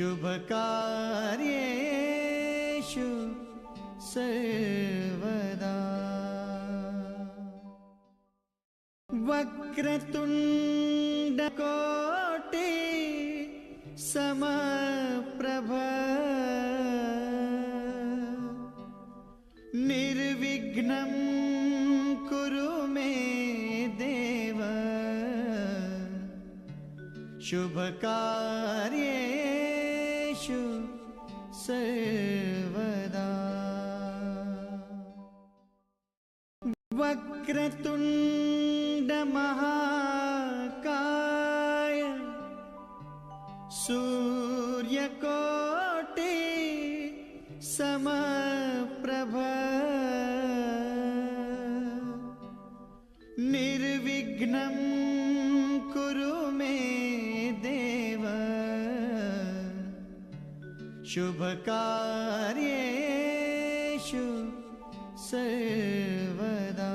शुभकार्येषु सर्वदा वक्रतुण्डकोटि समप्रभ निर्विघ्नं कुरु मे देव शुभकार्येषु सर्वदा वक्रतुण्डमहाकाय सूर्यकोटि समप्रभ निर्विघ्नं कुरु मे देव शुभकार्येषु सर्वदा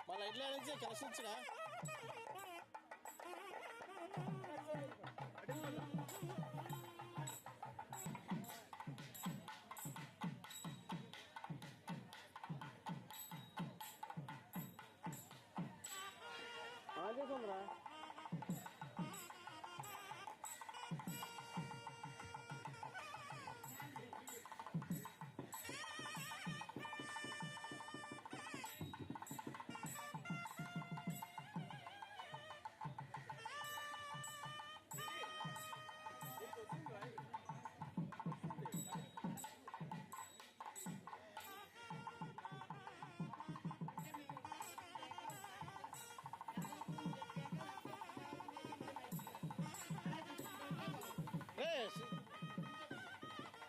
మళ్ళీ ఇంట్లో నుంచి కలిసి వచ్చినా చేసుకుందిరా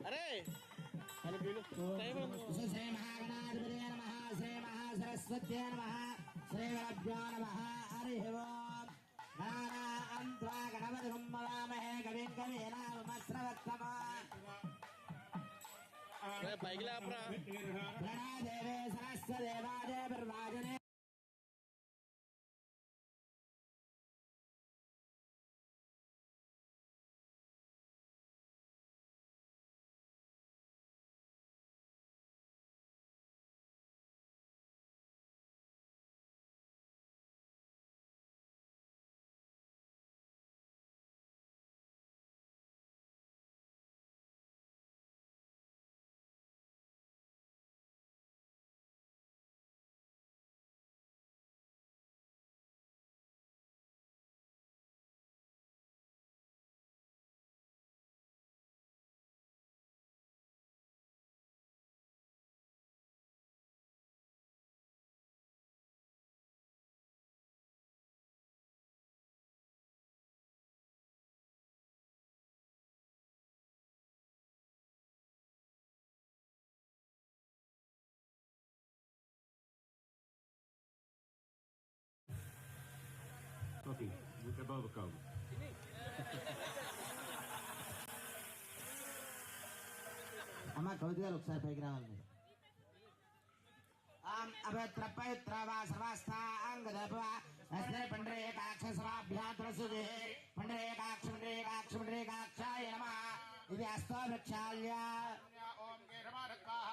अरे अरे श्री महागणाधिपतये नमः श्री महासरस्वत्यै नमः श्री गुरुभ्यो नमः हरिः ओम् नारायन्त्वा गणपतिं नमामहे कविं कवीनामुपस्रवत्तमा पైకి లేపరా प्रणदेवे सरस्वदेवादे प्रवाजने Nothing. Above the cow. అమ్మ కవిత గారు ఒకసారి పైకి రావాలి అభత్ర పవిత్ర వా సర్వస్థాంగదప అస్నే పండ్రేకాక్షసమాభ్యాత్రసుదే పండ్రేకాక్షాయ నమః ఇది అస్తో వృక్షాల్య ఓం కేశవారత్వాః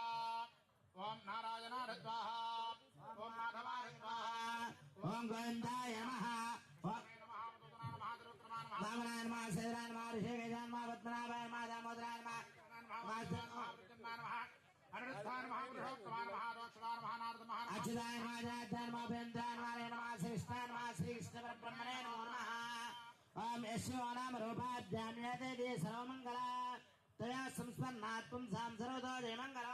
ఓం నారాయణారత్వాః ఓం మాధవారత్వాః ఓం గోవిందాయ నమః వామనాయ నమః శేరాయ నమః ఋషికేశాయ నమః పద్మనాభాయ నమః దామోదరాయ నమః అచ్యుతాయ నమః జనార్దనాయ నమః భేంద్రాయ నమః శ్రీకృష్ణాయ నమః శ్రీకృష్ణ పరబ్రహ్మణే నమో నమః ఓం యశో నామ రూపాభ్యామ్యతే సర్వమంగళ తయా సంస్పన్నాత్వం సాంసర్వతో జయమంగళ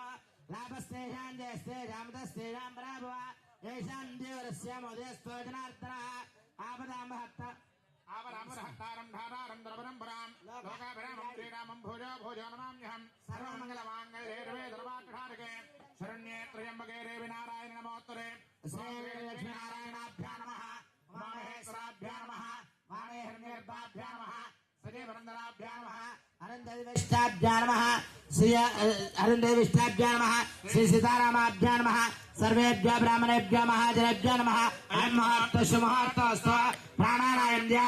లాభస్తేషాం జయస్తేషాం తస్తేషాం పరాభవ ఏషాం దేవరస్య మోదయస్తో జనార్దన ఆపదామహత్త ఆవరామరహత్తారం ధారారం ద్రవరంపరాం లోకాభిరామం శ్రీరామం భోజో భోజో నమామ్యహం సర్వమంగళమాంగళ్యే రవే ధర్మార్థారకే శరణ్యే త్రయంబకే దేవి నారాయణ నమోత్తరే శ్రీ లక్ష్మీనారాయణాభ్యా నమః ఉమామహేశ్వరాభ్యా నమః వామేహిరణ్యగర్భాభ్యా నమః సజీవనందనాభ్యా నమః అనంతవిష్టాభ్యా నమః శ్రీ అరుంధవిష్టాభ్యా నమః శ్రీ సీతారామాభ్యా నమః सर्वेभ्यः ब्राह्मणेभ्यः महाजनेभ्यः नमः अयं मुहूर्तः शुभमुहूर्तोऽस्तु प्राणानायन्द्या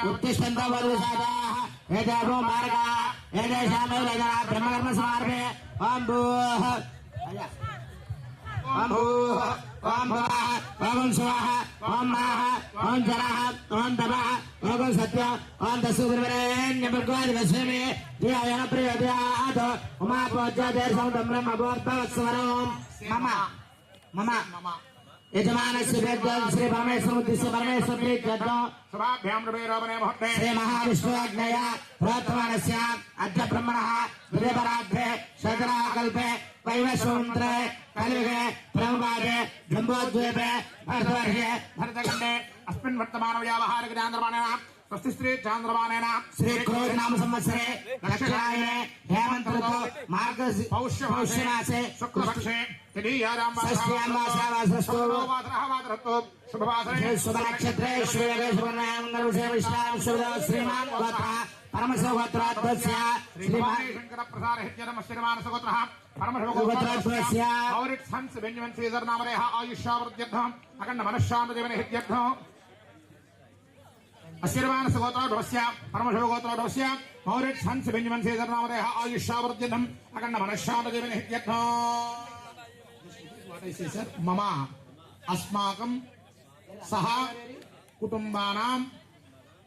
उत्तिष्ठन्तः वधूसादाः एतेभ्यो मार्गाः एतेषामेव जनाः ब्रह्मकर्मसमारभे ॐ भूः ॐ भूः ॐ भवः ॐ स्वः ॐ माः ॐ जलः ॐ तपः ॐ सत्यः ॐ दस्युर्वरेण्यभर्गोदिवस्मि धियायन प्रयोदयात् उमापोज्यतेर्समुदं ब्रह्मभूर्भवत्स्वरं मम मम यजमानस्य वेद्यं श्री परमेश्वरमुद्दिश्य परमेश्वर प्रीत्यर्थं शुभाभ्यां रवेरोपणे मुहूर्ते श्री महाविष्णुज्ञया प्रवर्तमानस्य अद्य ब्रह्मणः हृदयपरार्धे शतराकल्पे वैवस्वतन्त्रे कलियुगे प्रमुपादे जम्बोद्वीपे भरतवर्षे भरतखण्डे अस्मिन् वर्तमानव्यावहारिकचान्द्रमाणेन स्वस्ति श्री चान्द्रमाणेन श्री क्रोध नाम संवत्सरे दक्षिणायने हेमन्त ऋतौ पौष्यमासे शुक्लपक्षे तदीयारां शुभवासरे शुभनक्षत्रे श्रीयोगे शुभनामंगलविषये विश्राम श्रीमान् गोत्रः परमसौगोत्राद्वस्य शंकर प्रसाद हित्यनमश्चर्यमानसगोत्रः परमसौगोत्राद्वस्य मौरिट्स हंस बेंजामिन सीजर नामरेह आयुष्यावृद्ध्यर्थम् अखण्ड मनश्शान्तजीवने हित्यर्थम् अश्चर्यमानसगोत्राद्वस्य परमसौगोत्राद्वस्य मौरिट्स हंस बेंजामिन सीजर नामरेह आयुष्यावृद्ध्यर्थम् अखण्ड मनश्शान्तजीवने हित्यर्थम् मम अस्माकं सह कुटुंबानां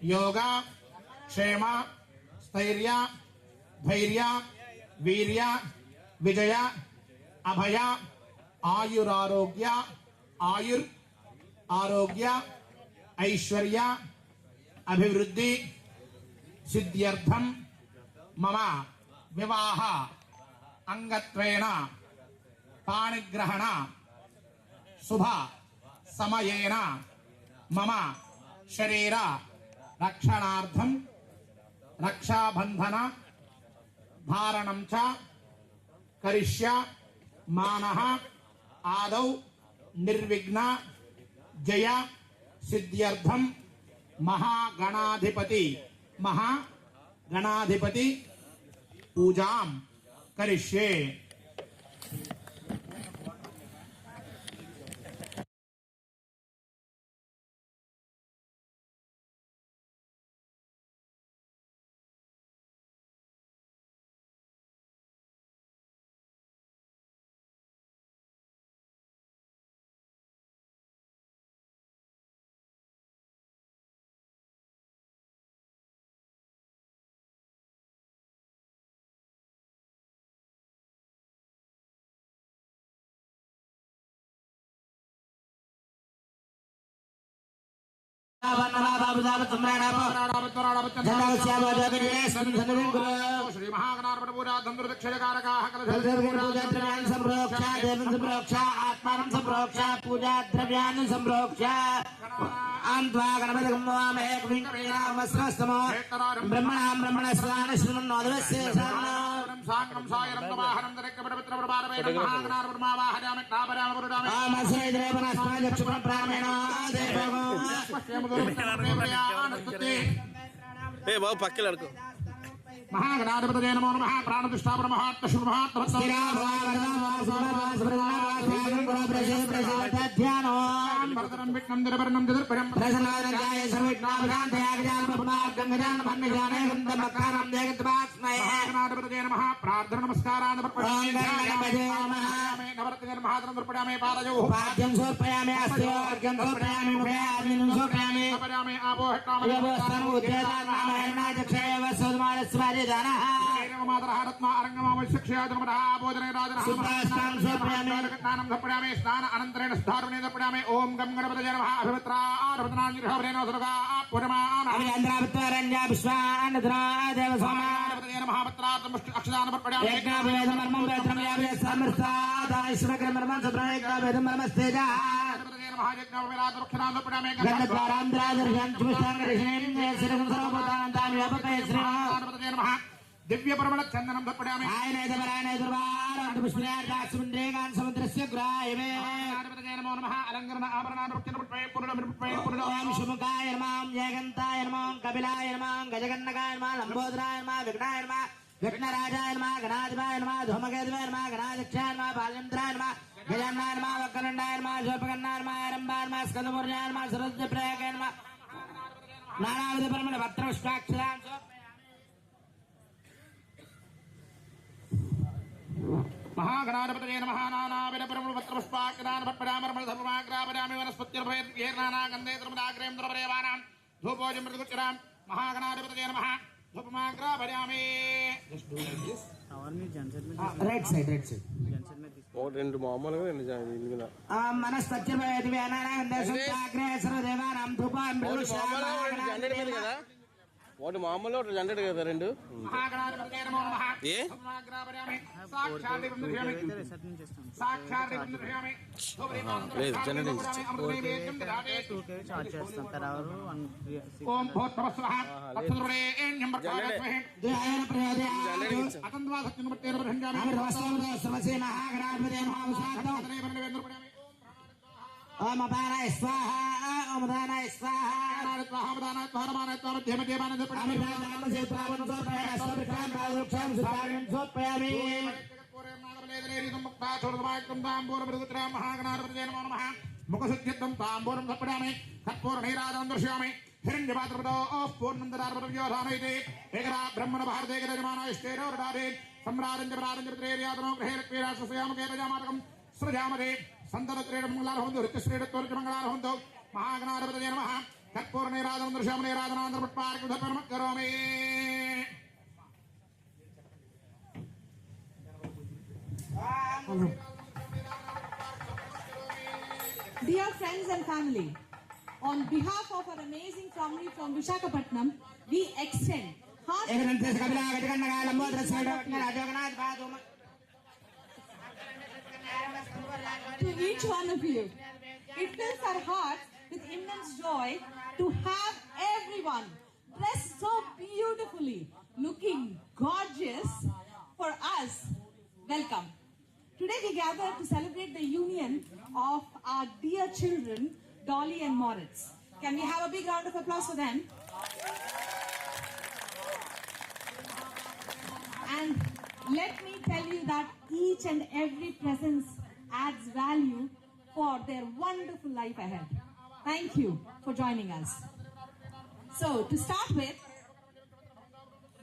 योग क्षेम स्थैर्य धैर्य वीर्य विजय अभय आयुरारोग्य ऐश्वर्य अभिवृद्धि सिद्ध्यर्थं मम विवाह अंगत्वेन पाणिग्रहण शुभ समयेन मम शरीर रक्षणार्थं रक्षाबंधन धारणं च करिष्यामः आदौ निर्विघ्न जय सिद्ध्यर्थं महागणाधिपति पूजां करिष्ये। श्री महागणाधिपति पूजा धनुर्दक्षिणकारकाः आत्मानं संप्रोक्ष पूजा द्रव्यान् संप्रोक्ष अन्त्वा गणपतिं वामहे वस्त्रस्तमो ब्रह्मणस्वान् श्रीमन्नोदवस्य साङ्गं सायरं तवाहरं दरेकपटमित्र प्रभारवेण महागणाधिपतिमावाहयामि तापराम गुरुरामे బాబు పక్కన అడుకో महागणाधिपतये नमो नमः प्राणप्रतिष्ठापन महात्म शुभ महात्म भरतरं विघ्नं दिरवरनं दिदर्पणं प्रसन्नाय महागणाधिपतये नमः प्रार्थना नमस्कारान् समर्पयामि नवरत्न महाधनं समर्पयामि पादयोः पाद्यं समर्पयामि अस्यो अर्घ्यं समर्पयामि मुखे आदिनं समर्पयामि समर्पयामि आपो हट्टामि मातरः रत्ना अरङ्गमावश्यक्ष्या जन्मतः भोजने राजनः समर्पयामि स्नान अनन्तरेण स्धारणे समर्पयामि ॐ गं गणपतये नमः अभिवत्रा आरभतनाञ्जिरभरेण सुरगा पुरमामः अभिनन्द्रावत्वरण्या विश्वानधरा देव गणपतये नमः पत्रार्थं अक्षदानं समर्पयामि यज्ञाभेदमर्मं वेत्रं यावे समर्सादाश्वकर्मं सप्रायिकाभेदमर्मस्तेजा गणपतये नमः यज्ञाभेदात् रक्षदानं समर्पयामि गन्धद्वारान्द्रादर्शं चुष्टाङ्गरिषें शिरं सर्वभूतानां व्यापकये गणपतये नमः दिव्य परमण चंदनं समर्पयामि आयनेदवरायने दुर्वारं पुष्पयार्दासुन्द्रेगान् समुद्रस्य ग्रायवे गणपतये नमो नमः अलंकरण आभरणान् रक्षणपुष्पे पुरुषपुष्पे ओम शुमुखाय नमः जयगन्ताय नमः कपिलाय नमः गजगन्नकाय नमः लंबोदराय नमः विघ्नाय नमः विघ्नराजाय नमः गणाधिपाय नमः धूमकेतुवे नमः गणाध्यक्षाय नमः बालचन्द्राय नमः गजाननाय नमः वक्रतुण्डाय नमः शूर्पकर्णाय नमः आरम्भाय नमः स्कन्दमूर्जाय नमः सरस्वतीप्रियाय नमः नानाविध परमण पत्रपुष्पाक्षरान् महागणाधिपतये नमः नानाविध परमण पत्रपुष्पाक्षरान् भट्परामर्मधर्माग्रापरामि वनस्पतिर्भयर्नाना गन्धे द्रमदाग्रेम द्रवरेवानां धूपोजं मृदुगुच्चरां महागणाधिपतये नमः धूपमाग्रापरामि राइट साइड ఒకటి రెండు మామూలుగా రెండు జనరేట్ మీద కదా ఒకటి మామూలు ఒకటి జనరేట్ కదా రెండు లేదు జనరేట్ ओम अपानाय स्वाहा ओम दानाय स्वाहा मुखशुद्धित्वं ताम्बूलं समर्पयामि कर्पूरनीराजनं दर्शयामि हिरण्यपात्रपदो पूर्णं ददार्पदव्योधानयति एकदा ब्रह्मण भारतेकदजमानायश्चेरोरदारे सम्राजं जपराजं गृहे लक्ष्मीराष्ट्रस्यामुखे प्रजामातकं सृजामदे संतरत्रेण मंगलार होंदो ऋतश्रेणत्वरच मंगलार होंदो महागणाधिपतये नमः कर्पूरनीराजनं दर्शयामि नीराजनान्तरपट्पार्कधर्मं करोमि Dear friends and family, on behalf of our amazing family from Visakhapatnam, we extend to each one of you. It fills our hearts with immense joy to have everyone dressed so beautifully, looking gorgeous for us. Welcome. Today we gather to celebrate the union of our dear children, Dolly and MAURITS. Can we have a big round of applause for them? And let me tell you that each and every presence adds value for their wonderful life ahead. Thank you for joining us. So, to start with,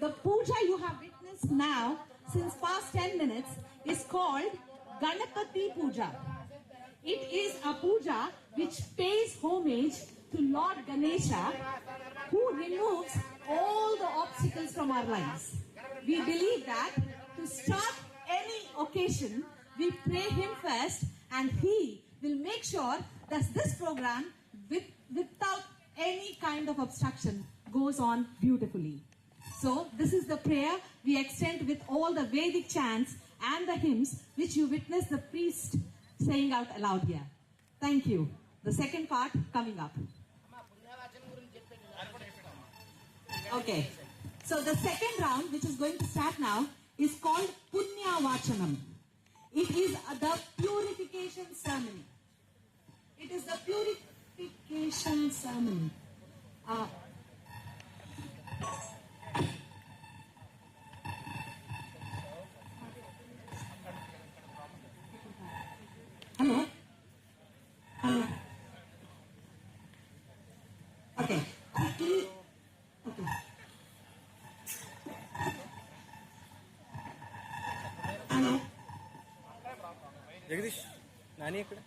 the puja you have witnessed now since past 10 minutes is called Ganapati Puja. It is a puja which pays homage to Lord Ganesha, who removes all the obstacles from our lives. We believe that to start any occasion, we pray him first, and he will make sure that this program, without any kind of obstruction, goes on beautifully. So, this is the prayer we extend with all the Vedic chants and the hymns which you witness the priest saying out aloud here. Thank you. The second part coming up. Okay. So the second round, which is going to start now, is called Punya Vachanam. It is the purification ceremony. It is the purification ceremony. Hello? Hello? Okay. Quickly. Okay. Hello? Jagadish Nani ఎక్కడ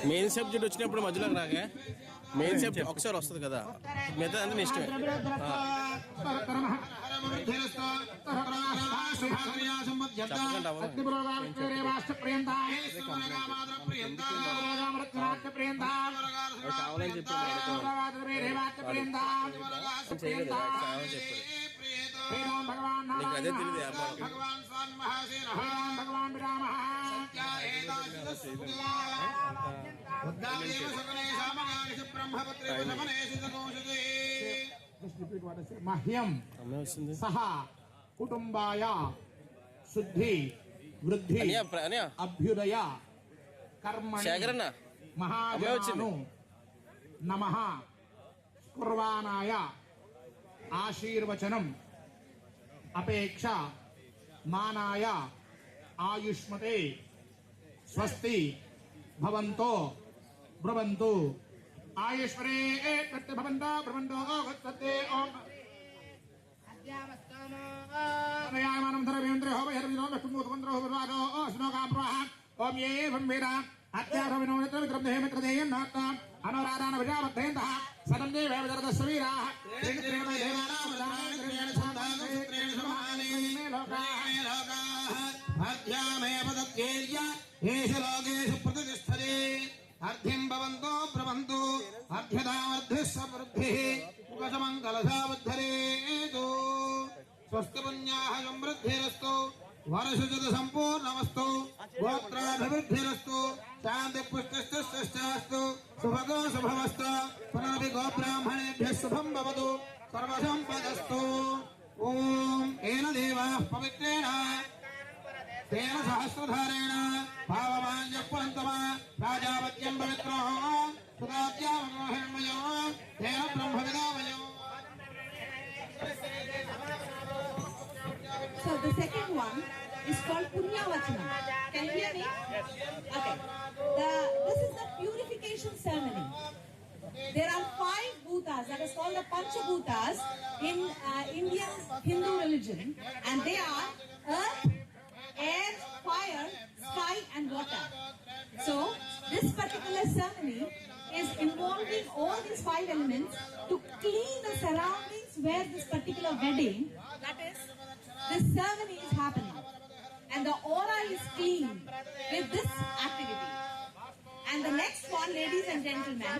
main subject వచ్చినప్పుడు మధ్యలోకి రాగా main subject ఒకసారి వస్తుంది కదా మిగతా అంటే ఇష్టమే కావాలని చెప్పి నీకు అదే తెలియదు మహ్యం సహ కుటుంబాయ శుద్ధి వృద్ధి అభ్యుదయ కర్మణి మహాజనాను నమః కుర్వాణాయ ఆశీర్వచనం అపేక్ష మానాయ ఆయుష్మతే స్వస్తి భవంతో బ్రువంతు ఆయుష్మరే ప్రత్యభవంతో బ్రువంతో గచ్చతే ఓం అద్యామస్తామయామానం ధరవేంద్ర హోమయర్వినో విష్ణుమూతమంత్ర హోమరాగో అస్నోకాప్రహ ఓం ఏ వేద అత్యారవినో మిత్రమిత్రదే మిత్రదేయం నాత అనురాధాన విజావద్ధేంతః సదం దేవే విదరదస్వీరాః అర్ధిం భవంతో బ్రవంతు అర్ధ్యదామర్ధిః సమృద్ధిః ఉపశమంగళసావద్ధరేతు స్వస్తి పుణ్యాః సమృద్ధిరస్తు వరసుజత సంపూర్ణమస్తు గోత్రాభివృద్ధిరస్తు శాంతి పుష్టిస్తు శుభగో శుభమస్తు పునరపి గోబ్రాహ్మణేభ్యः శుభం భవతు సర్వసంపదస్తు ఓం ఏన దేవాః పవిత్రేణ తేన సహస్రధారేణ భావమాన్యః రాజావత్యం పవిత్రో సుదాద్యామోహిర్మయో తేన బ్రహ్మవిదామయో. So the second one is called Punyavachana. Can you hear me? Okay. This is the purification ceremony. There are 5 bhutas, that is called the Panchabhutas in Indian Hindu religion, and they are earth, air, fire, sky and water. So this particular ceremony is involving all these 5 elements to clean the surroundings where this particular wedding, that is, this ceremony is happening, and the aura is clean with this activity. And the next one, ladies and gentlemen,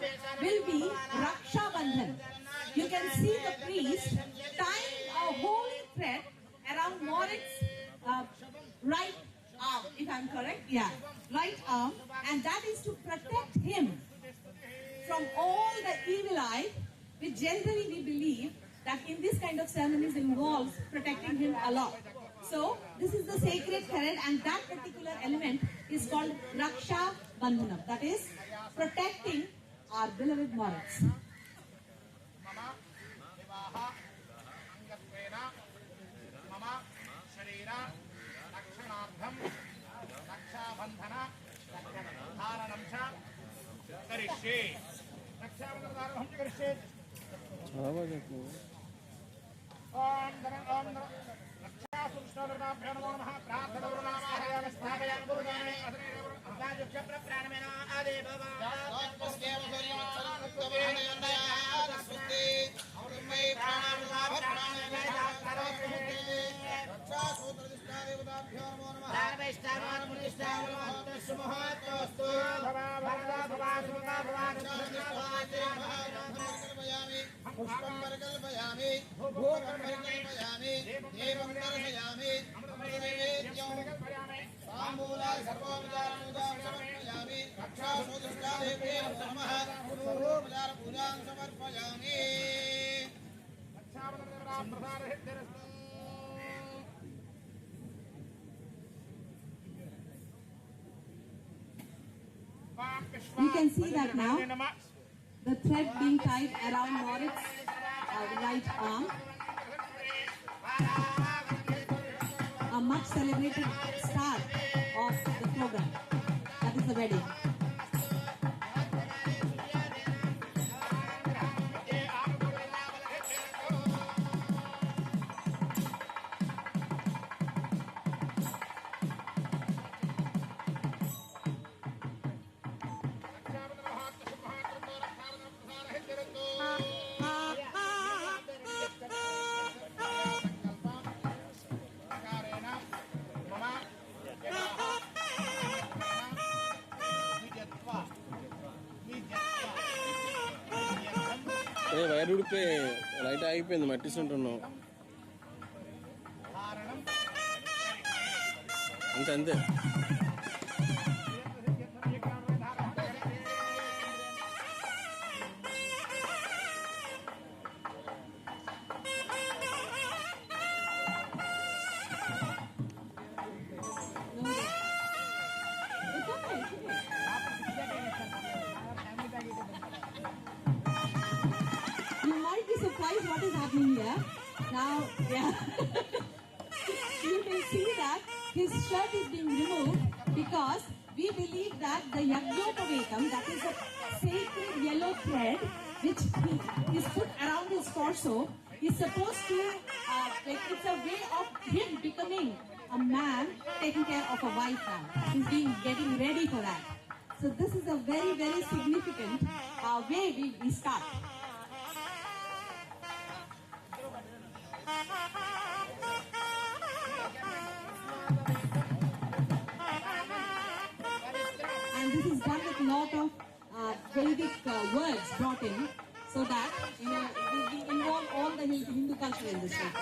will be Raksha Bandhan. You can see the priest tying a holy thread around MAURITS' right arm, if I'm correct, yeah, right arm, and that is to protect him from all the evil eye, which generally we believe that in this kind of ceremonies involves protecting him a lot. So this is the sacred thread, and that particular element is called Raksha Bandhanam, that is protecting our beloved MAURITS. చాలా బాగా చెప్తున్నావు. ఓం पुष्पं परिकल्पयामि भूकं परिकल्पयामि देवं दर्शयामि नैवेद्यं ताम्बूला सर्वोपचारपूजां समर्पयामि रक्षासोदृष्टादेव्यै नमः पूजां समर्पयामि You can see that now. The thread being tied around MAURITS' right arm. A much celebrated start of the program. That is the wedding. Wire ఉడిపే లైట్ ఆగిపోయింది మట్టిస్తుంటున్నావు అంతే అంతే Surprised what is happening here. Now, yeah, you can see that his shirt is being removed because we believe that the Yajnopavetam, that is a sacred yellow thread which is put around his torso, is supposed to, it's a way of him becoming a man taking care of a wife now. He's getting ready for that. So this is a very, very significant way we start. And this is done with a lot of Vedic words brought in, so that we involve all the Hindu culture in this way.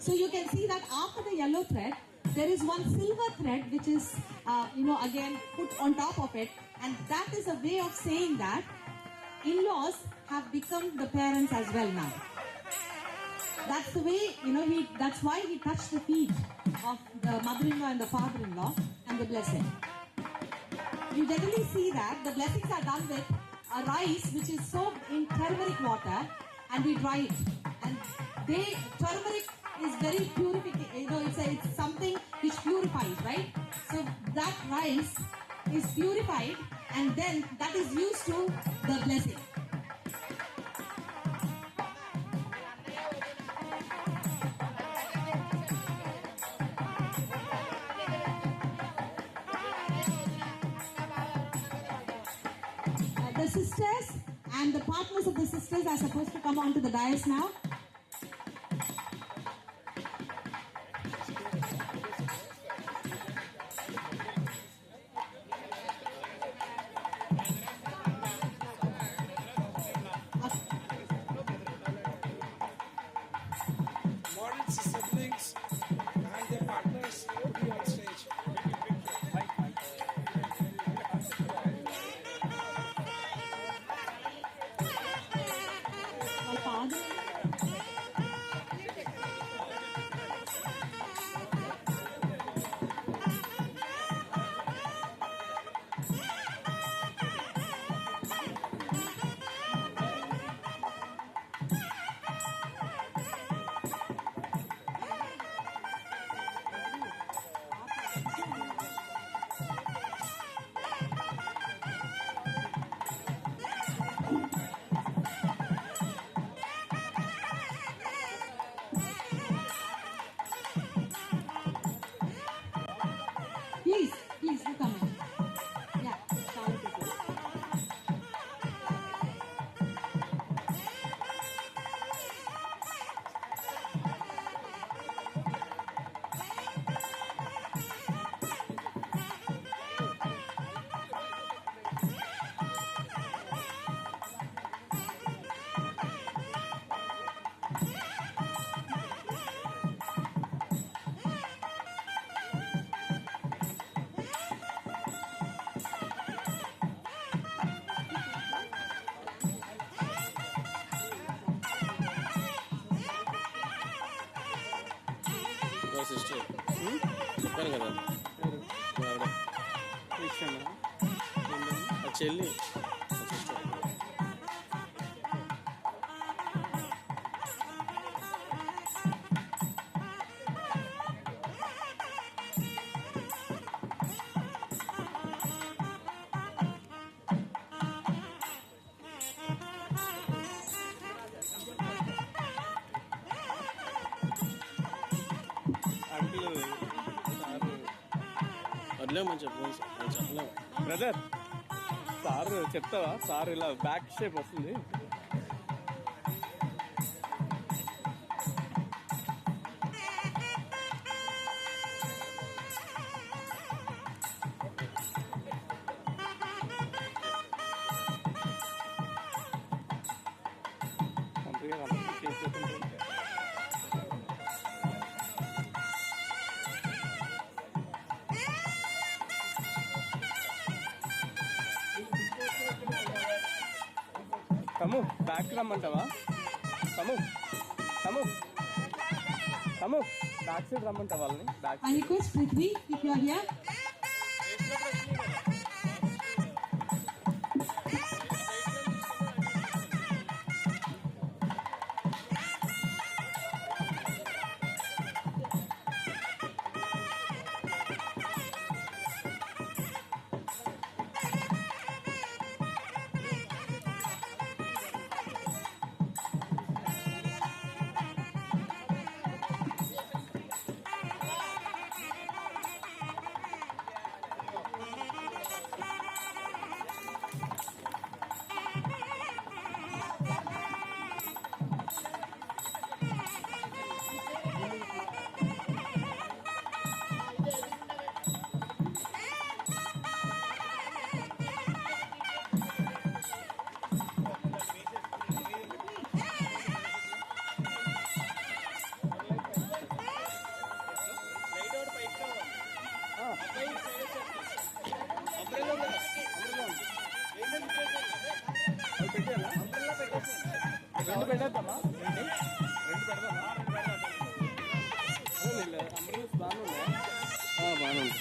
So you can see that after the yellow thread, there is one silver thread which is, again put on top of it, and that is a way of saying that in-laws have become the parents as well now. That's the way, that's why he touched the feet of the mother-in-law and the father-in-law and the blessing. You generally see that the blessings are done with a rice which is soaked in turmeric water, and we dry it. And turmeric is very purification, it's something which purifies, right? So that rice is purified, and then that is used to the blessing. The sisters and the partners of the sisters are supposed to come onto the dais now. చెప్పాను కదా ఆ చెల్లి వదిలేమని చెప్పలేము brother sir చెప్తావా sir ఇలా back shape వస్తుంది తమ్ము back రమ్మంటావా తమ్ము తమ్ము తమ్ము back side రమ్మంటావా వాళ్ళని back I request Prithvi, if you are here. రెండు పెట్టేద్దామా రెండు పెడదామా అంబ్రెల్లాస్ బాగానే ఉన్నాయి బాగానే ఉంది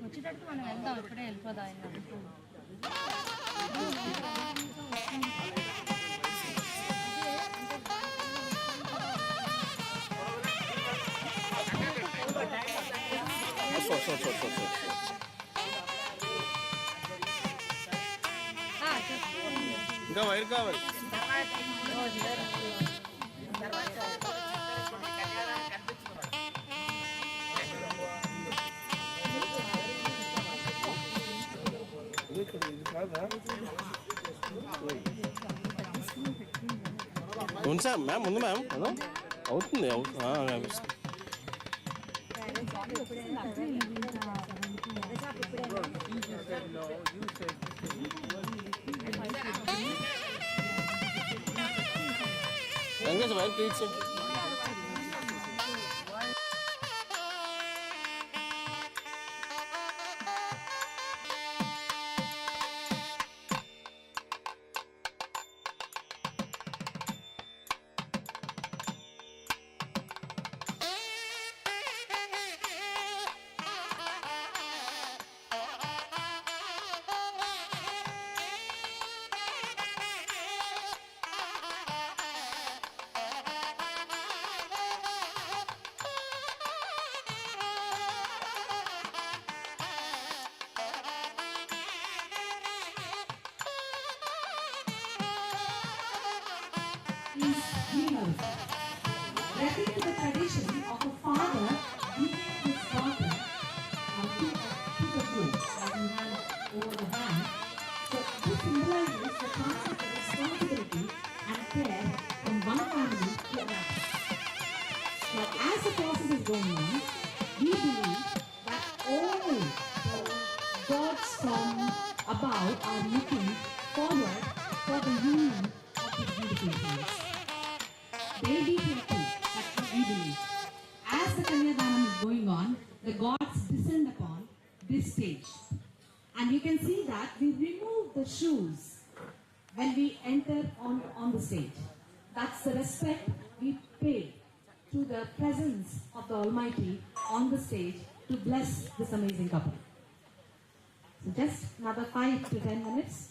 వచ్చేటట్టు మనం వెళ్దాం, ఇప్పుడే వెళ్ళిపోదాం. ఇంకా వైర్ కావాలి. ఉంది సార్ మ్యామ్, ఉంది మ్యామ్. అవుతుంది వెంకటేష్ వైర్ క్లీట్స్. Referring to the tradition of a father giving his daughter to the groom, having hand over the hand. So this symbolizes the transfer of responsibility and care from one family to another. Now, as the process is going on, we believe that all the gods from above are looking forward for the union of these beautiful souls. They'll be happy, that's what we believe. As the Kanyadanam is going on, the gods descend upon this stage. And you can see that we remove the shoes when we enter on the stage. That's the respect we pay to the presence of the Almighty on the stage to bless this amazing couple. So just another 5 to 10 minutes.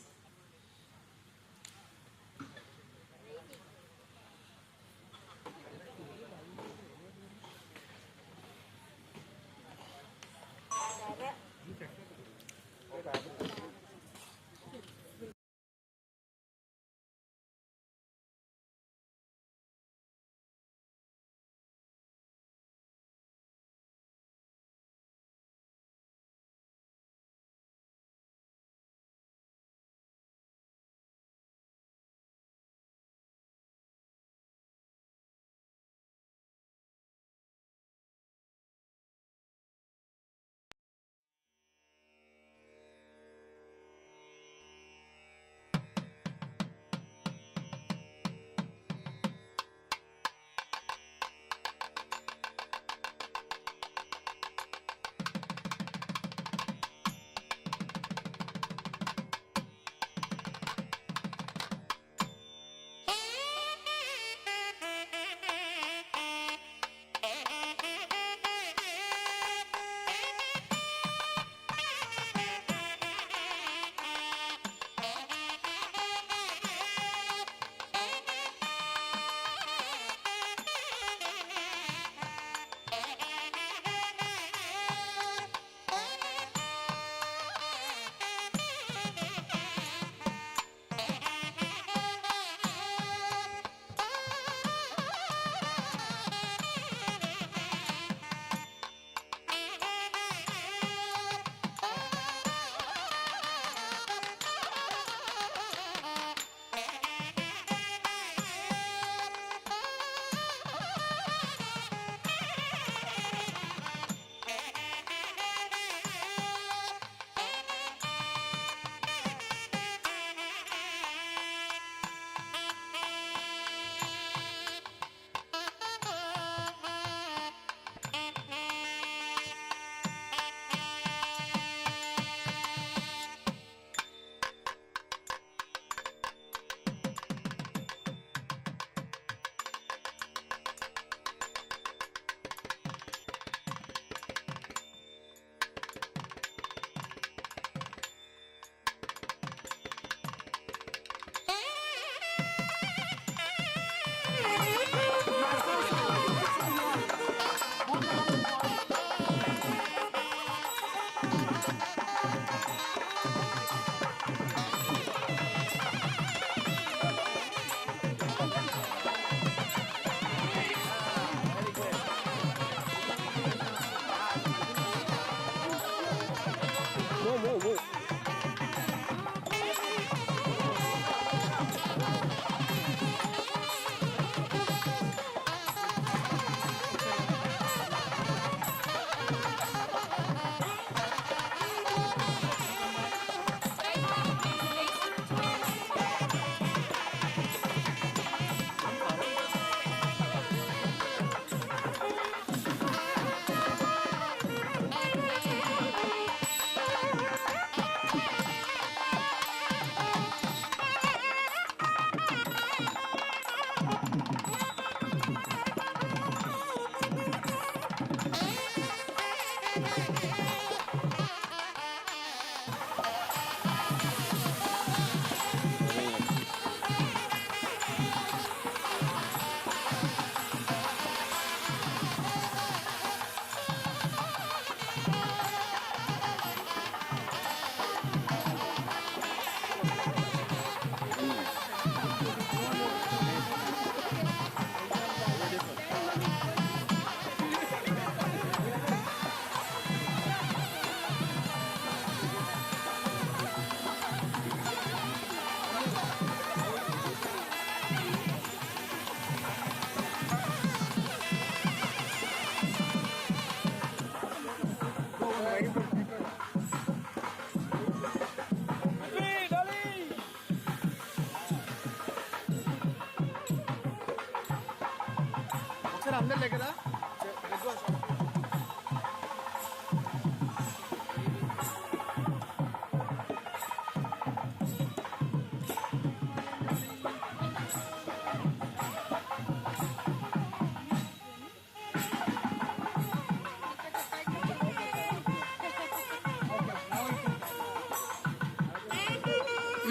ఒకసారి అందరు కదా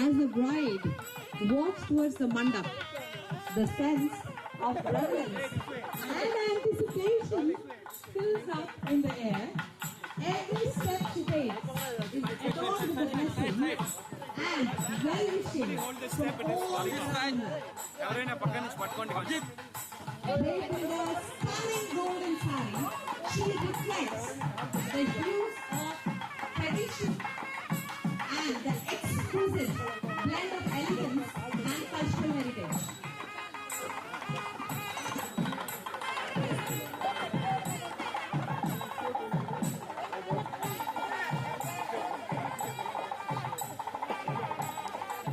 As the bride walks towards the mandap, the sense of reverence and anticipation fills up in the air. Every step she takes is adorned with the blessing and well-wishing from all around her. Draped in a stunning golden saree, she reflects the hues of tradition and the exquisite blend of elegance and cultural heritage.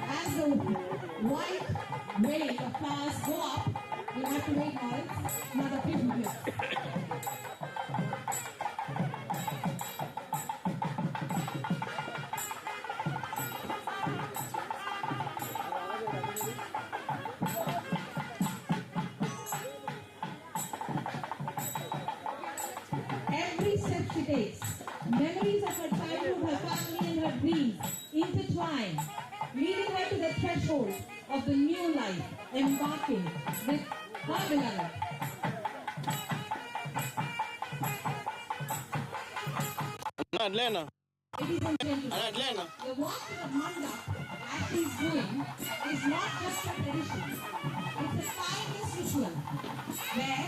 As the white wave of flowers go up, we have to wait now. Another few minutes. Every step she takes, memories of her childhood, her family and her dreams intertwine, leading her to the threshold of the new life, embarking with her beloved. అట్లేనా Ladies and gentlemen, అట్లేనా the walk to the mandap, as she's doing, is not just a tradition. It's a timeless ritual where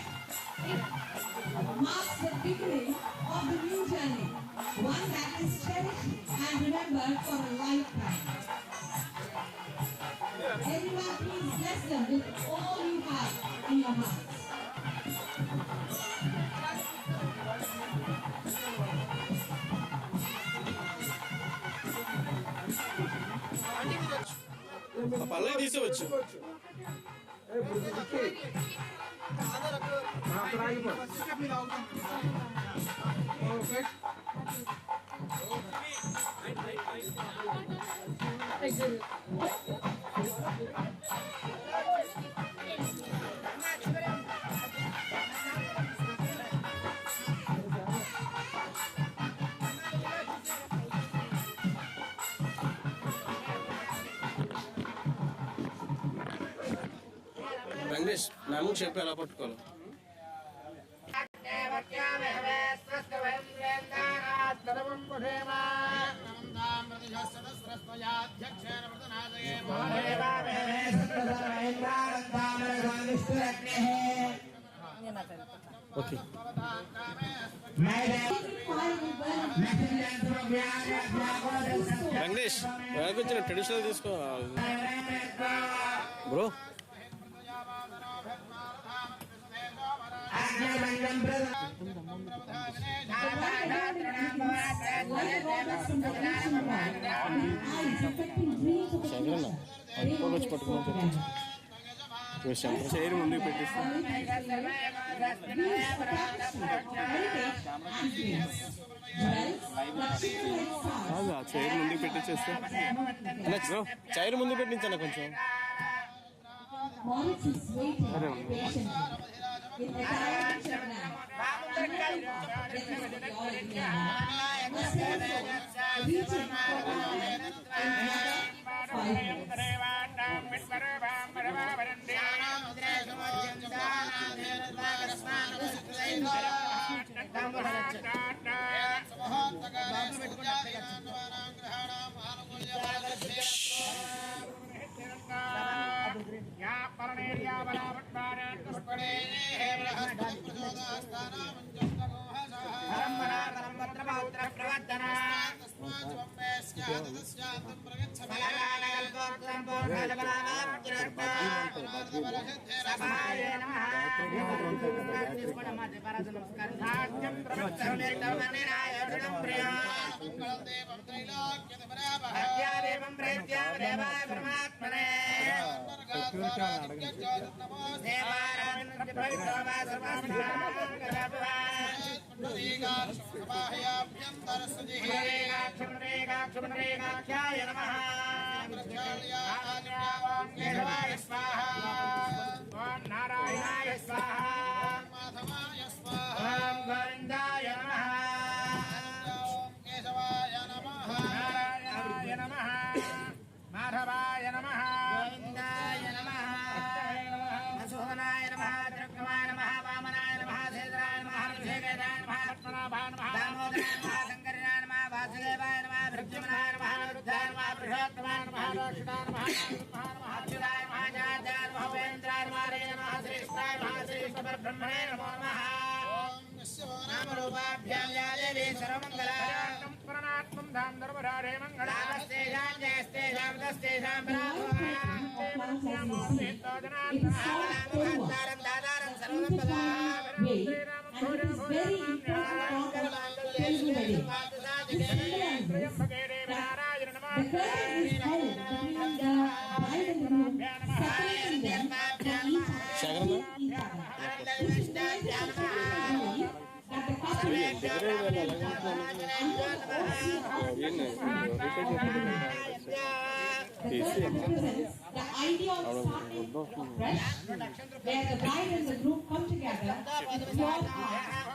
it marks the beginning of the new journey, one that is cherished and remembered for a lifetime. Everyone, please bless them with all you have in your hearts. పల్లె తీసుకోవచ్చు వెంకటేష్ నాకు చెప్పి ఎలా పట్టుకోవాలి okay Venkatesh వెనక్కి వచ్చిన traditional తీసుకో bro వచ్చి పట్టుకుని చైర్ ముందుకు పెట్టిస్తా చైర్ ముందుకు పెట్టించేస్తా చైర్ ముందు పెట్టించాను కొంచెం MAURITS is waiting patiently in the direction of reaching for another 5 minutes. नारायणाय स्वाहा माधवाय स्वाहा गोविंदाय नमः केशवाय नमः नारायणाय नमः माधवाय नमः गोविंदाय नमः मधुसूदनाय नमः त्रिविक्रमाय नमः वामनाय नमः श्रीधराय नमः ऋषिकेशाय नमः पद्मनाभाय नमः दामोदराय नमः शंकराय नमः वासुदेवाय नमः भृत्यमनाय नमः रुद्राय नमः पुरुषोत्तमाय नमः दक्षिणाय नमः अच्युताय नमः जयाय नमः उपेन्द्राय नमः हरे नमः श्रीष्ठाय नमः श्रीष्ठपरब्रह्मणे नमो नमः नामरूपाभ्यां या देवी सर्वमङ्गलां प्रणनात्मं धाम धर्मरारे मङ्गलास्तेषां जयस्तेषां दस्तेषां ब्राह्मणां दादारं सर्वमङ्गलां the idea of starting fresh, where the bride and the groom come together with pure heart.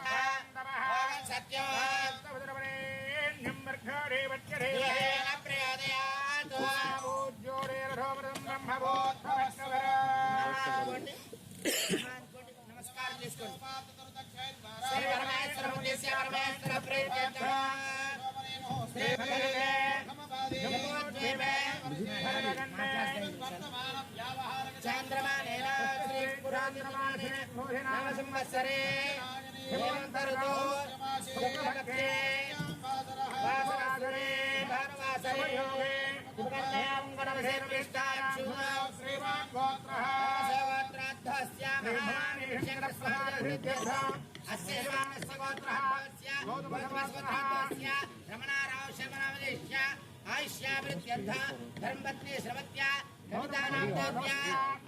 धर्मपत्नी श्रवत्या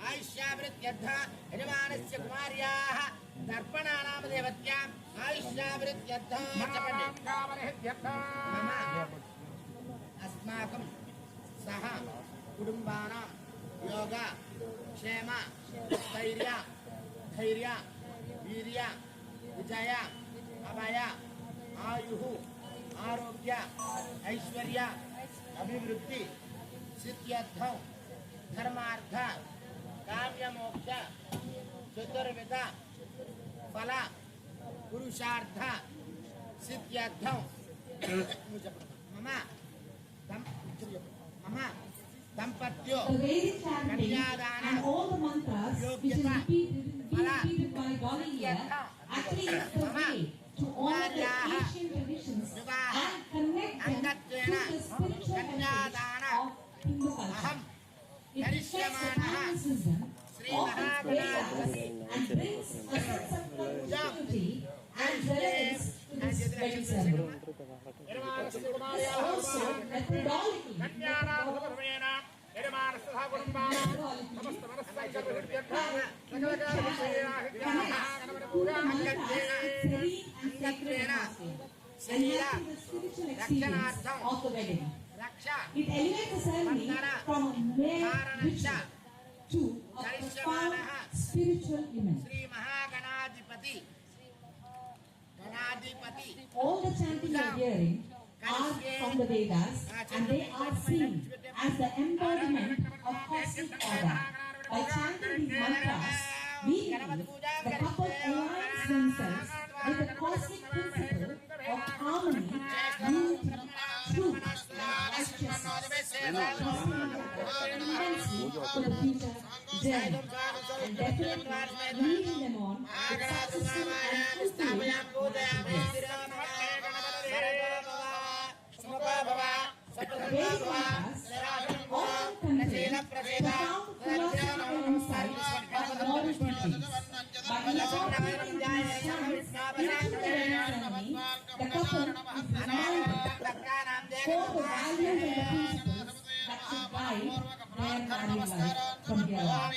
आयुष्यावृत्यर्थ यजमानस्य कुमार्याः दर्पणानाम देवत्या आयुष्यावृत्यर्थ अस्माकं सह कुटुम्बानां योग क्षेम स्थैर्य धैर्य वीर्य विजय अभय आयुः आरोग्य ऐश्वर्य अभिवृद्धि सिद्ध्यर्थं धर्मार्थ काम्य मोक्ष चतुर्विध फल पुरुषार्थ सिद्ध्यर्थं मम दंपत्यो कन्यादान योग्यता फल Actually, it's the way to honor the ancient traditions and connect them to the spiritual heritage of Hindu culture. It reflects the dynamicism of its Vedas and brings a sense of continuity and relevance to this wedding ceremony. This also methodologically enhancing the spiritual experience of the wedding. It elevates the ceremony from a mere ritual to a profound spiritual event. All the chanting you are hearing are from the Vedas, and they are seen as the embodiment of cosmic order. By chanting these mantras, we believe the couple aligns themselves with the cosmic principle of harmony, unity, truth, and righteousness, immensely for the future journey, and definitely leading them on with successful and fulfilling bliss. Vedic mantras often contain profound philosophical insights of moral teachings. By incorporating these chants into the wedding ceremony, the couple is reminded for the values and the principles that should guide their married life from here on.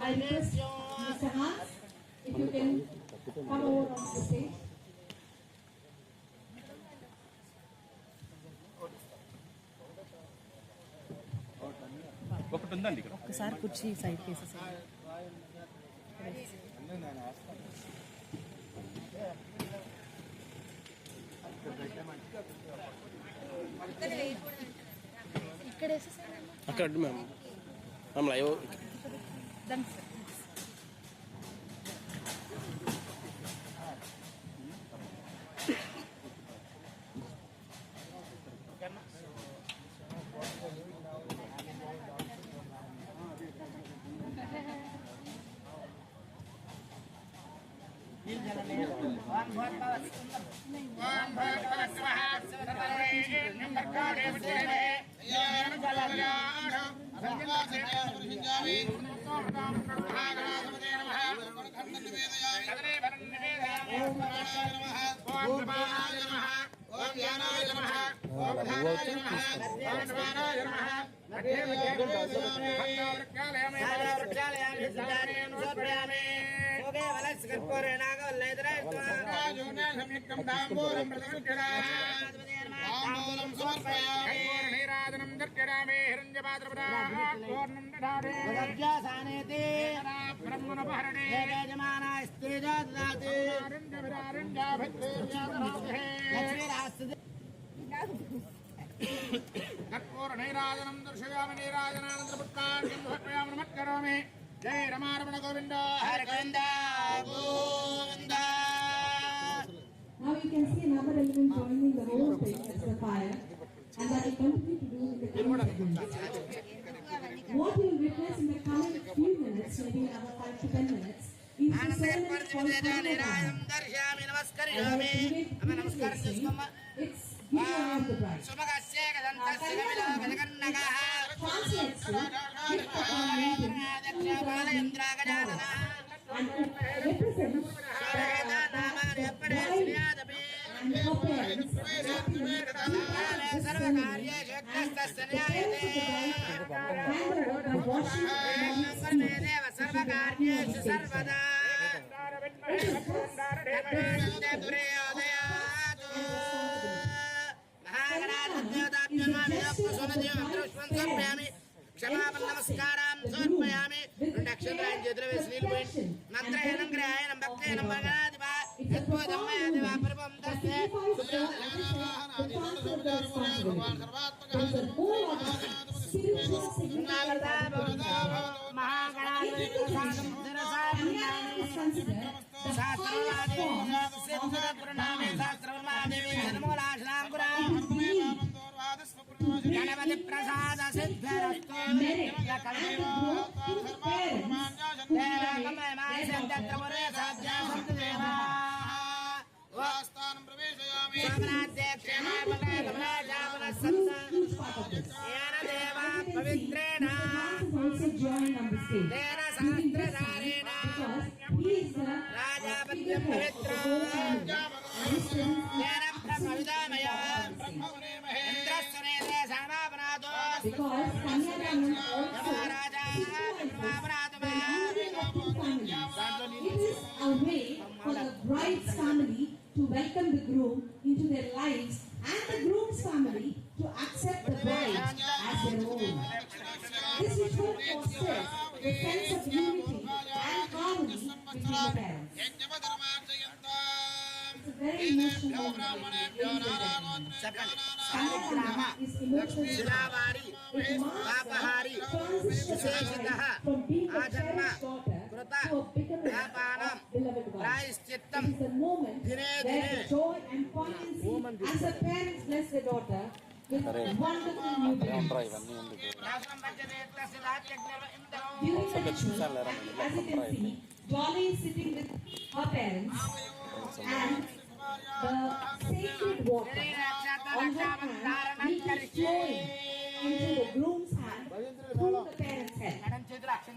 I request Mr. Hans, if you can come over on the stage. ఒకటి ఉందండి ఇక్కడ ఒకసారి కుర్చీ side cases ఇక్కడ అక్కడ ma'am ma'am live ताम्बूलं समर्पयामि कर्पूरनीराजनं दर्शयामि हिरण्यपात्रपदापूर्णं ददामि गजासानेति ब्रह्मणपहरणे यजमाना स्त्रीजा ददाति लक्ष्मीरास्ति कर्पूरनीराजनं दर्शयामि नीराजनानन्तरपुत्कार्यं समर्पयामि नमस्करोमि जय रमारमण गोविन्द हर Govind Govind Now you can see another element joining the whole thing as the fire, and that will continue to do in the coming seconds. What you will witness in the coming few minutes, maybe another 5 to 10 minutes, is the ceremony called Purification. दर्शयामि And नमस्करिष्यामि नमस्कारं it's giving away of the bride. सुमगस्य गदन्तस्य गजकन्नकः Translates to दक्षपालयन्त्रागजाननः and it represents नामानि अपरेस्यादपि and her parents सर्वकार्येषु यज्ञस्तस्य न्यायते hand over the washing and देव सर्वकार्येषु सर्वदा प्रयोदयातु महागणाधिदेवताभ्यन्मामिदप्पसुनदेवमन्त्रपुष्पं क्षमापण नमस्कारां समर्पयामि नक्षत्रान् चतुर्वेश्नीलपुण्य मन्त्रेण ग्रहाय भक्तेन भगनादिवा यद्भुतं मया देवा परमं तस्य गणपति प्रसाद सिद्धरस्तु पवित्रेण राजापत्यं पवित्र because Kanyadan also it is a way for the bride's family to welcome the groom into their lives and the groom's family to accept the bride as their own. This ritual fosters the sense of unity and harmony between the parents. It's a very emotional moment. Kanyadan is emotional. शिलावारी पापहारी विशेषतः आजन्म कृता पापानां प्रायश्चित्तं दिने दिने Joy and poignancy as the parents bless their daughter with wonderful new baby. During the ritual, as you can see, Dolly is sitting with her parents and the sacred water on her hand will be flowing into the groom's hand through the parents' head.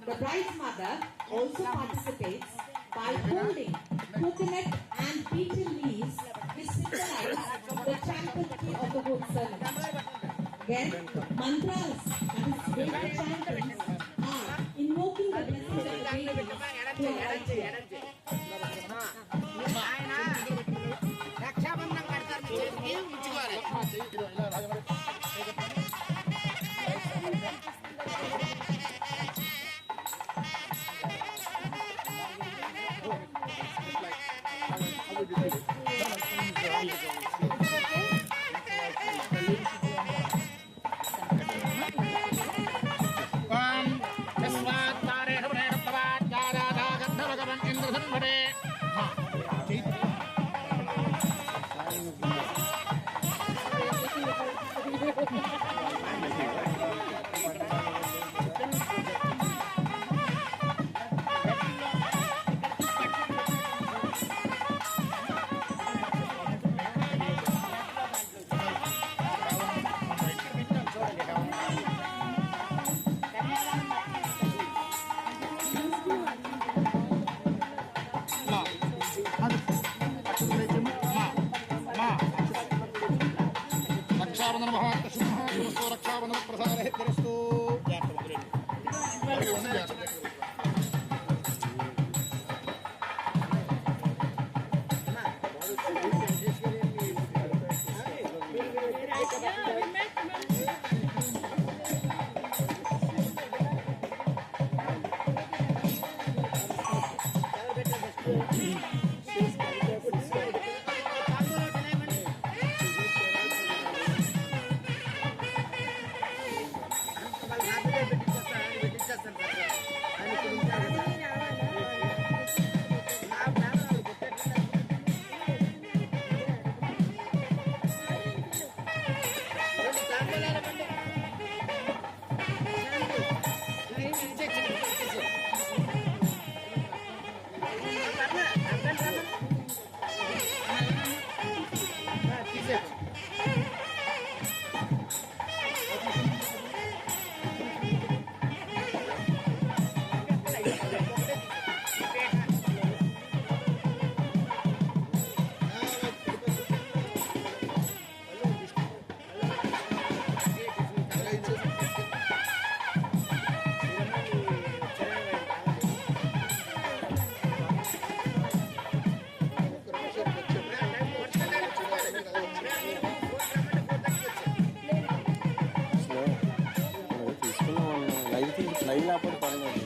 The bride's mother also participates by holding coconut and betel leaves which symbolize the tranquility of the whole ceremony. Again, mantras, that is sacred chantings, are invoking the blessings of the baby to arrive here. రక్షాబంధం కడతారు మీ చేతికి ఉంచుకోవాలి रक्षाबंधन महात्म शुभ रक्षाबंधन प्रसाद हेतुरस्तु live లేకపోతే పర్లేదు.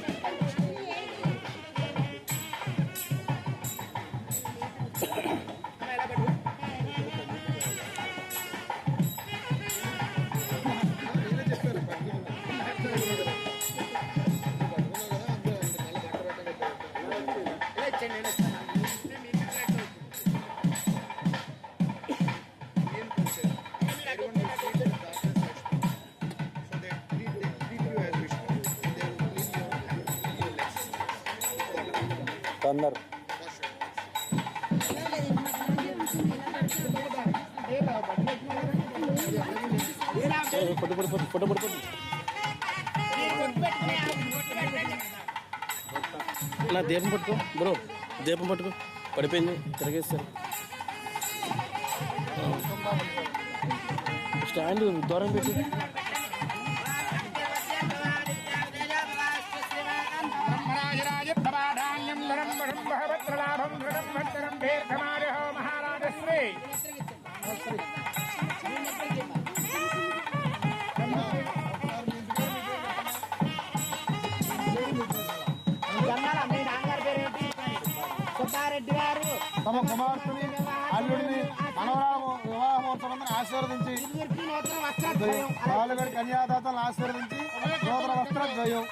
అందరు photo నా దీపం పట్టుకో బ్రో, దీపం పట్టుకో, పడిపోయింది తిరగేస్తారు. స్టాండ్ దూరం పెట్టి తమ కుమార్తెని అల్లుడిని మనవరాల వివాహ మహోత్సవాన్ని ఆశీర్వదించి పాలుగడి కన్యాదాతలను ఆశీర్వదించి నూతన వస్త్రద్వయం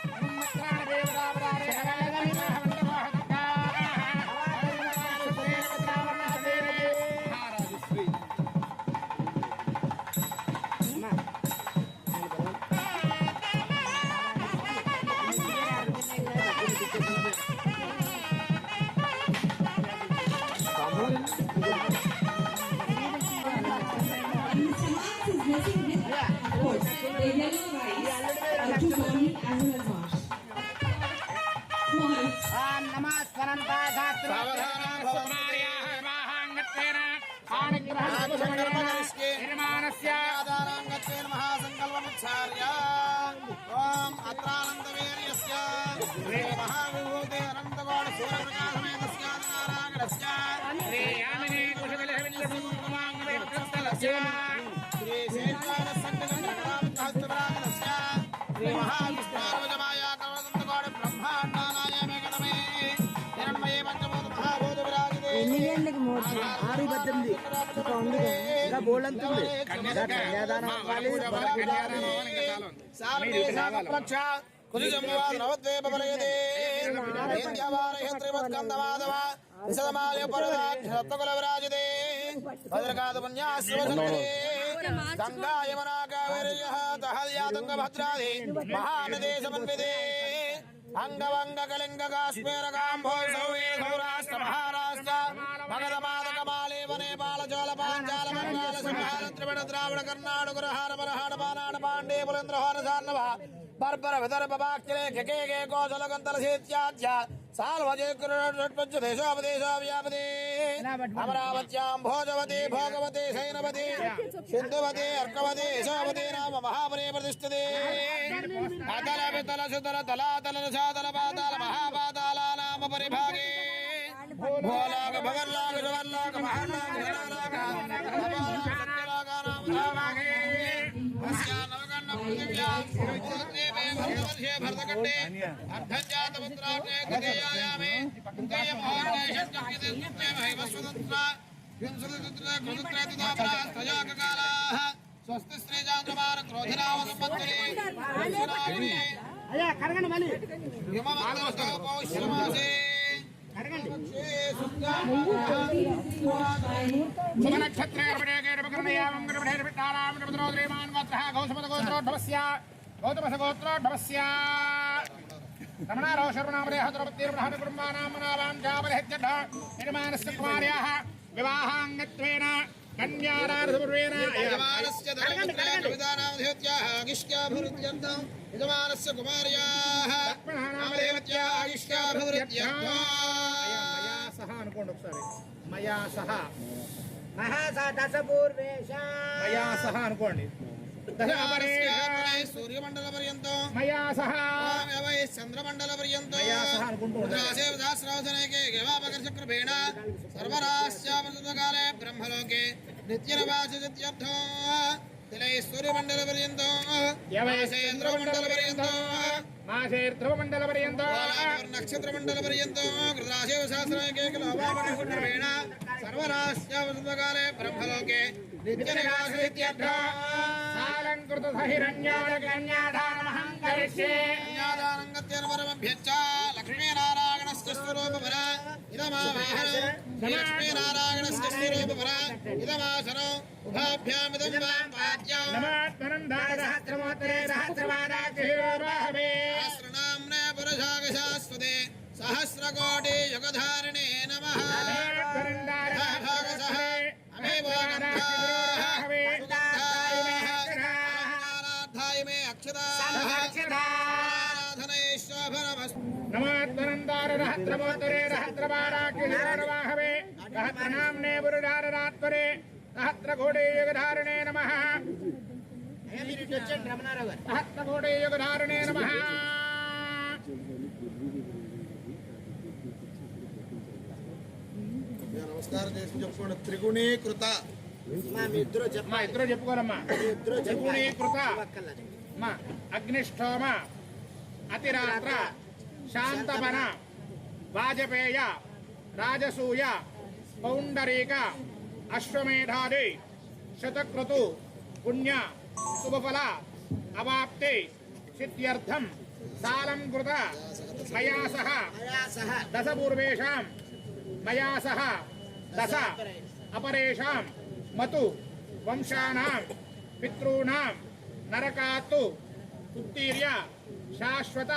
గంగా యమునా కావేరీ భద్రాది మహానదే సమన్వితే అంగవంగ కళింగ కాశ్మీర కాంభోజ సౌరాష్ట్ర మహారాష్ట్ర మగధ మాదక మాలేవ నేపాళ చోళ పాంచాల బంగాళ సింహాల త్రివిడ ద్రావిడ కర్ణాటక రహార పరహాడ పానాడ పాండే పులేంద్ర హోర సార్ణవ బర్బర విదర్భ బాక్యలే కే కోసల గంతల శైత్యాధ్య సాల్వజే కురుపంచ దేశోపదేశో వ్యాపదే అమరావత్యాం భోజవతి భోగవతి సైనవతి సింధువతి అర్కవతి యశోవతి నామ మహాపరే ప్రతిష్ఠతే అతల వితల సుతల తలాతల రసాతల పాతాల మహాపాతాల నామ పరిభాగే భోలాగ భగర్లాగ సువర్లాగ మహాలాగ జలాలాగ సత్యలాగ నామ భరతకండే అర్ధజాతపుత్రాగ్నే గదేయాయామే స్వస్తి శ్రీ చాంద్రమాన క్రోధినామ సంవత్సరే పౌష్యమాసే रमणारो शर्वनामदेह द्रौपदीर्ब्रह्मण कुटुम्बानां मनावां जाबलहेज्जड निर्माणस्य कुमार्याः विवाहाङ्गत्वेन कन्यादानपूर्वेण यजमानस्य धर्ममित्राभिधानामधिवत्याः अगिष्टाभिवृद्ध्यर्थं यजमानस्य कुमार्याः नामदेवत्याः अगिष्टाभिवृद्ध्यर्थं मया सह అనుకోండి ఒకసారి మయా సహ మయా సహ అనుకోండి सूर्यमंडल पर्यंत मया सह चंद्रमंडल पर्यंत चक्रभेण सर्वराश्चामृतकाले ब्रह्मलोके नित्यनिवासो सूर्यमंडल पर्यंत चंद्रमंडल पर्यंत ध्रुवमंडल पर्यंत नक्षत्र मंडल पर्यंत कृताशेव शास्त्रके चक्रभेण सर्वराश्चामृतकाले ब्रह्मलोके नित्यनिवासो हिरण्यादानमहं करिष्ये लक्ष्मीनारायणस्य स्वरूपपर इदमावाहनं लक्ष्मीनारायणस्य स्वरूपपर इदमासनो उभाभ्यामिदं वां पाद्यं नमोत्तरं सहस्रवादाक्षिरोभावे सहस्रनाम्ने पुरुषागशास्वते सहस्रकोटि युगधारिणे नमः नमोत्तरंदारहस्रमोत्तरे सहस्रबाराक्षिरोर्वाहवे सहस्रनाम्ने पुरुषारात्परे सहस्रकोटि युगधारिणे नमः सहस्रकोटि युगधारिणे नमः नमस्कार చెప్పుకోండి త్రిగుణీకృత ఇద్దరు చెప్పుకోనమ్మా త్రిగుణీకృత అగ్నిష్టోమ అతిరాత్ర శాంతపన వాజపేయ రాజసూయ పౌండరీక అశ్వమేధాది శతక్రతు పుణ్య శుభఫల అవాప్తి సిద్ధ్యర్థం సాలంకృత మయా సహ దశపూర్వేషాం మయా సహ దశ अपरेषां मतु वंशानां पितॄणां नरकात् उत्तीर्य शाश्वत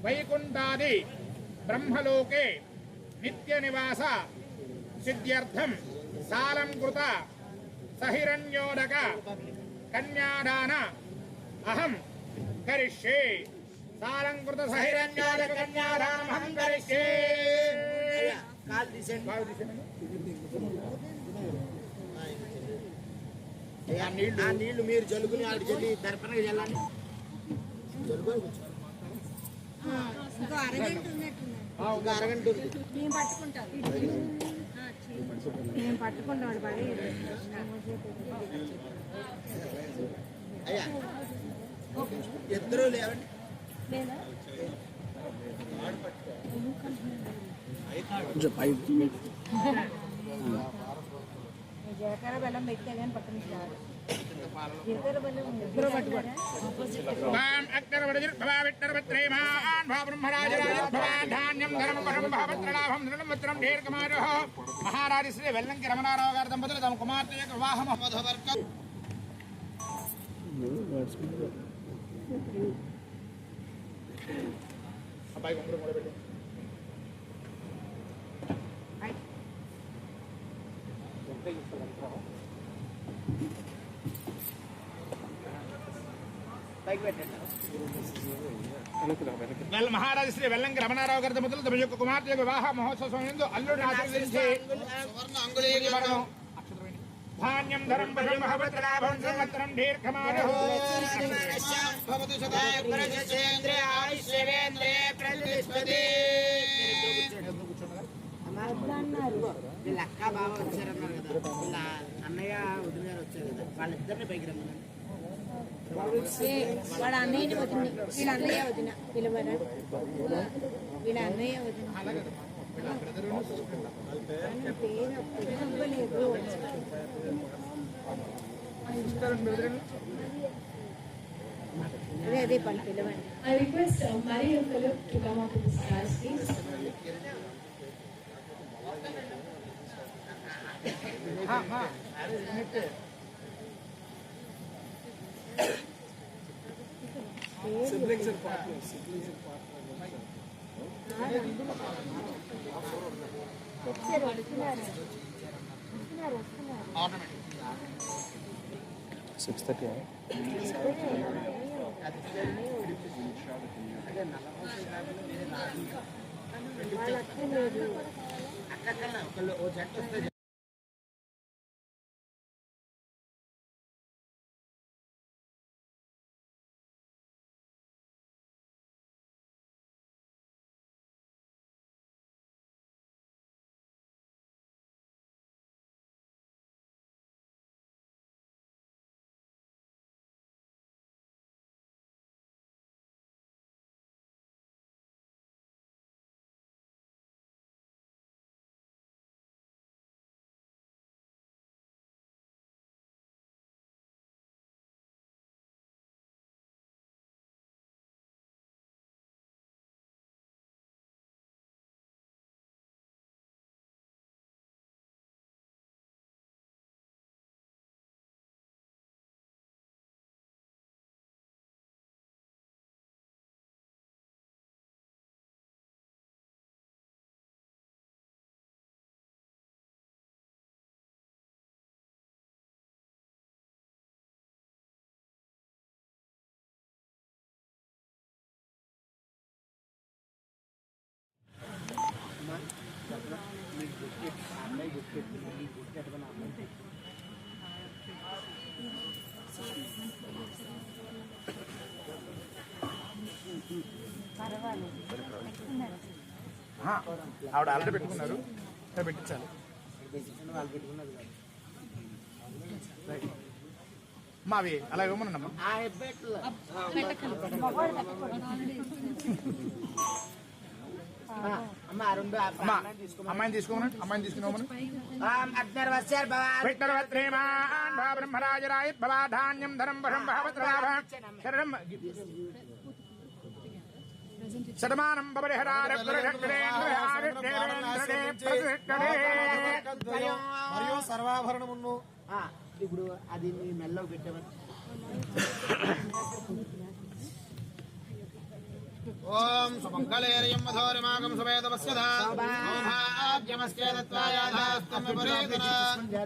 वैकुंठादि ब्रह्मलोके नित्यनिवास सिद्ध्यर्थं सालंकृत सहिरण्योदक कन्यादान अहं करिष्ये सालंकृत सहिरण्योदक कन्यादान अहं करिष्ये నీళ్లు మీరు జలుగుని ఆడి జల్లి దర్పణగా జల్లాలి ఇంకో అరగంట ఉంది మేము పట్టుకుంటాం అయ్యా ఇద్దరు లేవండి జీలకర్ర బెల్లం పెట్టే కానీ పక్కన జీలకర్ర బెల్లం మహారాజు శ్రీ వెల్లంకి రమణారావు గారి దంపతులు తమ కుమార్తె యొక్క వివాహం అబ్బాయి కొంగుడు కూడా పెట్టు మహారాజు శ్రీ వెల్లంకి రమణారావు గారి దంపతులు తమ యొక్క కుమార్తె యొక్క వివాహ మహోత్సవం యందు అల్లుడిని ఆశీర్వదించి ధాన్యం ధరం భద్రమహభద్రలాభం సంవత్సరం దీర్ఘమాయుః భవతు సదాయ ప్రజసేంద్రే ఆయుష్యేంద్రే ప్రతిష్ఠతి వీళ్ళ అక్క బావ వచ్చారన్నారు కదా వీళ్ళ అన్నయ్య వదిన గారు వచ్చారు కదా వాళ్ళిద్దరిని పైకి రమ్మన్నారు వాడు అన్నయ్యని వదిన వీళ్ళ అన్నయ్య వదిన పిలవరా వీళ్ళ అన్నయ్య వదిన అదే అదే పని పిలవండి. I request Maria and Philip to come up to the stairs, please. Siblings and partners. ఆవిడ ఆల్రెడీ పెట్టుకున్నారు, పెట్టించాలి. మావి అలా ఇవ్వమన్నమ్మా. అమ్మాయిని తీసుకోమని, అమ్మాయిని తీసుకున్నామని. బ్రహ్మరాజరాయ ధాన్యం ధనం శతమానం మరియు సర్వాభరణమును ఇప్పుడు అది మీ మెల్లో పెట్టామని. ఓం సుమంగళేర్యం మధోరిమాగం సువేదవస్యధాగ్యమస్యేదత్వాయాధాస్తమ్యపరేతన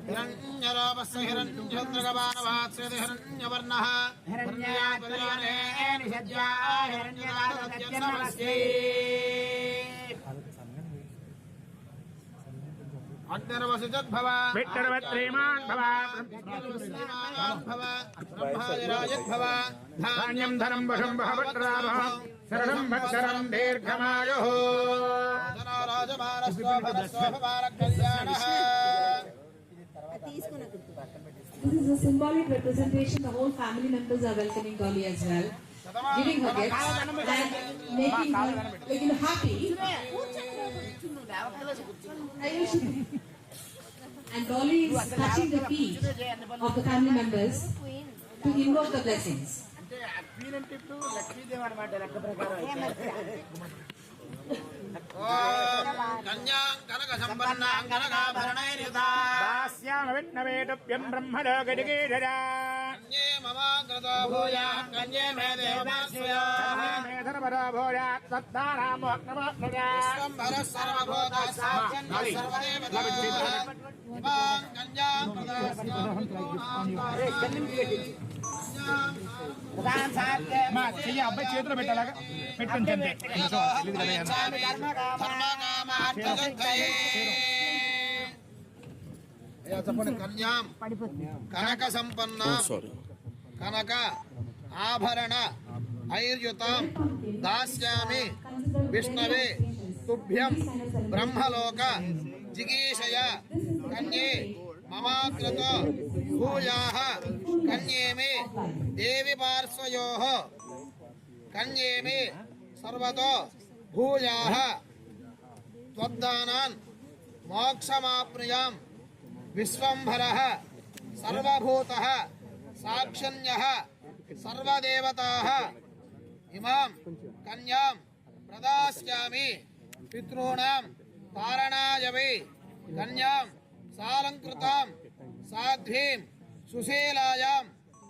హిరణ్యలోపస్య హిరణ్యచంద్రగమానవాత్స్యతి హిరణ్యవర్ణః హిరణ్యాపదయానే నిషజ్జా హిరణ్యనాదత్యన్నమస్యై అగ్నిర్వసిజద్భవ విట్టర్వత్రేమాన్ భవ బ్రహ్మాదిరాజద్భవ ధాన్యం ధనం వశం భవత్రాభ శరణం భక్షరం దీర్ఘమాయుః This is a symbolic representation. The whole family members are welcoming Dolly as well, giving her gifts and making her happy. And Dolly is touching the feet of the family members to invoke the blessings. కన్యాం కనక సంపన్నాం కనకాభరణైర్యుతా దాస్యామ విష్ణవేతుభ్యం బ్రహ్మలోకజిగీషజా కన్యే మమాగ్రతో భూయాత్ కన్యే మే దేవమాశ్రయాత్ మే ధర్మదో భూయాత్ సత్తానామో అగ్నమాత్మజా విశ్వంభరః సర్వభూతः సాక్షాత్ సర్వదేవతాః ఇమాం కన్యాం చెయ్యి అబ్బాయి చేతిలో పెట్టాలాగా పెట్టండి. చెప్పండి. కన్యాం కనక సంపన్న కనక ఆభరణ ఐర్యుతాం దాస్యామి విష్ణవే తుభ్యం బ్రహ్మలోక జిగీషయ కన్యే మమాకృతో భూయాః కన్యే మే దేవి పార్శ్వయోః కన్యే మే సర్వతో భూయాః త్వద్దానాన్ మోక్షమాప్నుయాం విశ్వంభరః సర్వభూతః సాక్షన్యః సర్వదేవతాః ఇమాం కన్యాం ప్రదాస్యామి పితॄణాం తారణాయ వై కన్యాం సాలంకృతాం సాధ్వీం సుశీలాయాం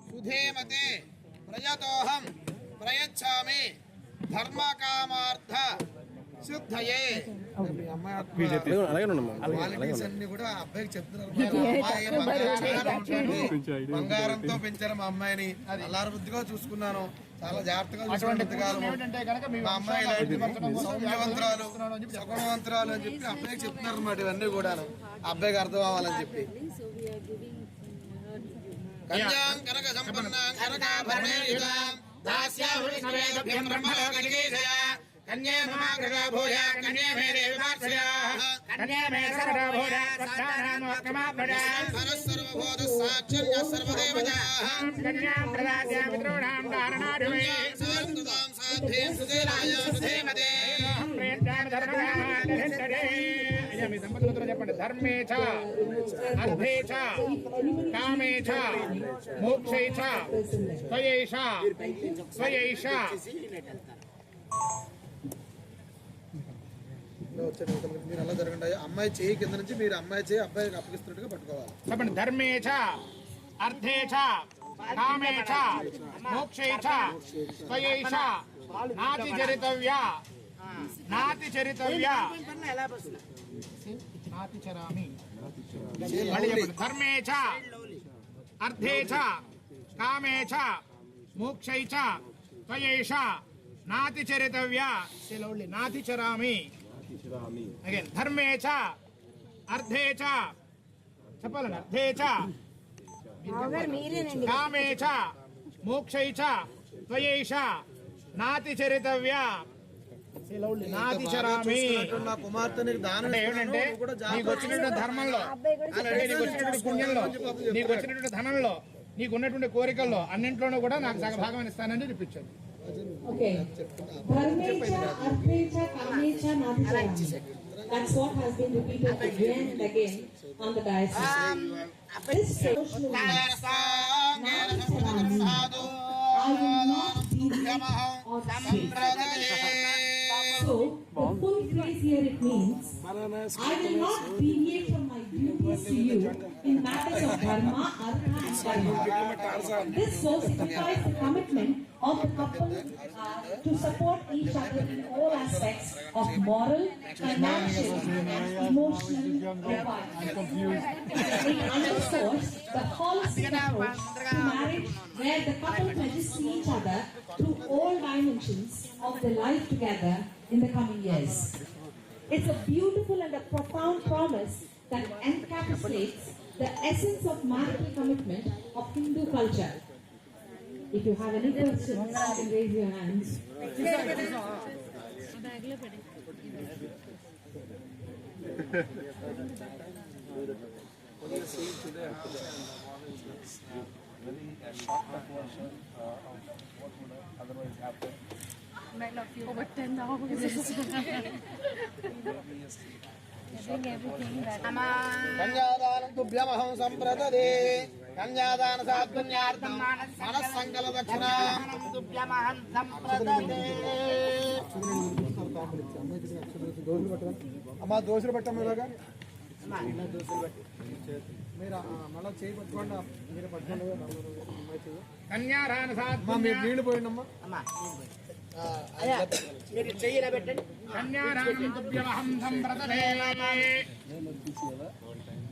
సుధీమతే ప్రయతోహం ప్రయచ్ఛామి ధర్మకామార్థ శుద్ధయే. మీ అమ్మాయి అలాగే ఉన్నాం క్వాలిటీస్ అన్ని కూడా ఆ అబ్బాయికి చెప్తున్నారు. బంగారంతో పెంచారు మా అమ్మాయిని, అల్లారు బుద్ధిగా చూసుకున్నాను, చాలా జాగ్రత్తగా చూసుకున్నాను. మా అమ్మాయి సౌమ్యవంతురాలు సగుణవంతురాలు అని చెప్పి అబ్బాయికి చెప్తున్నారు అన్నమాట. ఇవన్నీ కూడా ఆ అబ్బాయికి అర్థం అవ్వాలని చెప్పి. కన్యాం కనక సంపన్నాం కనకాభరణేయుతాం దాస్యాం విష్ణువేదభ్యం బ్రహ్మలోకజిగీషయ కన్యే మమాగ్రగా భూయ కన్యే మే దేవిమార్షయాః కన్యే మే సర్వదా భూయ సత్తానామోక్కమాభ్రజా సర్వభూత సాక్షర్య సర్వదేవతాః కన్యాం ప్రదాస్యాం పితॄణాం కారణాధిమే సంస్కృతాం సాధ్వీం సుశీలాయ సుధీమతే ప్రేత్యామి ధర్మకామాన్యహింసతే. అయ్యా మీ దంపతులతో చెప్పండి. ధర్మే చ అర్థే చ కామే చ మోక్షే చ త్వయేష స్వయేష. మీరు అలా జరగండి. అమ్మాయి చేయి కింద నుంచి మీరు అమ్మాయి చేయి అబ్బాయికి అప్పగిస్తున్నట్టుగా పట్టుకోవాలి. చెప్పండి. ధర్మే చ అర్థే చ కామే చ మోక్షే చ త్వయేష నాతి చరితవ్య నాతి చరితవ్య నాతి చరామి. ధర్మే చ అర్థే చ కామే చ మోక్షై చ త్వయేష నాతి చరితవ్య నాతి చరామి. అగైన్ ధర్మే చ అర్థే చ చెప్పాలండి. అర్థే చ కామే చ మోక్షై చ త్వయేష నాతి చరితవ్య నాతి చరామి. నా కుమార్తె ఏమిటంటే నీకు వచ్చినటువంటి ధర్మంలో, నీకు వచ్చినటువంటి పుణ్యంలో, నీకు వచ్చినటువంటి ధనంలో, నీకు ఉన్నటువంటి కోరికల్లో అన్నింట్లోనూ కూడా నాకు సగభాగం ఇస్తానని చూపించాడు. That's what has been repeated again and again on the diocese. This social I will not deviate or stray. So, the full phrase here it means, I will not deviate from my duties to you in matters of dharma, artha and dharma. This so signifies the commitment of the couple to support each other in all aspects of moral, financial, emotional requirements. It underscores the holistic approach to marriage where the couple pledges to each other through all dimensions of their life together in the coming years. It's a beautiful and a profound promise that encapsulates the essence of marital commitment of Hindu culture. If you have any questions, you can raise your hands. Over 10 hours. కన్యాదానం తుభ్యమహం సంప్రదదే కన్యాదాన సాత్పుణ్యార్థం మనస్సంకల్ప దక్షిణాం తుభ్యమహం సంప్రదదే. అమ్మా దోశలు పెట్టమ్మా. ఇలాగా మీరు మళ్ళీ చేయి పట్టుకోండి. మీరు పట్టుకోండి. కన్యాదాన సాత్పుణ్యార్థం మీరు నీళ్లు పోయిండమ్మా. మీరు చెయ్యిలా పెట్టండి. కన్యాదానం తుభ్యమహం సంప్రదదే.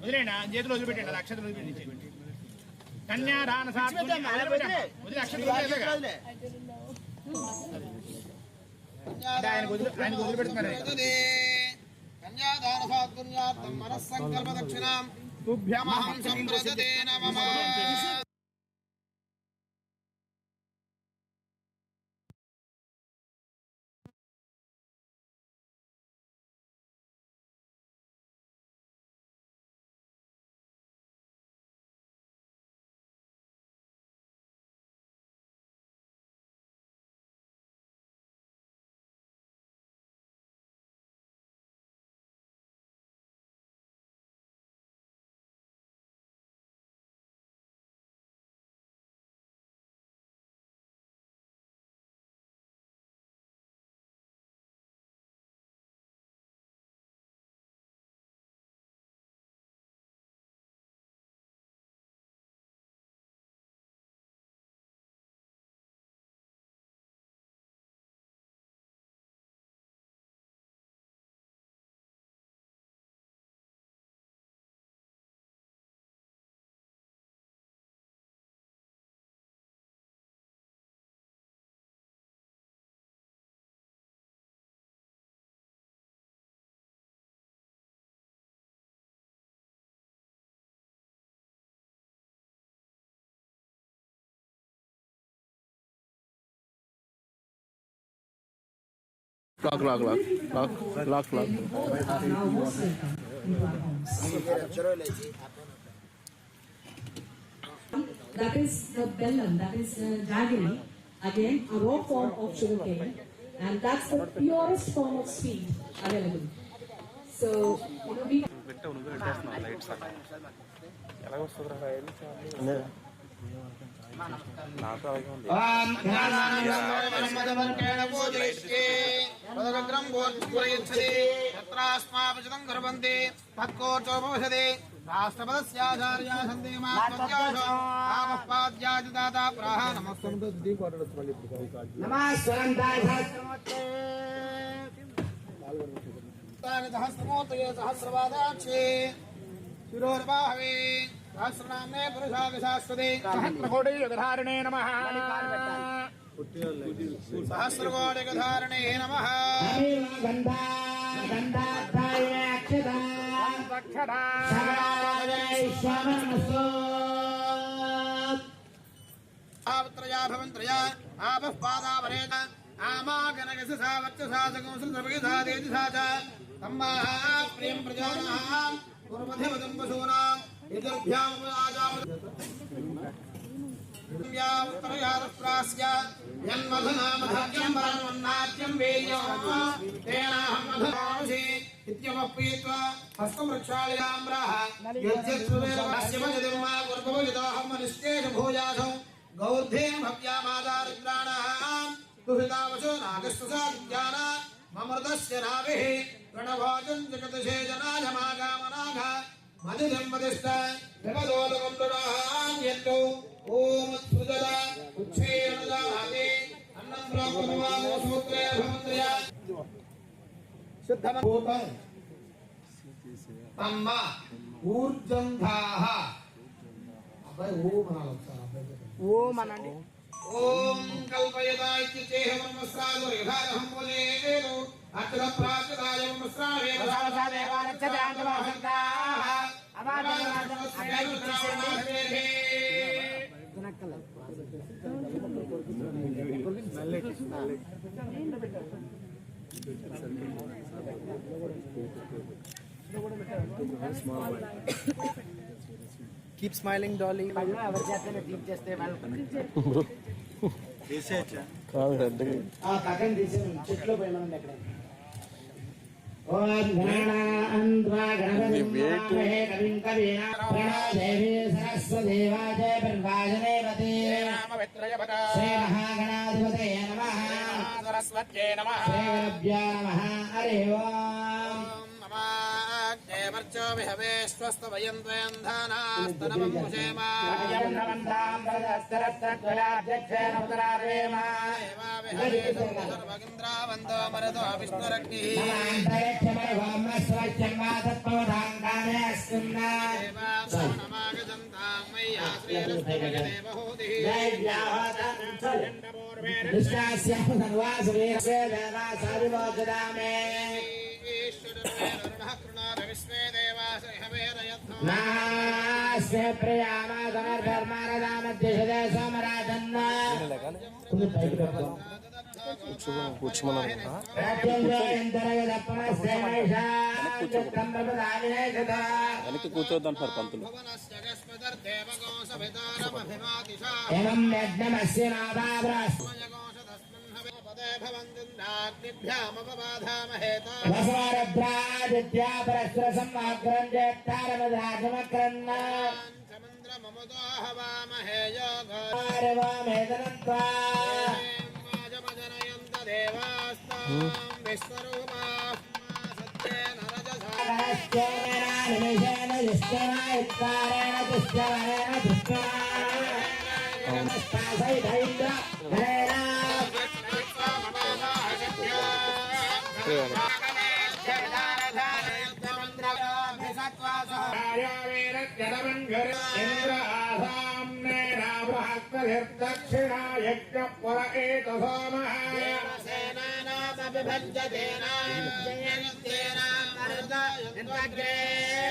వదిలేండి. చేతులు వదిలిపెట్టండి. అది అక్షతలు వదిలిపెట్టి కన్యాదాన సాత్పుణ్యం వదిలి అక్షతలు వదిలిపెడుతున్నారు. కన్యాదాన సాత్పుణ్యార్థం మనస్సంకల్ప దక్షిణాం తుభ్యమహం సంప్రదదే నమః. లాక్ లాక్ లాక్ లాక్ లాక్ లాక్ Now most welcome into our homes. That is the bellam, that is jaggery. Again, a raw form of sugarcane, and that's the purest form of sweet available. So, we. सहस्रनाम्ने पुरुषाविशास्वते सहस्रकोटियुगधारिणे नमः सहस्रकोटियुगधारिणे नमः आवत्रया भवन्त्रया आपः पादावरेण आमागनगससा वर्चसा सगंसृतभगिधा तेजसा च तम्माः प्रियं प्रजानाः पूर्वधिवदं पशूनां यदुर्भ्याम् आजावत्रयारप्रास्य यन्मधुनामधर्यं वरन्नाट्यं वेयं तेनाहं मधुरांसि इत्यवप्पीत्वा हस्तमृक्षालयाम्राः यज्जत्सुवेरस्य मजदिम्मा कुर्भवजिताहं मनिष्ठेषु भूयासौ गौर्धेन भव्यामादारिद्राणां दुहितावशो नागस्वसादित्यान ममृतस्य नाभिः प्रणभोजं जगतशे जनाय मागामनाघ मदिदम्मदिष्ट जगदोलकं दुराहां यत्तु ओम सुजल उच्छेरजाते अन्नं ब्रह्मवामो सूत्रे भवन्त्रया शुद्धमभूतं तम्म ऊर्जन्धाः अब्बाई ओम अनालि ओम कल्पयता इत्येह ब्रह्मस्रादो यथाहं वदेतो अत्र प्राचदाय ब्रह्मस्रावे देवारच्छदान्तवासन्ताः Keep smiling, Dolly. वर्चो विहवे स्वस्तवयं द्वयन्धानास्तनवं पुषेमा सर्वगिन्द्रावन्दो मरुतो विष्णुरग्निः नमागजन्तां मय्या श्रीरस्तिदेवहूतिः नास्ते प्रियामा समर्पर्मारदामध्यशदे सोमराजन्न కూర్చోద్దాం సార్ పంతులు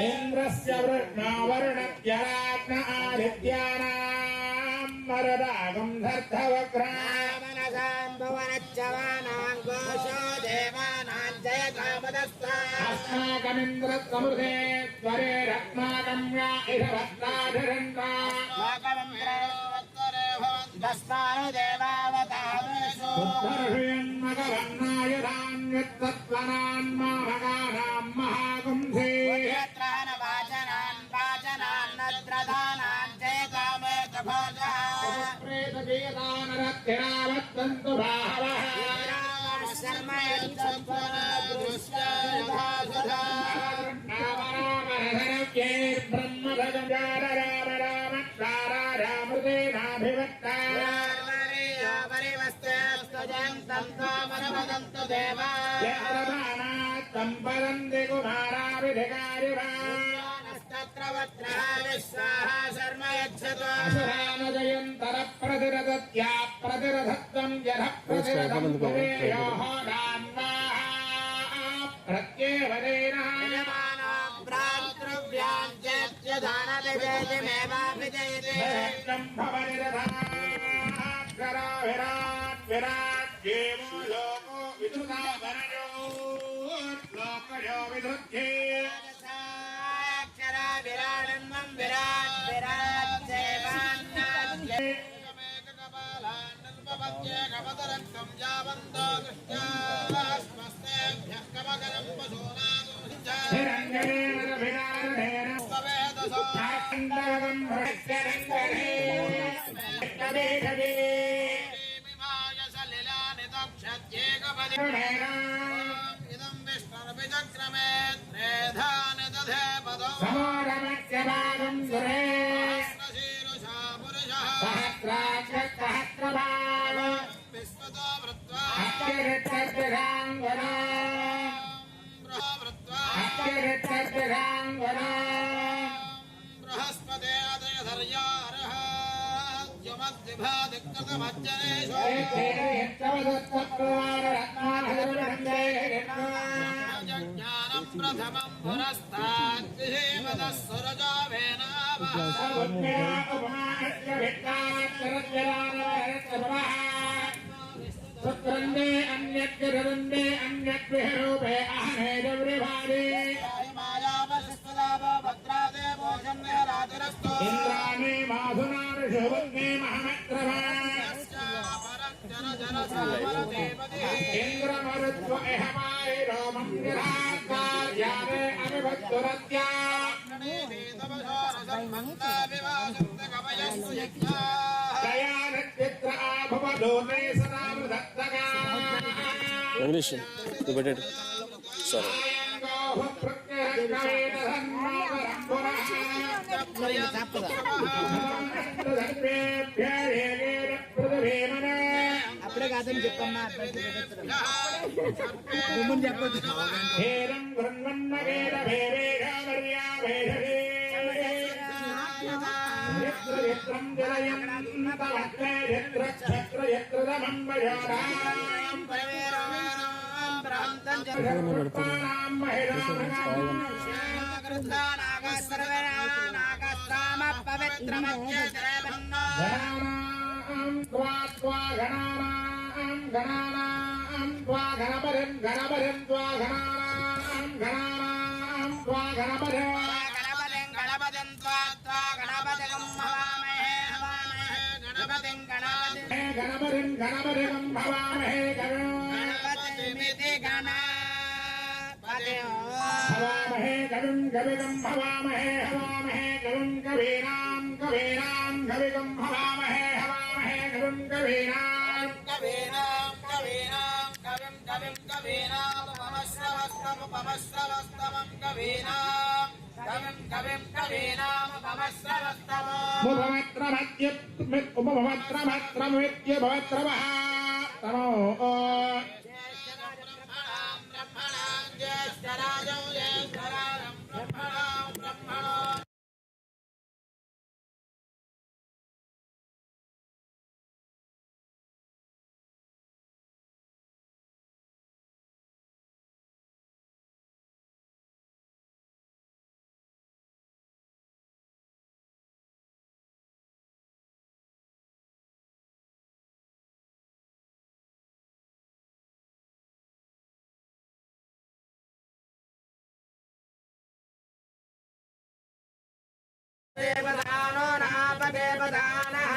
इंद्रस्य वृष्णावर्णज्ञरात्न आदित्यानां मरदागं धर्तवक्रामनसां भुवनच्चवानां घोषो देवा अस्माकमिन्द्र समृद्धे त्वरे रत्नाकम्या इह वस्त्राधरन्ता दस्मानु देवावतारेषु उत्तर्षयन्मकवर्णाय धान्यत्तत्त्वनान्मामगानां महाकुंसे यत्रान् वाचनान् नद्रदानान् चेतामेत भोजः प्रेतजीयतानरत्तिरावत्तन्तु बाहवः संपदन्ति कुमाराभिधिकारिवानजयन्तरप्रतिरदत्या प्रतिरधत्तं जनः प्रतिरधं प्रत्येवदेन विराट विराट देवो लोको विदुता वरजो लोकयो विदुद्धे विराडन्मं विराट विराट सेवान्नाद्य इदं विष्णुर्विचक्रमे त्रेधानि दधे पदौ समागमत्यभागं सुरे सहस्रशीरुषा पुरुषः सहस्राक्षसहस्रभाग विश्वतो वृत्वा अत्यरिक्तस्थिराङ्गना वृत्वा अत्यरिक्तस्थिराङ्गना बृहस्पते अदयधर्यार्ह द्युमद्विभादिकृतमज्जनेषु ज्ञानं प्रथमं पुरस्ताद्विषेमतः सुरजो वेनावः सुत्रन्दे अन्यद्विरन्दे अन्यद्विहरूपे अहमेदव्रिभादे इन्द्राणि माधुनार्षवग्ने महमत्रवा इन्द्रमरुत्व इहमायि रोमं निराकार्यादे अविभक्तुरत्या दयानचित्र आभवदोते सदा मृदत्तगा इंग्लिश रिपीटेड सॉरी అప్పుడే కాదని చెప్పమ్మా చెప్పదు हवामहे कविं कविगं हवामहे हवामहे कविं कवीनां कवीनां कविगं हवामहे हवामहे कविं कवीनां कविं कवीनामुपमश्रवस्तमं कवीनामुपमश्रवस्तमम् उपभवत्रमत्रमित्य भवत्रवः तमो देवदानो नापदेवदानः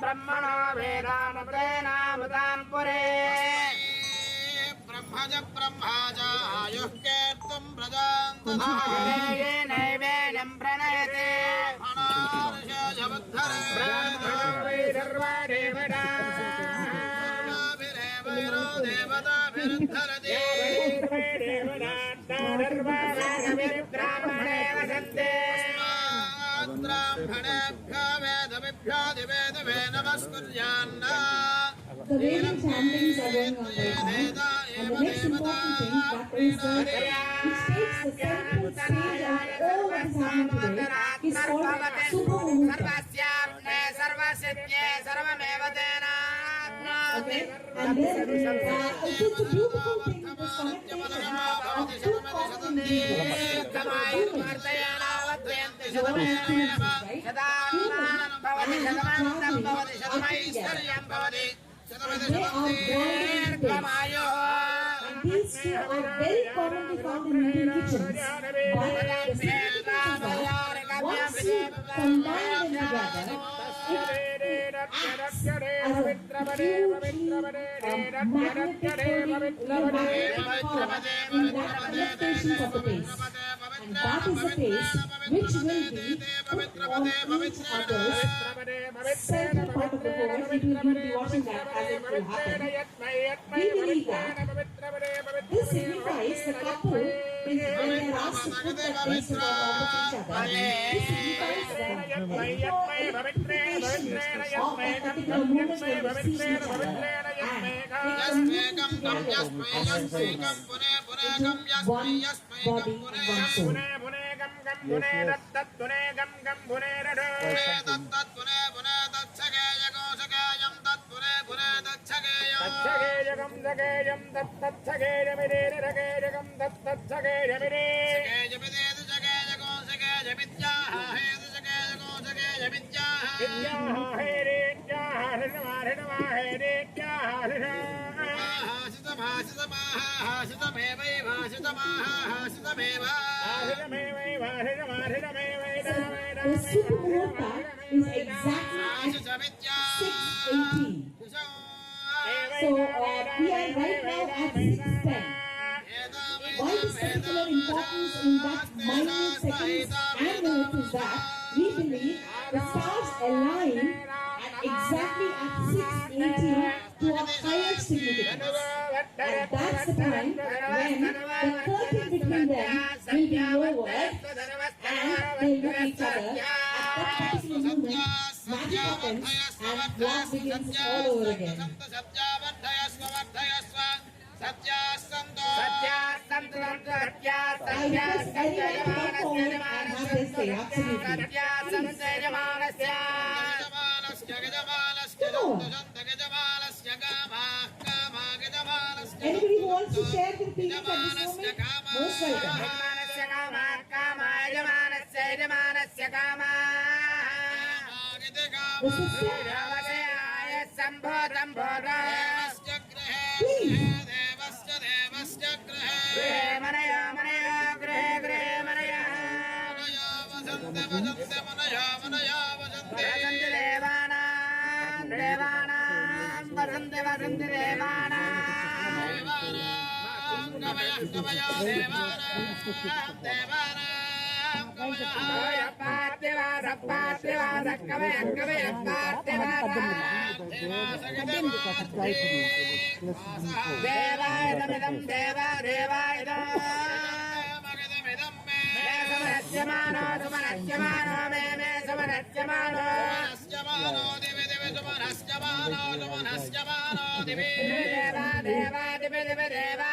ब्रह्मणो वेदानमृतेनामृतां पुरे ब्रह्मज ब्रह्माजायुः कीर्तुं प्रजान्तये नैवेद्यं प्रणयते ब्राह्मणे वसन्ते The Vedic chantings are going on right now, and the next important thing that is which takes the central stage of all that is happening today is called Sumuhurtham. Okay, and then it's a beautiful thing, the connection of two cosmic beings, these two are very commonly found in Indian kitchens, but the significance is that once you combine them together, it acts as a hugely magnetic power in that adaptation of the taste. And that is the taste which will be put on each other's central part of the whole. We will be watching that as it will happen. We believe that this signifies the couple is when they are asked to put their faces on top of each other. This signifies the purification of that particular moment when they see each other. And they commune together as one body, one soul. The Sumuhurtham is exactly at 6:18. So we are right now at 6:10. Why this particular importance in that minute seconds and minutes is that we believe the stars align at exactly at 6:18 to a higher significance. And that's the time when the curtain between them will be lowered and they'll look at each other. At that particular moment, magic happens and love begins all over again. I request everyone to come forward and have their say, absolutely. Come on. Anybody who wants to share their feelings at this moment? Most welcome. The sister? Please. सुमनस्यमानो सुमनस्यमानो मे मे सुमनस्यमानो दिवे दिवे सुमनस्यमानो सुमनस्यमानो दिवे देवा देवा दिवे दिवे देवा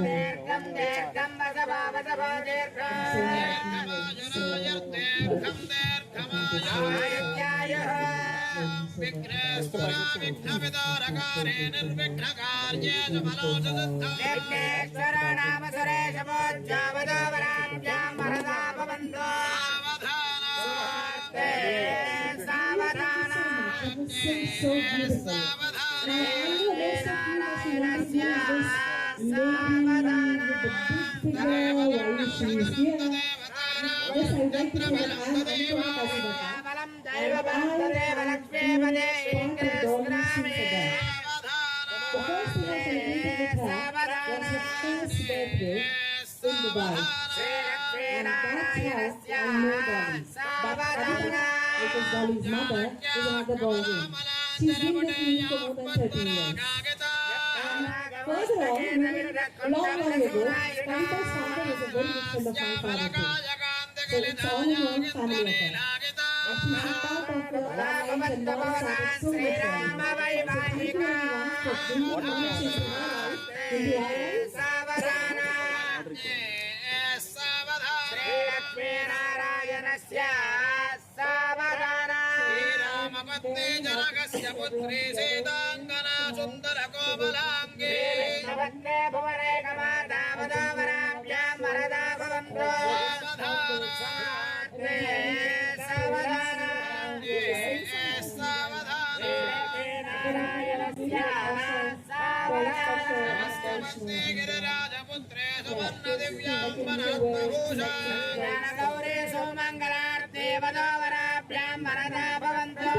दीर्घं दीर्घं वसवा वसवा दीर्घं विघ्नेश्वरा विघ्नविदारकारे निर्विघ्नकार्ये विघ्नेश्वरो नाम सुरेश पूज्या वदावराभ्यां वरदा भवन्तु सावधान नारायणस्य सावधान बलं दैवबलदेव लक्ष्मीपदे इन्द्रस्नामे सावधान श्रीलक्ष्मीनारायणस्य सावधान because Dolly's mother is another ballgame. She's been with me for more than 30 years. Further on, long ago, Kavita's father was a very good friend of my father too. So it's all in one family affair. And she's a part of the lives and love started so much earlier. So thank you everyone for bringing conversation in our life into our lives. श्रीलक्ष्मीनारायणस्य सावधान श्रीरामपत्नी जनकस्य पुत्री सीताङ्गना सुन्दरकोमलाङ्गी भवन्ते भुवने कमाता वदावराभ्यां वरदा भवन्तु सावधान सावधान श्रीलक्ष्मीनारायणस्य सावधान गिरिराजपुत्रे सुवर्णदिव्याम्बरत्नभूषा ज्ञानगौरी सुमङ्गलार्ते वदावराभ्यां वरदा भवन्तु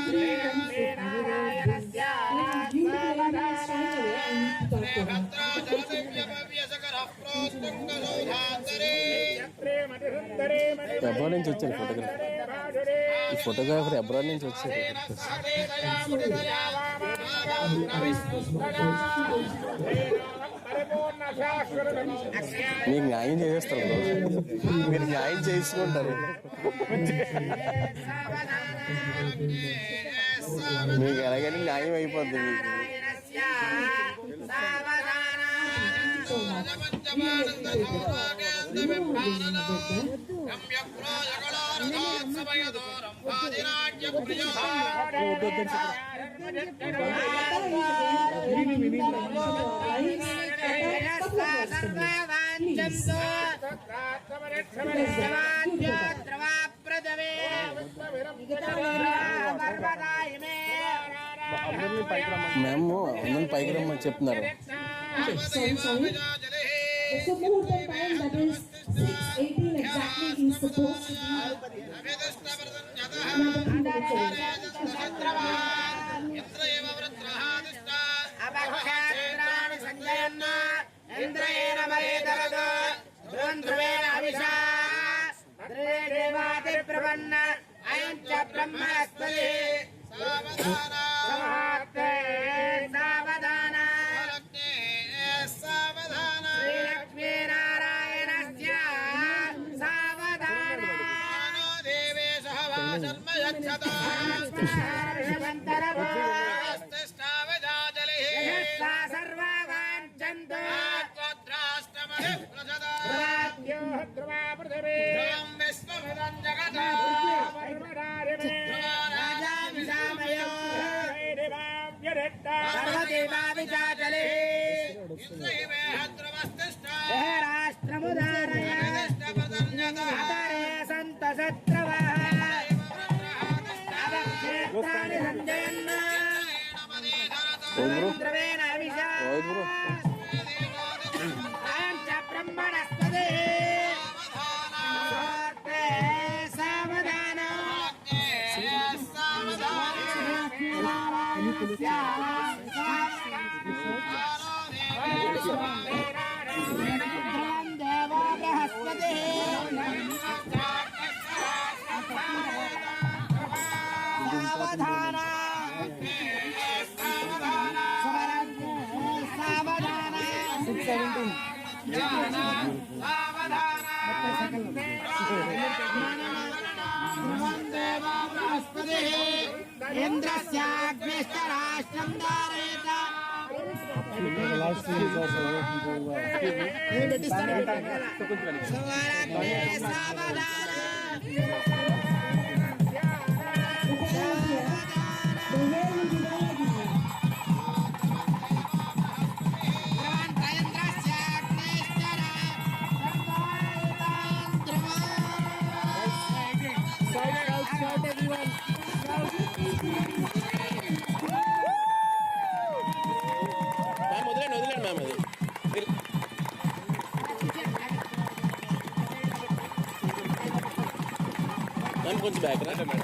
श्रीलक्ष्मीनारायणस्य abroad నుంచి వచ్చారు ఫోటోగ్రాఫర్ ఈ ఫోటోగ్రాఫర్ అబ్రాడ్ నుంచి వచ్చారు మీకు న్యాయం చేసేస్తారు బ్రో మీరు న్యాయం చేసుకుంటారు మీకు ఎలాగైనా న్యాయం అయిపోద్ది మేము అందరిని పైకి రమ్మని చెప్తున్నారు The Sumuhurtham time, that is 6:18 exactly, he is supposed to be सावधान ఇంద్రస్యాగ్నిష్టరాష్ట్రం ధారయత మ్యామ్ వదిలేండి మ్యామ్ అది మ్యామ్ కొంచెం బ్యాక్ రా madam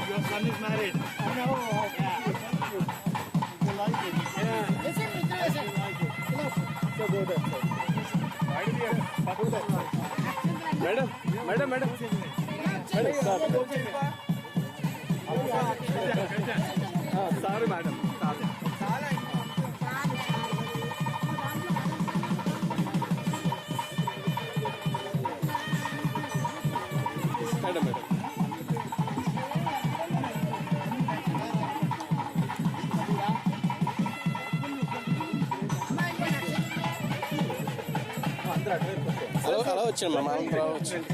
Your son is married. I know. Yeah. You like it. Yeah. Listen. So go there. Madam. Stop. Sorry, madam. Madam. అలా వచ్చాను ma'am అలా వచ్చాను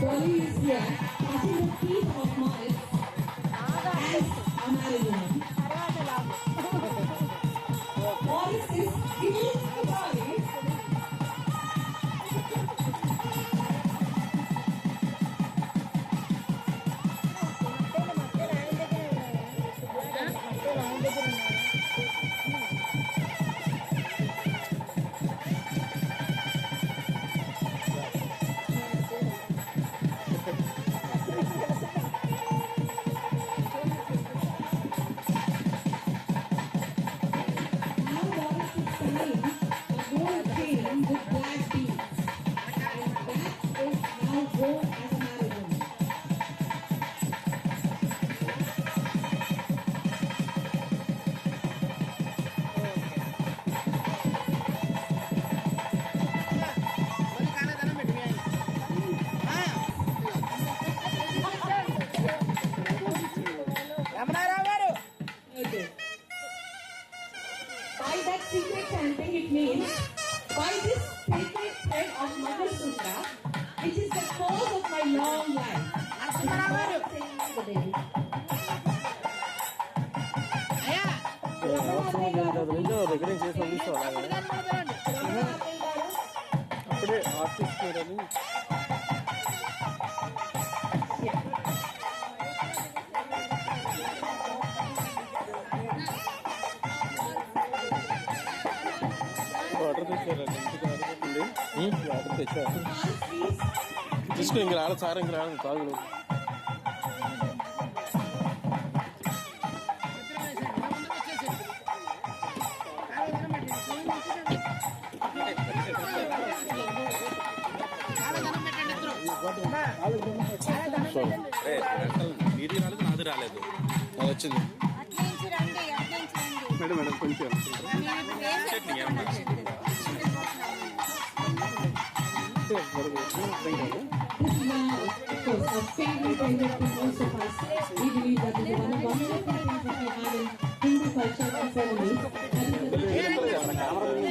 Dolly is here, touching the feet of MAURITS as a married woman. MAURITS is giving to Dolly. By that secret chanting, it means by this sacred thread of Mother Sutra, which is the cause of my long life. అప్పుడే artist water తెచ్చారండి water తెచ్చారు తీసుకుని ఇంక రాలేదు sir ఇంక రాలేదు తాగు నాది రాలేదు అది వచ్చింది మేడం మేడం కొంచెం చట్నీ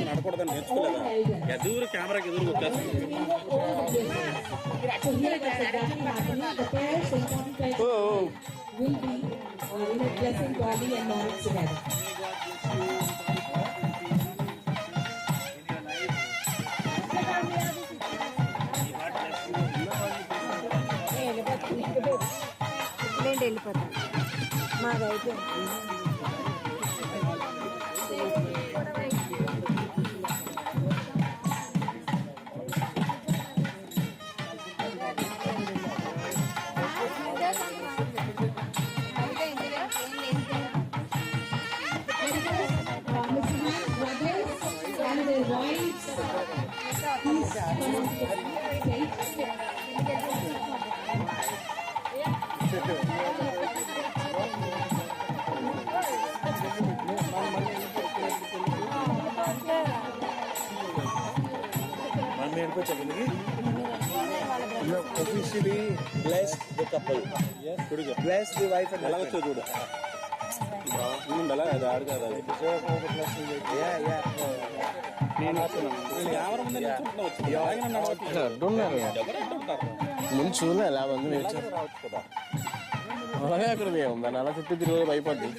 నడకూడదని నేర్చుకోలేదా ఎదురు కెమెరాకి ఎదురు వచ్చేస్తుంది blessing Dolly and MAURITS together. వెళ్ళిపోతాం మాదైతే And the rites, please come on to the stage. You have officially blessed the couple. Yes. Bless the wife and husband. ముందు చూడలే ఎలా ఉంది అలాగే అక్కడ మేము దాన్ని అలా చుట్టూ తిరిగి భయపడ్డి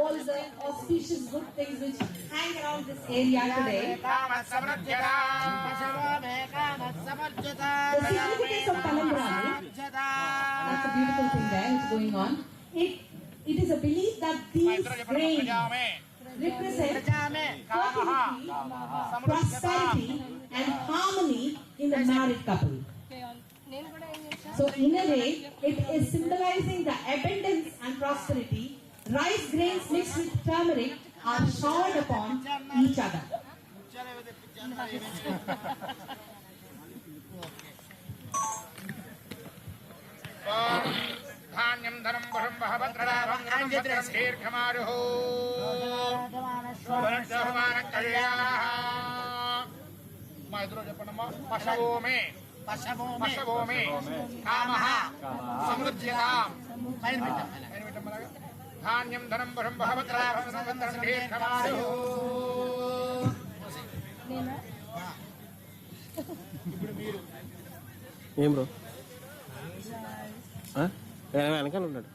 all the auspicious good things which hang around this area today. The significance of Talambrani, that's a beautiful thing there which is going on. It is a belief that these grains represent fertility, prosperity, and harmony in the married couple. So in a way, it is symbolizing the abundance and prosperity. Rice grains mixed with turmeric are showered upon each other. ధాన్యం ధనం వరం బహభద్రలాభం ధనం దీర్ఘమాయుః శోభనం కళ్యాణః. మా ఎదురు చెప్పండమ్మా. పశవోమే పశవోమే కామః సమృద్ధ్యతాం. ధాన్యం ధనం వరం బహభద్రలాభం ధనం దీర్ఘమాయుః. ఏం బ్రో వెనకాల ఉన్నాడు.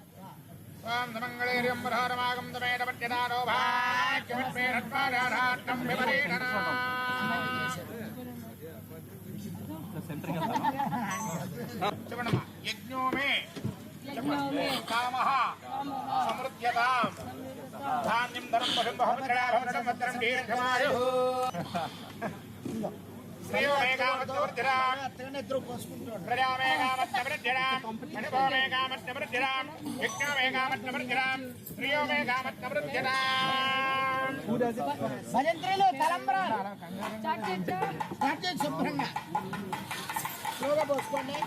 మంగళేర్యం వరహారమాగం దమేటపట్యనారో భాగ్యమత్మేరత్వారాఢాట్టం విపరీడనా. చెప్పండమ్మా. యజ్ఞోమే కామః సమృద్ధ్యతాం. ధాన్యం ధనం వశం బహుభద్రలాభం సంవత్సరం దీర్ఘమాయుః. శ్రేయో మే కామత్వృద్ధిరాం ప్రజా మే కామత్వృద్ధిరాం మణిపో మే కామత్వృద్ధిరాం యజ్ఞో మే కామత్వృద్ధిరాం శ్రేయో మే కామత్వృద్ధిరాం. భజంత్రులు తలంబరాలు స్టార్ట్ చేసి శుభ్రంగా స్లోగా పోసుకోండి.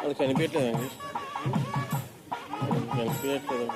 అది కనిపించట్లేదు కనిపించట్లేదు.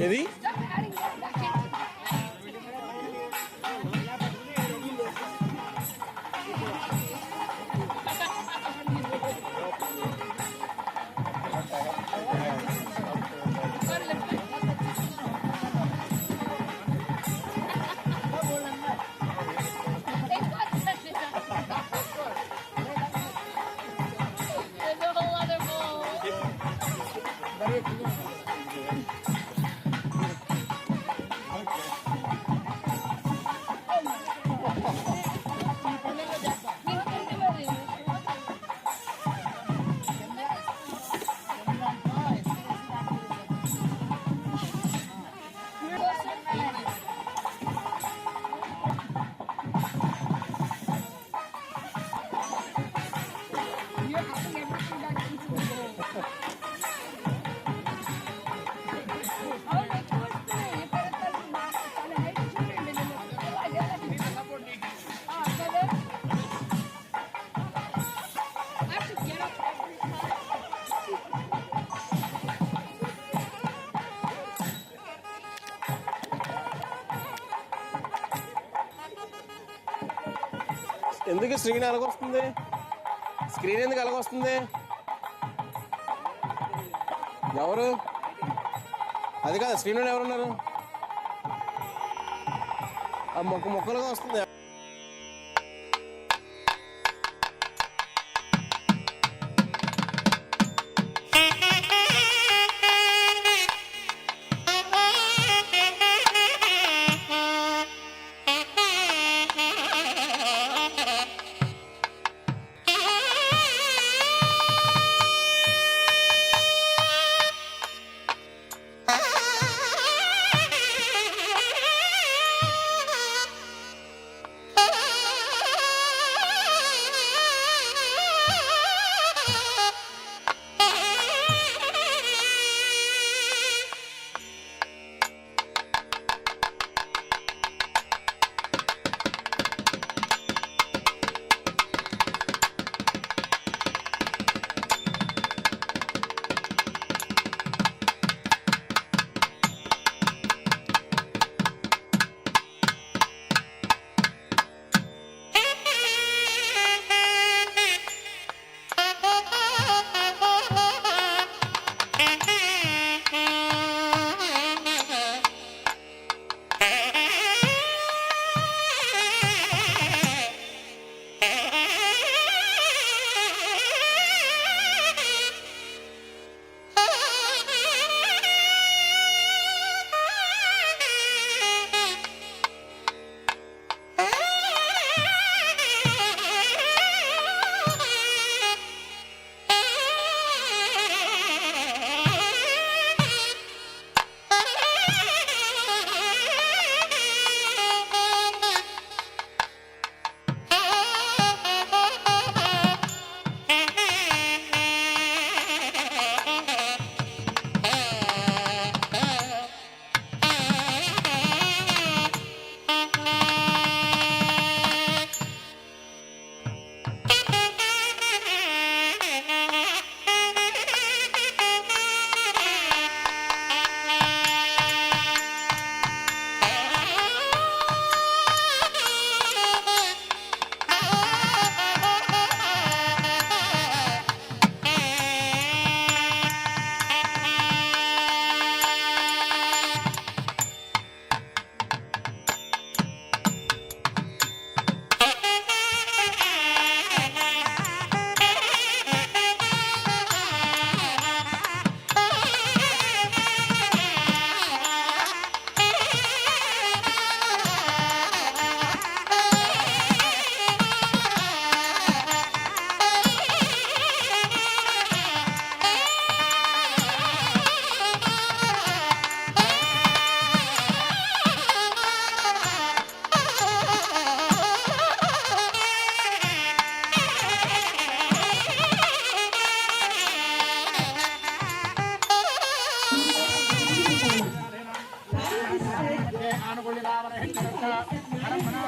ఏది ఎందుకు స్క్రీన్ ఎలాగొస్తుంది? స్క్రీన్ ఎందుకు ఎలాగొస్తుంది? ఎవరు అది కాదు, స్క్రీన్లో ఎవరున్నారు? ఆ మొక్కలుగా వస్తుంది.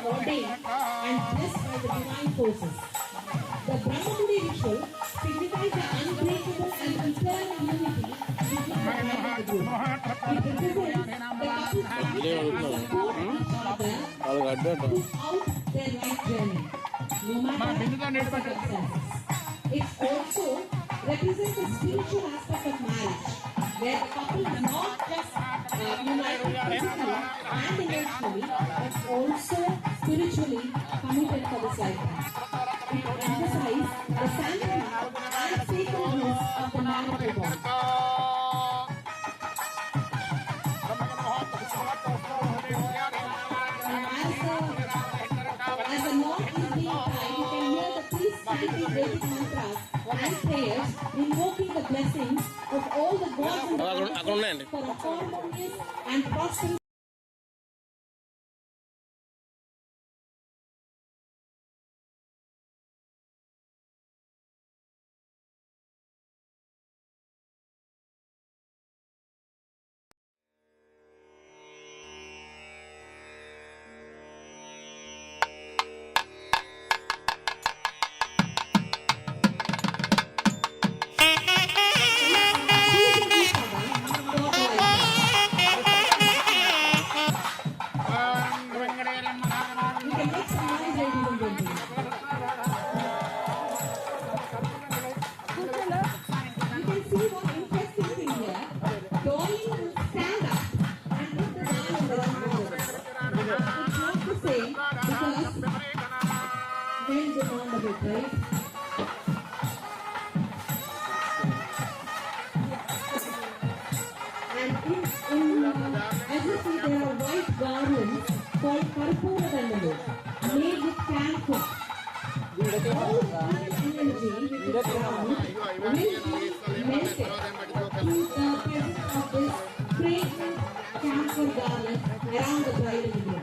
ordained and blessed by the divine forces. The Brahmagudi ritual signifies the unbreakable and eternal unity between the bride and the groom. It represents the couple's commitment to support each other throughout their life journey, no matter the circumstances. It also represents the spiritual aspect of marriage, where the couple is not just united physically and emotionally, but also spiritually committed for this lifetime. It emphasizes the sanctity and sacredness of the marital bond. As the knot is being tied, you can hear the priest chanting Vedic mantras and prayers, invoking the blessings of all the gods and goddesses for a harmonious and prosperous. As you see, there are white garlands called Karpooradandalus, made with camphor. All energy which is around will be melted through the presence of this fragrant camphor garland around the bride and groom.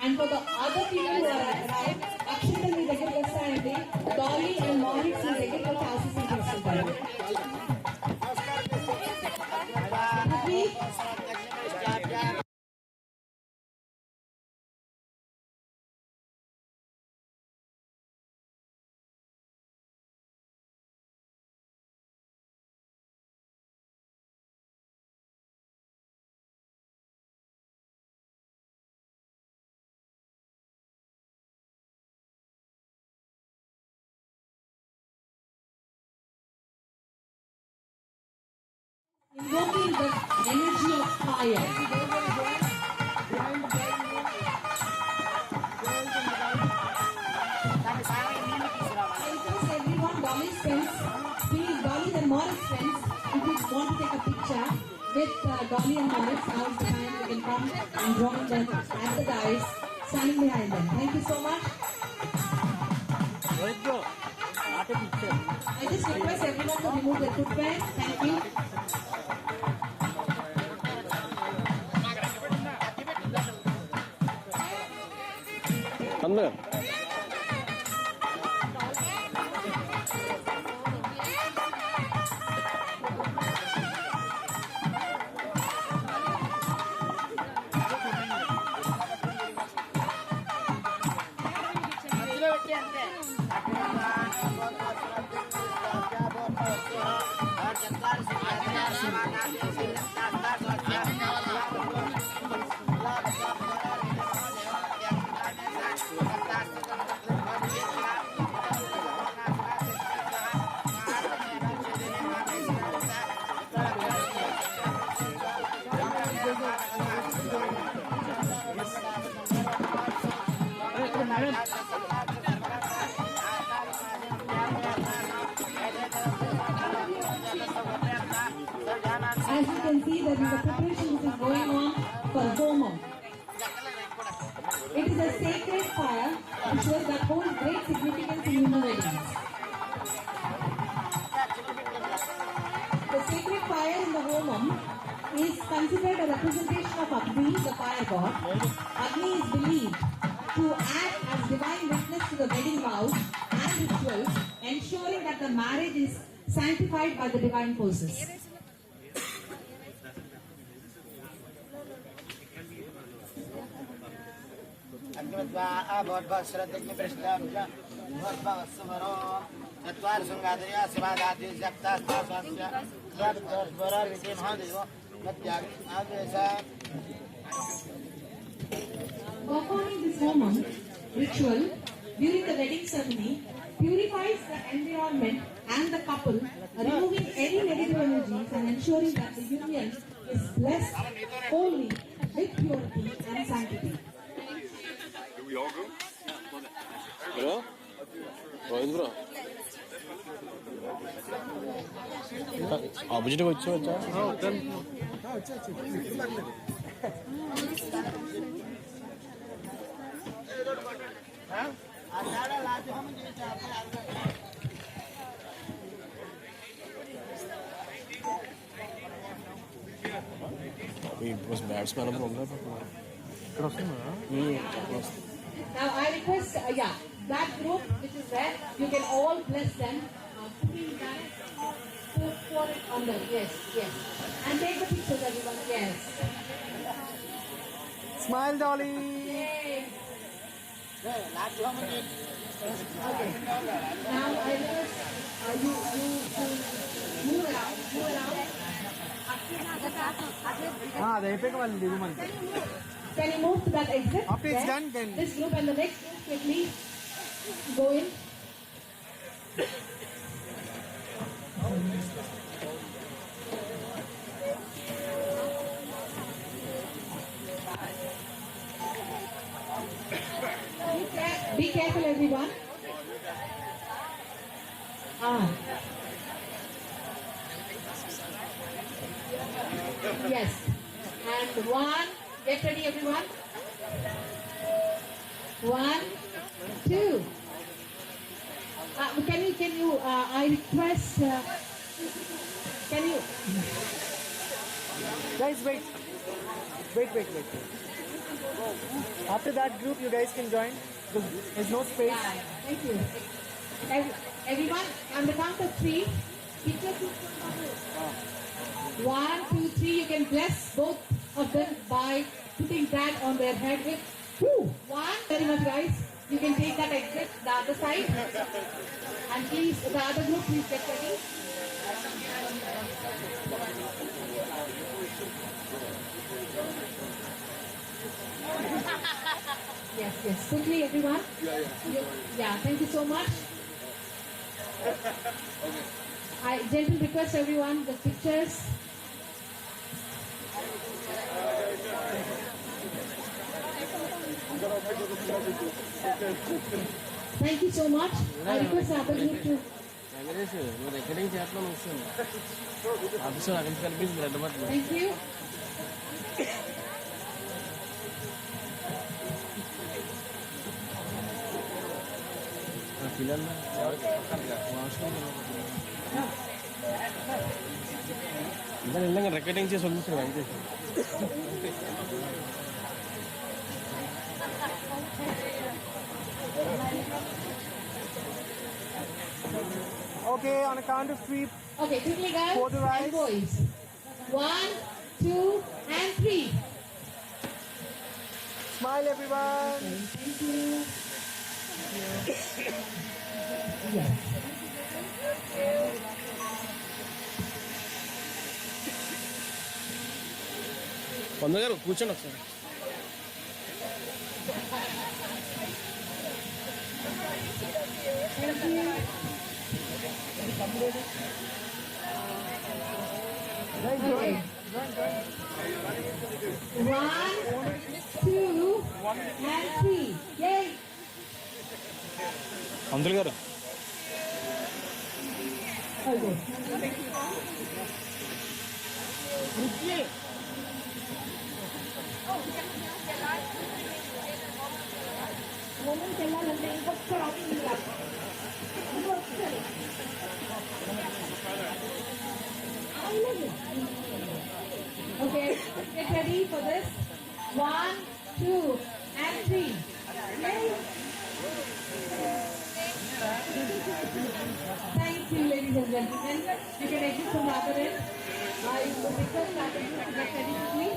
And for the other people who are around, actually the regular society, DOLLY and MAURITS are regular classes in Procession. Invoking the energy of fire. Everyone, DOLLY's friends, please, DOLLY and MAURITS friends, if you want to take a picture with DOLLY and MAURITS, now is the time you can come and join them at the dais, standing behind them. Thank you so much. I just request everyone to remove their footwear. Thank you. As you can see, there is a preparation which is going on for Homo. It is a sacred fire ritual that holds great significance in human weddings. The sacred fire in the Homam is considered a representation of Agni, the fire god. Agni is believed to act as divine witness to the wedding vows and rituals, ensuring that the marriage is sanctified by the divine forces. Performing this Homam ritual during the wedding ceremony purifies the environment and the couple, removing any negative energies and ensuring that the union is blessed wholly with purity and sanctity. Bro? Rohit bro? Opposite వచ్చి వచ్చా? बस batsman अब होंगे Now I request, that group which is there, you can all bless them, putting that pour it on them. Yes, yes. And take the pictures, everyone. Yes. Smile, Dolly. Yay. Okay. Now I request you move around. అది అయిపోయాక వాళ్ళు దిగుమంట. Can you move to that exit? After it's done, then this group and the next group quickly go in. Be careful, everyone. Yes. And one. Get ready, everyone. 1, 2. Can you, I request, can you? Guys, wait. After that group, you guys can join. There's no space. Thank you. Everyone, on the count of 3, picture 1, 2, 3, you can bless both of them by putting that on their head with 1. Very much, guys. You can take that exit, the other side. And please, the other group, please get ready. Yes. Quickly, everyone. Yeah, thank you so much. I gently request everyone, the pictures. Thank you so much. I request the other group to. Thank you. ഇതെല്ലാം recording ചെയ്ത് solution വാങ്ങിച്ചു. Okay, on a count of 3. Okay, quickly, guys. For the rites. And boys. 1, 2, and 3. Smile, everyone. Thank you. Yes. పంతులు గారు కూర్చోండి ఒకసారి. Okay. 1, 2, and 3. Yay! పంతులు గారు Okay. Women's వెళ్ళాలంటే ఇంకొకసారి option కాదు. ఇంకొకసారి. Okay, get ready for this. 1, 2, and 3. Yay. Thank you, ladies and gentlemen. You can exit from the other end. I will request our to get ready with me.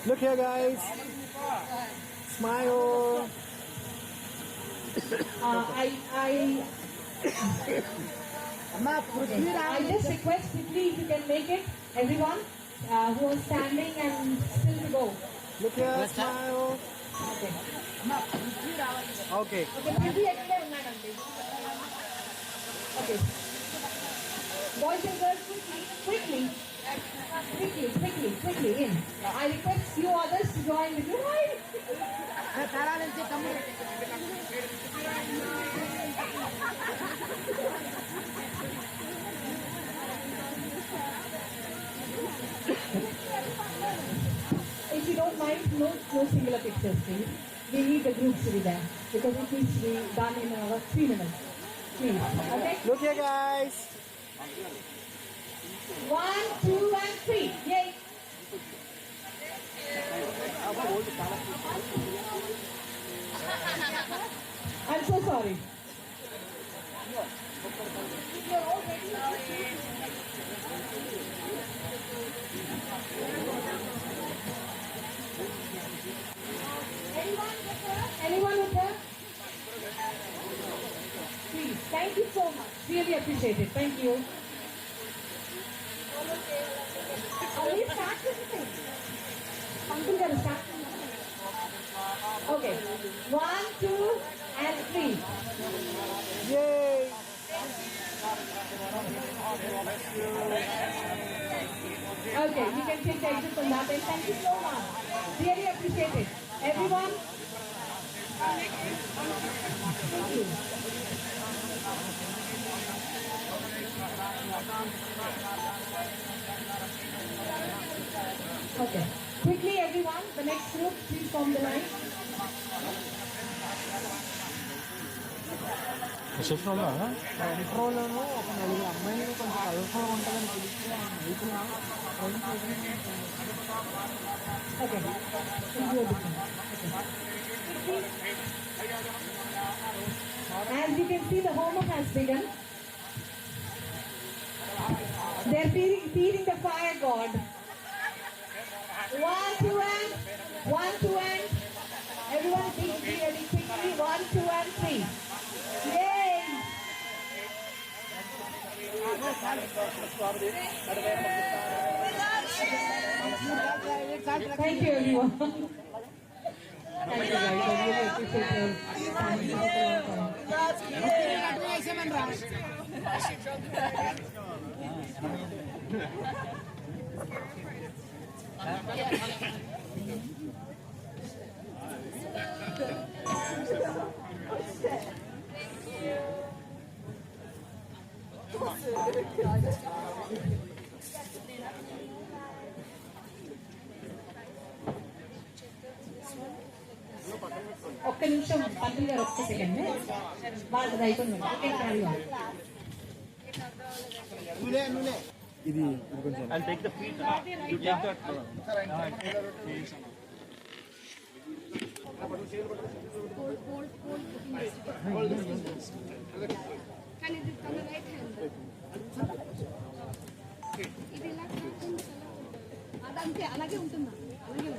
Look here, guys. Smile. I just request quickly if you can make it, everyone who is standing and still to go. Look here, smile. Okay. Okay. Okay, maybe everywhere ఉన్నాడండి. Okay. Boys and girls, quickly in. I request few others to join with you. If you don't mind, no singular pictures, please. We need the groups to be there because it needs to be done in about 3 minutes. Please, okay? Look here, guys. 1, 2, and 3. Yay! I'm so sorry. Anyone with her? Please, thank you so much. Really appreciate it. Thank you. Please start with the thing. Uncle, start. Okay. 1, 2, and 3. Yay. Okay, you can take the exit from that end. Thank you so much. Really appreciate it. Everyone. Thank you. Okay. Quickly, everyone. The next group, please form the line. ఇంట్రోలోనూ ఒక నలుగురు అమ్మాయిలు కొంచెం కలర్ఫుల్గా ఉంటుందని పిలిస్తే Okay. As you can see, the homework has begun. They're feeding the fire god. 1, 2, and 1, 2, and everyone be ready quickly. 1, 2, and 3. Yay! Thank you, everyone. Thank you, guys. I really appreciate your ఒక్క నిమిషం పంతులు గారు ఒక్క second వాళ్ళది అయిపోయింది okay carry on ఇది కొంచెం I'll take the feet. You take that. అదంతే అలాగే ఉంటుందా అలాగే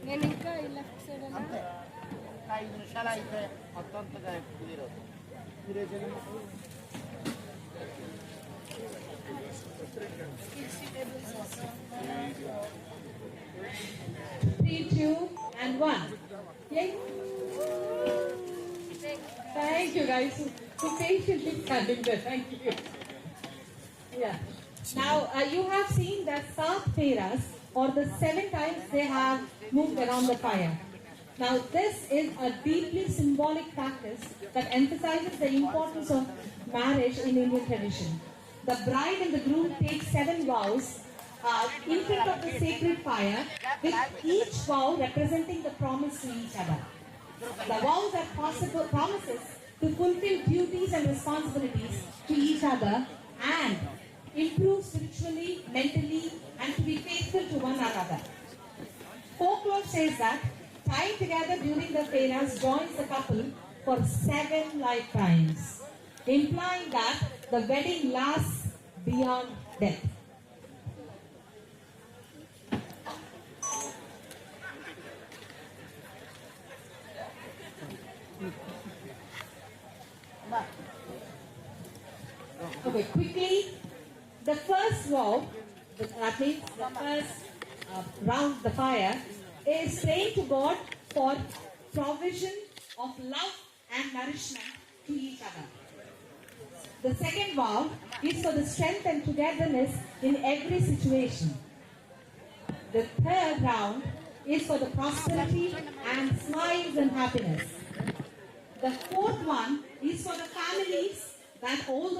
నేను ఇంకా ఈ లెఫ్ట్ సైడ్ 5 నిమిషాలు అయితే మొత్తం క్లియర్ అవుతుంది. Three, two, and one. Yay. Thank you guys who patiently standing there. Thank you. Yeah. Now you have seen that 7 peras, or the 7 times they have moved around the fire. Now this is a deeply symbolic practice that emphasizes the importance of marriage in Indian tradition. The bride and the groom take 7 vows in front of the sacred fire, with each vow representing the promise to each other. The vows are possible promises to fulfill duties and responsibilities to each other and improve spiritually, mentally, and to be faithful to one another. Folklore says that tying together during the peras joins the couple for 7 lifetimes, implying that the wedding lasts beyond death. Okay, quickly, the first vow, that means the first round the fire, is praying to God for provision of love and nourishment to each other. The second vow is for the strength and togetherness in every situation. The third round is for the prosperity and smiles and happiness. The fourth one is for the families, that both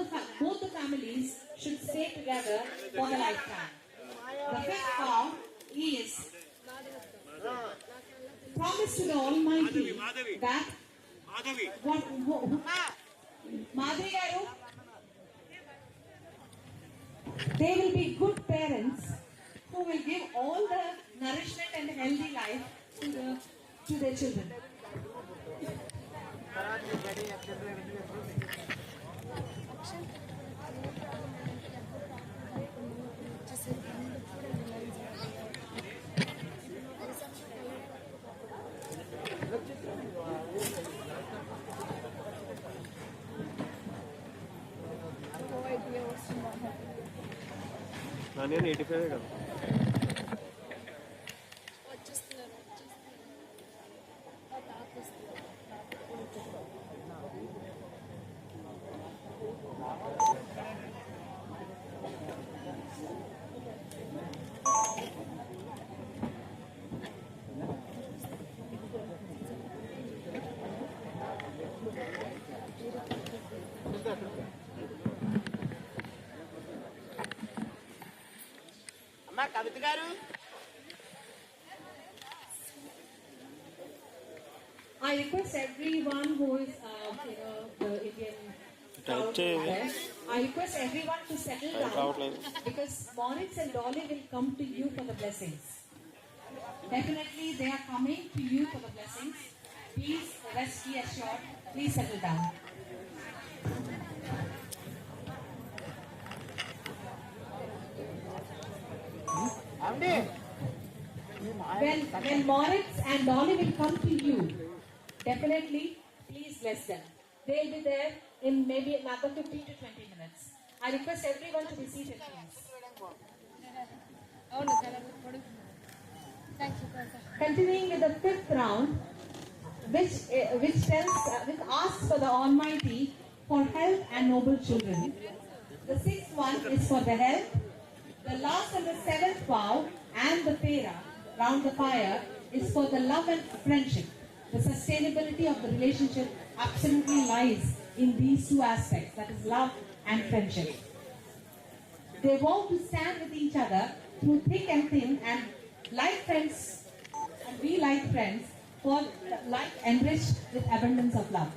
the families should stay together for the lifetime. The fifth vow is promise to the Almighty that Madhuri garu, they will be good parents who will give all the nourishment and healthy life to their children. Nani 85 కదా. అమ్మా కవిత గారు, I request everyone who is, the Indian crowd there, I request everyone to settle down, because MAURITS and DOLLY will come to you for the blessings. Definitely they are coming to you for the blessings. Please rest be assured. Please settle down. అండి when MAURITS and DOLLY will come to you, definitely please bless them. They'll be there in maybe another 15 to 20 minutes. I request everyone to be seated, please. Continuing with the fifth round, which asks for the Almighty for health and noble children. The sixth one is for the health. The last and the seventh vow and the pera round the fire is for the love and friendship. The sustainability of the relationship absolutely lies in these two aspects, that is love and friendship. They vow to stand with each other through thick and thin and like friends, and be like friends, for life enriched with abundance of love.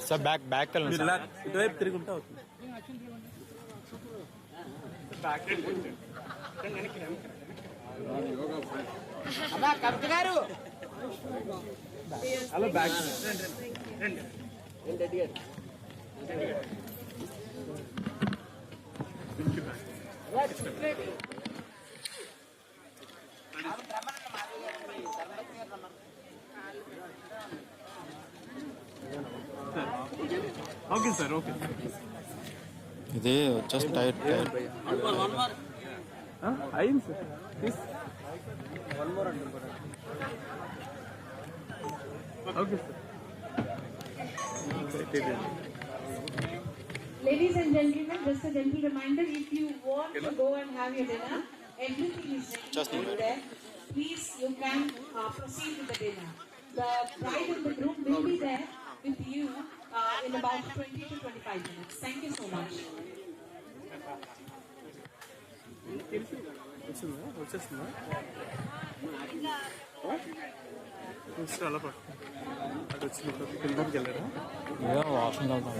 Sir back వెళ్ళండి sir. ఇటువైపు తిరుగుంటా అవుతుంది. అమ్మా కవిత గారు hello back okay sir okay. ఇది just tight అయింది sir. One more అంటున్నారు. Okay sir. Ladies and gentlemen, just a gentle reminder, if you want to go and have your dinner, everything is ready there. Please, you can proceed with the dinner. The bride and the groom will be there with you in about 20 to 25 minutes. Thank you so much. వచ్చేస్తుందా? అలా పట్టు. అటు వచ్చినప్పుడు కిందకి వెళ్ళారా? Washing వెళ్తాం.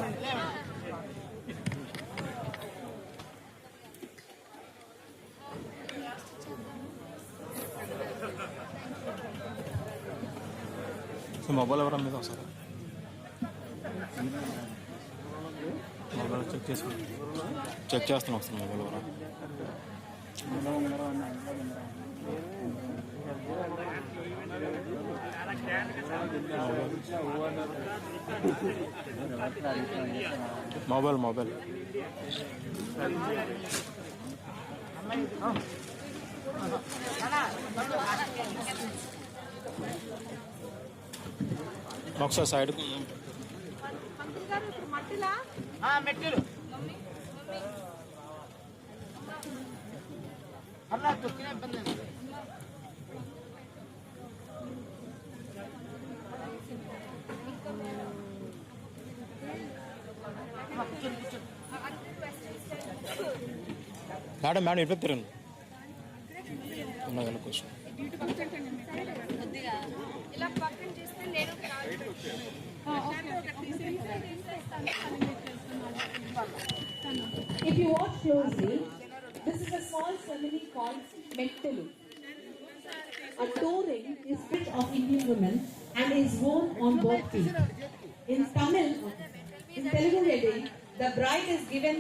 So mobile ఎవరా మీద వస్తారా? మొబైల్ చెక్ చేస్తున్నాం వస్తుంది మొబైల్ ఎవరా? మొబైల్ ఒకసారి సైడ్ మెట్టులు అలా తొక్కిన ఇబ్బంది లేదు. మేడం ఎప్పుడు తిరగండి. ఉన్న question If you watch closely, this is a small ceremony called Mettalu. A toe ring is bit of Indian women and is worn on both feet. In Telugu wedding, the bride is given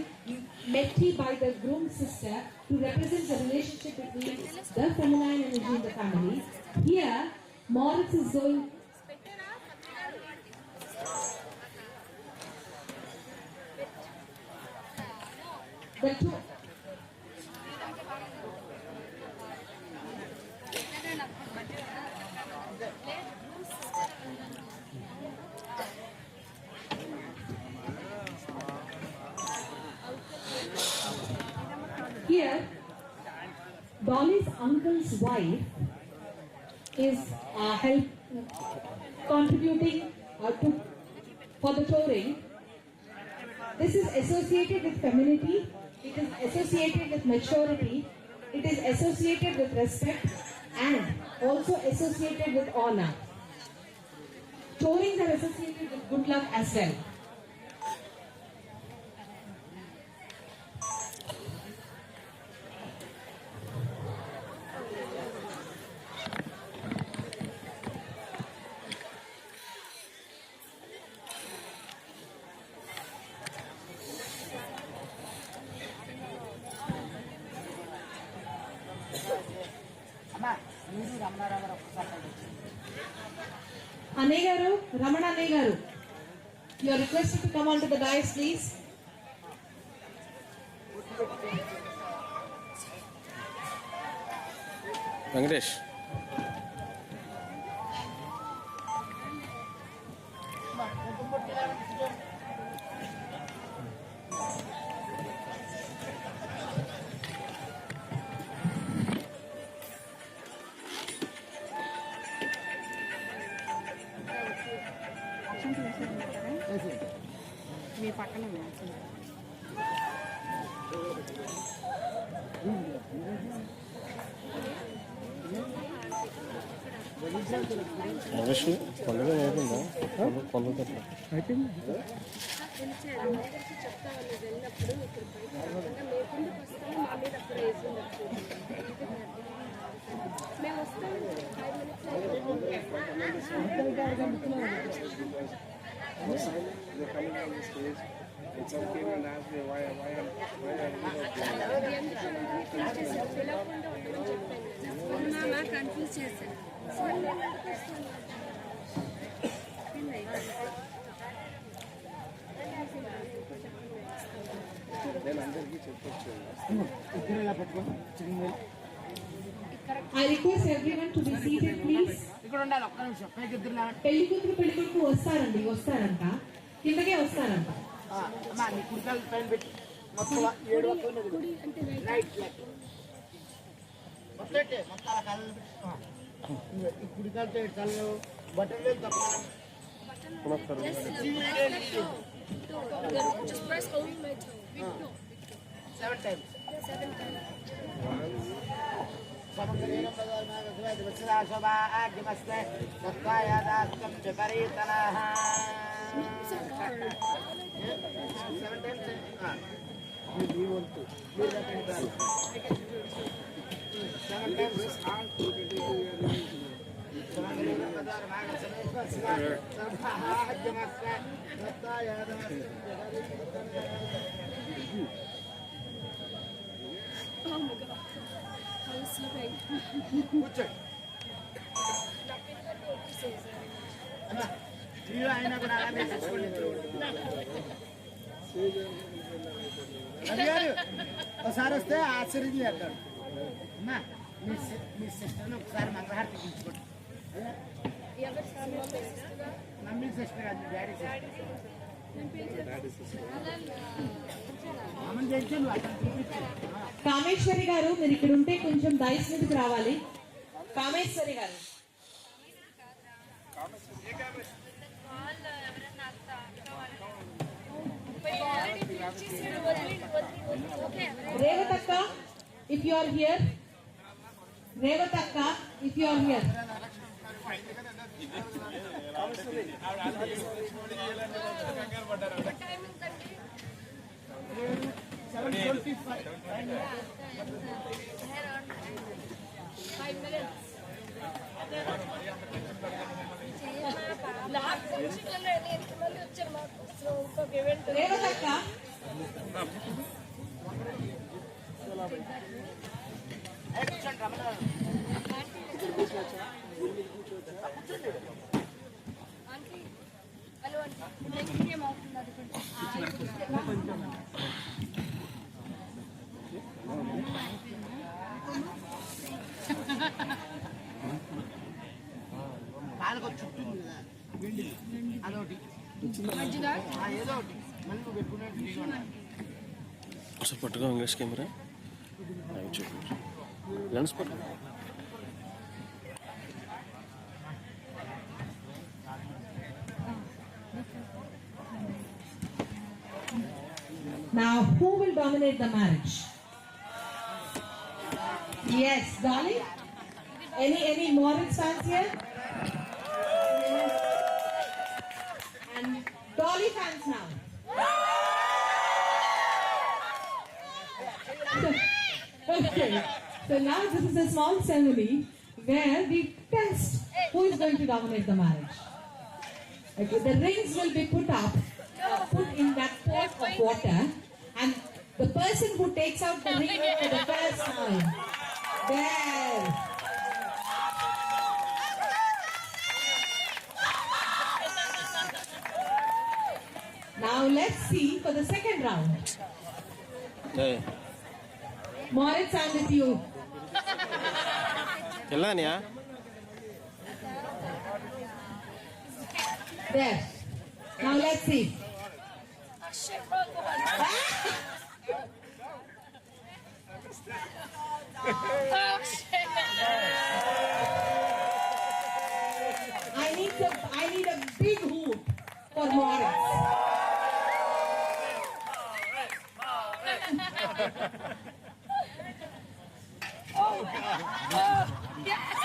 metti by the groom's sister to represent the relationship between the feminine energy in the family. Here, MAURITS is going. The two. Here, Dolly's uncle's wife is contributing for the touring. This is associated with femininity, it is associated with maturity, it is associated with respect and also associated with honor. Tourings are associated with good luck as well. Annay garu, Ramana Annay garu, you are requested to come onto the dais, please. Venkatesh మీ పక్కన మనిషి పండుగ అయిపోయిందా పండుగ అయిపోయింది చెప్తా వాళ్ళు వెళ్ళినప్పుడు ఇక్కడ లేకుండా వస్తాము మా మీద అప్పుడు వేసి మేము వస్తాము 5 minutes కన్ఫ్యూజ్ చేశాను I request everyone to be seated, please. పెళ్లి కూతురు పెళ్లి కొడుకు వస్తారంట కిందకే వస్తారంట. Just press only my toe. No. 7 times. 7 times. Oh my god. I was sleeping. ఒకసారి వస్తే ఆశ్చర్యం చేస్తాడు అమ్మా మీ సిస్టర్ని ఒకసారి మంగళహారతి తీసుకోండి మమ్మీ సిస్టర్ కాదు డాడీ కామేశ్వరి గారు మీరు ఇక్కడ ఉంటే కొంచెం దయస్ మీదకి రావాలి. కామేశ్వరి గారు రేవతక్క if you are here, రేవతక్క if you are here. రేవతక్క కాలుకు చుట్టూ అదొకటి ఏదో ఒకటి మళ్ళీ నువ్వు పెట్టుకున్నట్టు ఒకసారి పట్టుగా ఇంగ్లీష్ కెమెరా లెన్స్ పట్టు. Now, who will dominate the marriage? Yes, Dolly. Any MAURITS fans here? And Dolly fans now. Okay. So now this is a small ceremony where we test who is going to dominate the marriage. Okay, the rings will be put in that pot of water, and the person who takes out the ring for the first time, there. round. Maurits, I'm with you. Kelaniya? There. Now let's see. I need a big hoop for Maurits.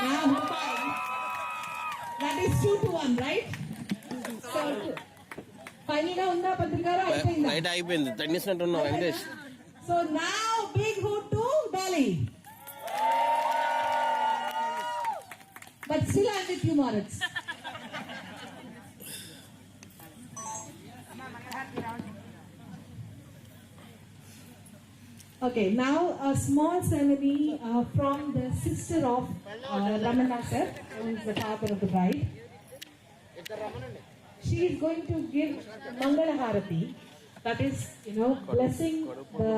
Now, that is 2-1, right? So, final ga unda Patrikara ayipinda. Right ayipindi. Tennisnattunnavu Venkatesh. So now big hoop to DOLLY. But still I'm with you, Maurits. Okay, now a small ceremony from the sister of Ramana sir, who is the father of the bride. She is going to give Mangala Harati, that is, blessing the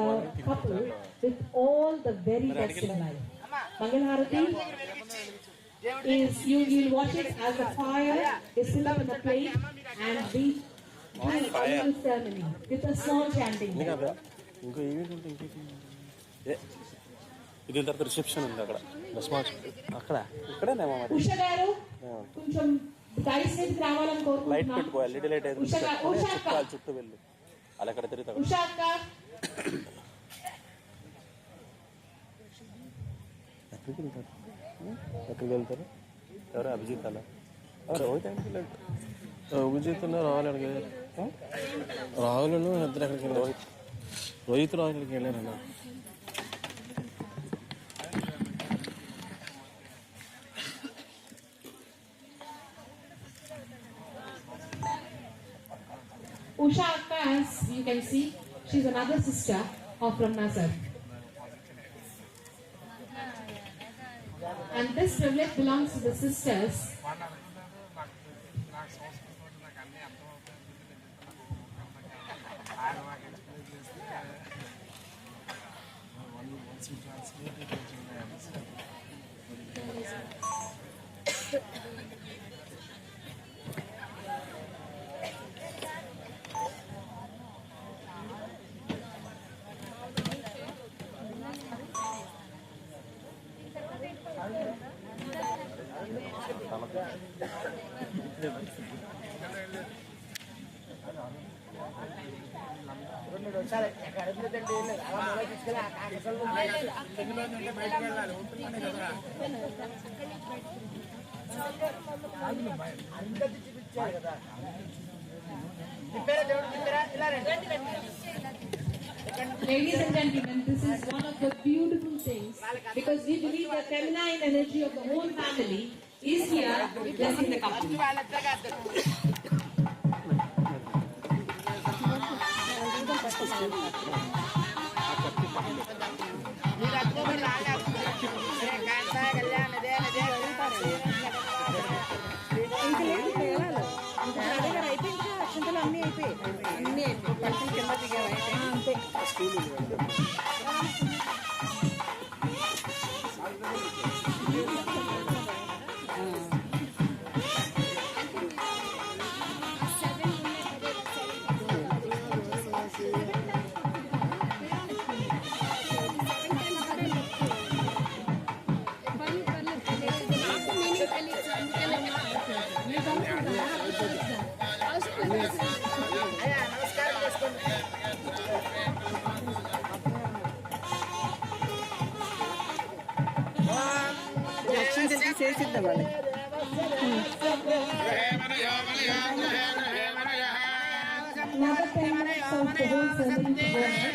couple with all the very best in life. Mangala Harati is, you will watch it as the fire is filled up in the plate and we do a little ceremony with a small chanting. ఇది తర్వాత reception ఉంది అక్కడ అక్కడ ఇక్కడేనేమో మరి ఉషా గారు కొంచెం dice మీద రావాలని కోరుకుంటున్నాను. లైట్ పెట్టుకో ఎల్ఈడి లైట్ ఏదో చుట్టాలి చుట్టూ వెళ్ళు అలా అక్కడ తిరుగుతా ఉషా అక్క ఎక్కడికి వెళ్తారు ఎవరు అభిజిత్ అలా అభిజిత్ రాహుల్ అడిగి రాహులను ఇద్దరు ఎక్కడికి వెళ్ళారు రోహిత్ రాహుల్ ఎక్కడికి వెళ్ళారన్నా Usha Akka, as you can see, she's another sister of Ramana sir. And this privilege belongs to the sisters. Ladies and gentlemen, this is one of the beautiful things because we believe the feminine energy of the whole family is here blessing the couple. Another 10 minutes of the whole ceremony to go ahead.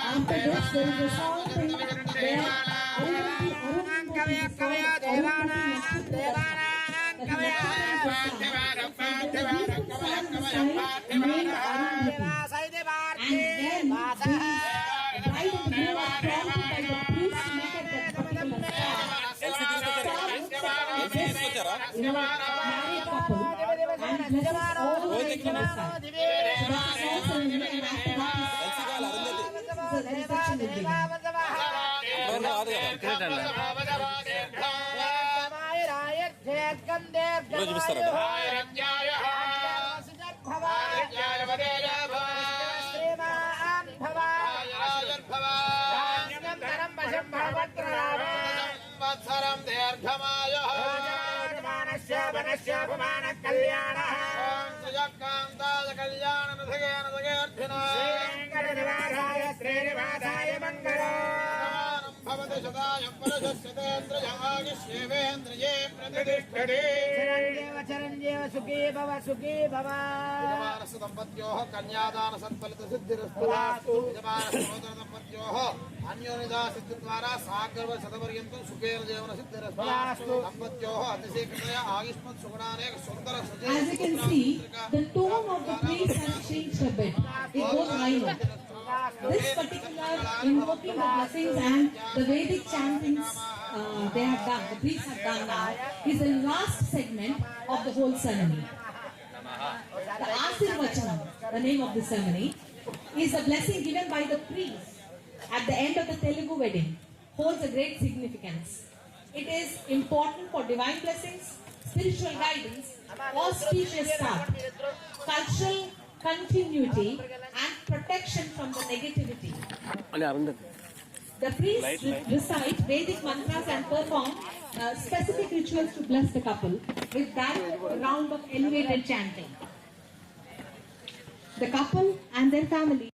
After this, there is a small thing where పెట్టండి. చూపిస్తారా? చిరంజీవ సుఖీ భవ సుఖీ భవ. దంపత్యోః కన్యాదాన సత్ఫలిత సిద్ధిరస్తు. దంపత్యోః అన్యోన్యదా సిద్ధి ద్వారా సాగర్వ శతపర్యంతం సుఖేన జీవన సిద్ధిరస్తు. దంపత్యోః అతిశీఘ్రతయా ఆయుష్మత్ సుగుణానేక సుందర Sujaya. As you can see, the tone of the priest has changed a bit. It goes higher. This particular invoking the blessings and the Vedic chantings they have done, the priests have done now, is the last segment of the whole ceremony. The Asirvachanam, the name of the ceremony, is a blessing given by the priest at the end of the Telugu wedding, holds a great significance. It is important for divine blessings, spiritual guidance, auspicious start, cultural continuity and protection from the negativity. The priests recite Vedic mantras and perform specific rituals to bless the couple with that round of elevated chanting. The couple and their family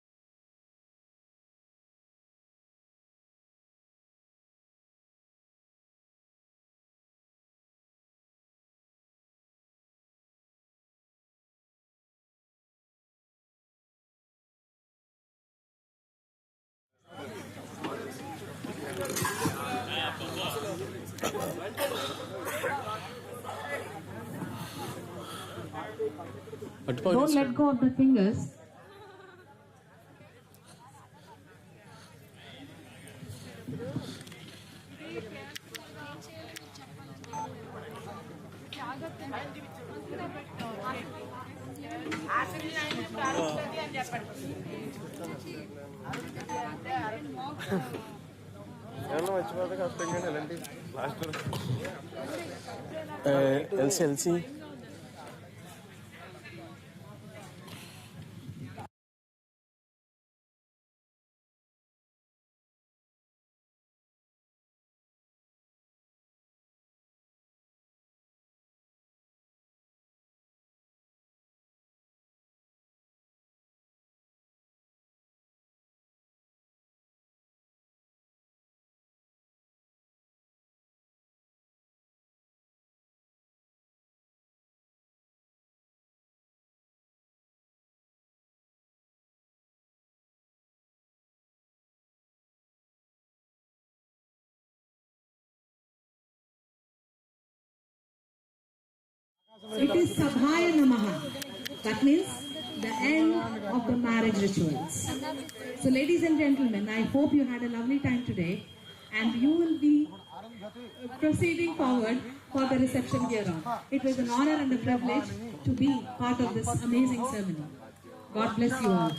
don't let go of the fingers. LC It is Sabhaya Namaha. That means the end of the marriage rituals. So ladies and gentlemen, I hope you had a lovely time today and you will be proceeding forward for the reception here on. It was an honor and a privilege to be part of this amazing ceremony. God bless you all.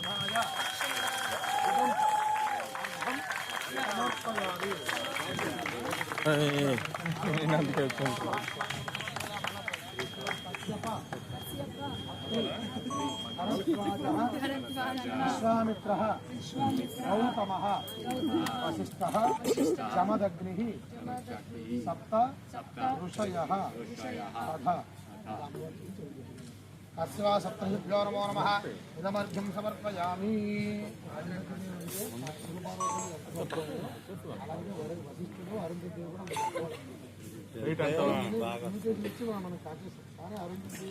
విశ్వామిత్రః గౌతమః వసిష్ఠః జమదగ్నిః సప్త ఋషయః తథా అస్వా సప్తభ్యో నమో నమః ఇదమర్ఘ్యం సమర్పయామి. వశిష్ఠుడు అరుంధతి ఇచ్చి మనం కాచేస్తాం కానీ అరుంధతి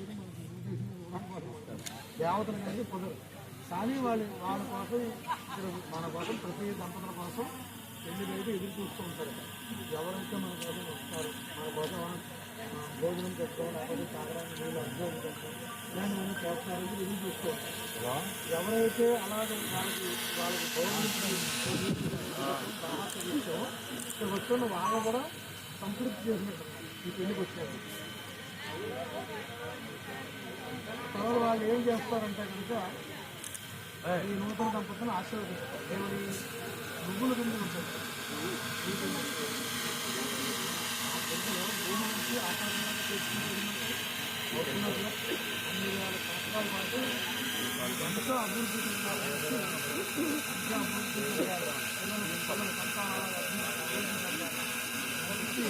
దేవతలు కానీ కుదరదు. కానీ వాళ్ళ కోసం మన కోసం ప్రతి దంపతుల కోసం పెళ్లి బయట ఎదురు చూస్తూ ఉంటారు. ఎవరైతే మన కోసం వస్తారు, మన కోసం భోజనం పెట్టుకోవాలి, లేకపోతే తాగడానికి నీళ్ళు అర్థం పెట్టుకోవాలి, నేను చేస్తారని ఎదురు చూస్తూ ఉంటారు. ఎవరైతే అలాగే వాళ్ళకి గౌరవించో ఇక్కడ వచ్చున్న వాళ్ళు కూడా సంతృప్తి చేసినట్టు ఈ పెళ్లికి వచ్చారు. తర్వాత వాళ్ళు ఏం చేస్తారంటే కనుక ఈ నూతన దంపతులను ఆశీర్వదిస్తారు. దేవుడి నువ్వుల కింద ఉంటారు. వచ్చినప్పుడు అన్ని వేల సంవత్సరాల పాటు ఎంతో అభివృద్ధి చెందాలి, ఇంకా అభివృద్ధి చెందాలి, పిల్లలు సంతానాలు అభివృద్ధి చెందాలి. కాబట్టి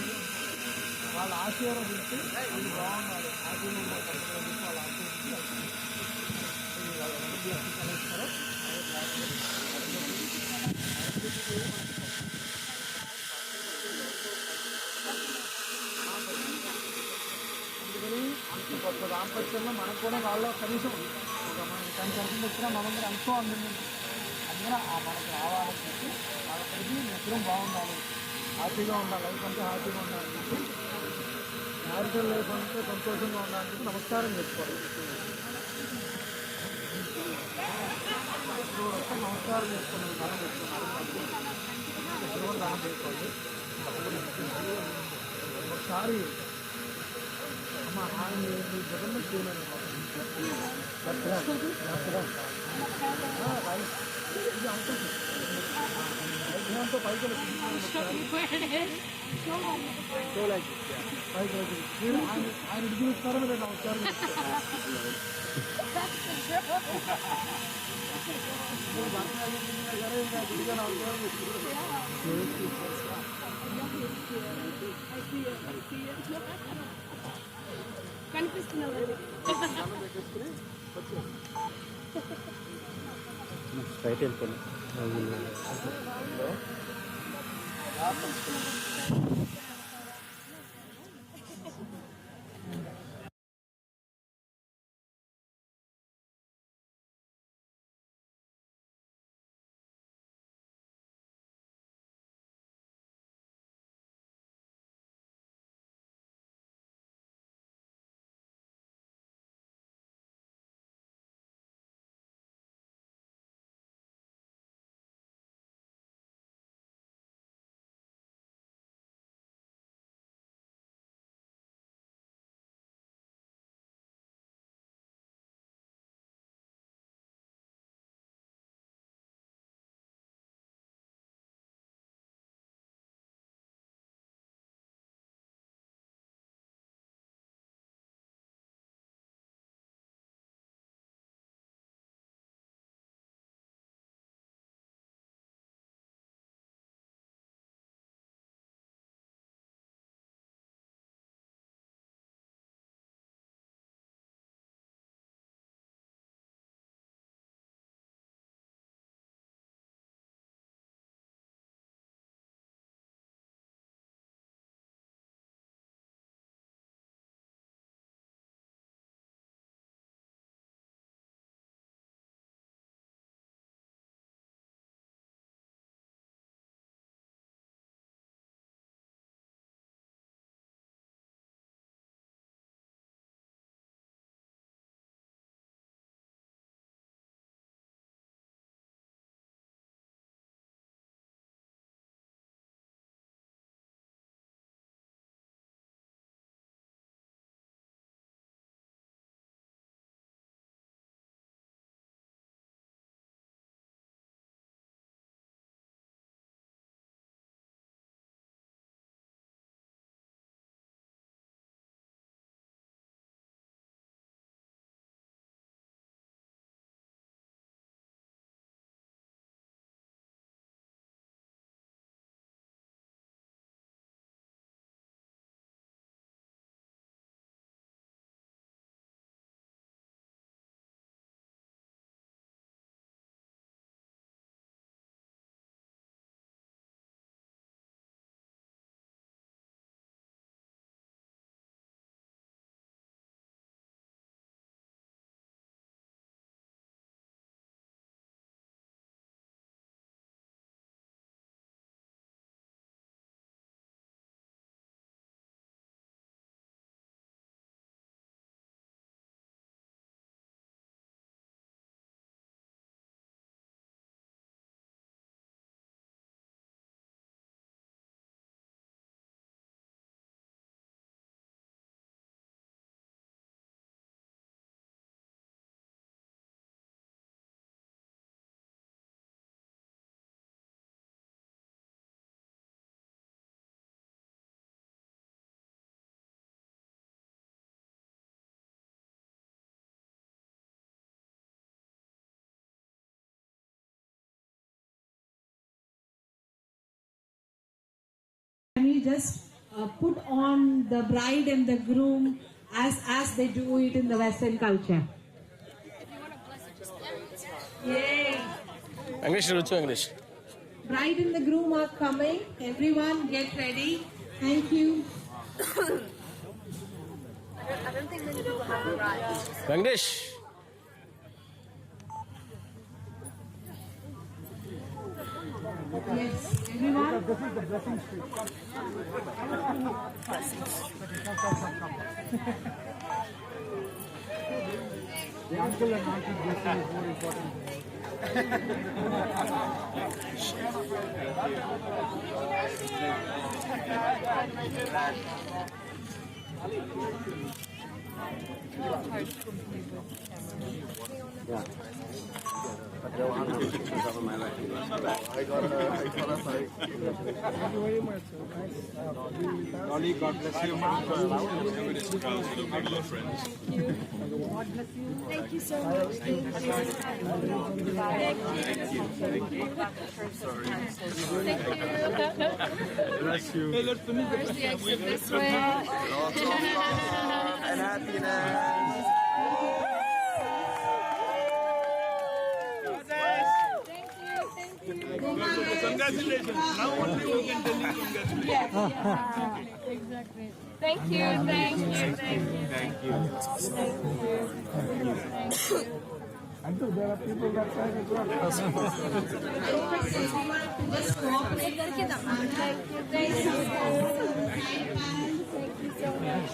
వాళ్ళ ఆశీర్వదించి వాళ్ళు బాగుండాలి, హ్యాపీగా ఉండాలి, వాళ్ళ ఆశీర్వదించి అందుకని అంత గొప్ప దాంపత్యంలో మనకు కూడా వాళ్ళ కనీసం ఒక మనం 10% వచ్చినా మనందరూ ఎంతో అందింది. అందుకని మనకు రావాలని చెప్పి వాళ్ళకి నిద్రం బాగుండాలి, హ్యాపీగా ఉండాలి, లైఫ్ అంతా హ్యాపీగా ఉండాలని చెప్పి మ్యారిటల్ లైఫ్ అంతా సంతోషంగా ఉండాలని చెప్పి నమస్కారం చేసుకోవాలి. నమస్కారం చేసుకున్నాను, దానం చేసుకున్నాను, దేవుడు దానం చేసుకోవాలి. ఒకసారి అమ్మ ఆయన జగన్ చేయలేదు ఇది అవుతుంది వైద్యంతో పైకి పైకి ఆయన ఇటు చూస్తారని నేను నమస్కారం కనిపిస్తున్నారు స్ట్రైట్ వెళ్ళిపోయింది. just put on the bride and the groom as they do it in the Western culture. Yay! English, English. Bride and the groom are coming. Everyone get ready. Thank you. I don't think many people have the rights. English. Yes, everyone. This is the blessing street. The uncle and auntie blessing is more important. Dolly, God bless you. Thank you so much. Thank you. Bless you. Where's the exit? This way. Lots of love and happiness. Congratulations. Now only we can tell you congratulations. Yeah, exactly. Thank you, thank you, thank you. Thank you. Until there are people that side as well. Just cooperate. Thank you, thank you. Thank you so much.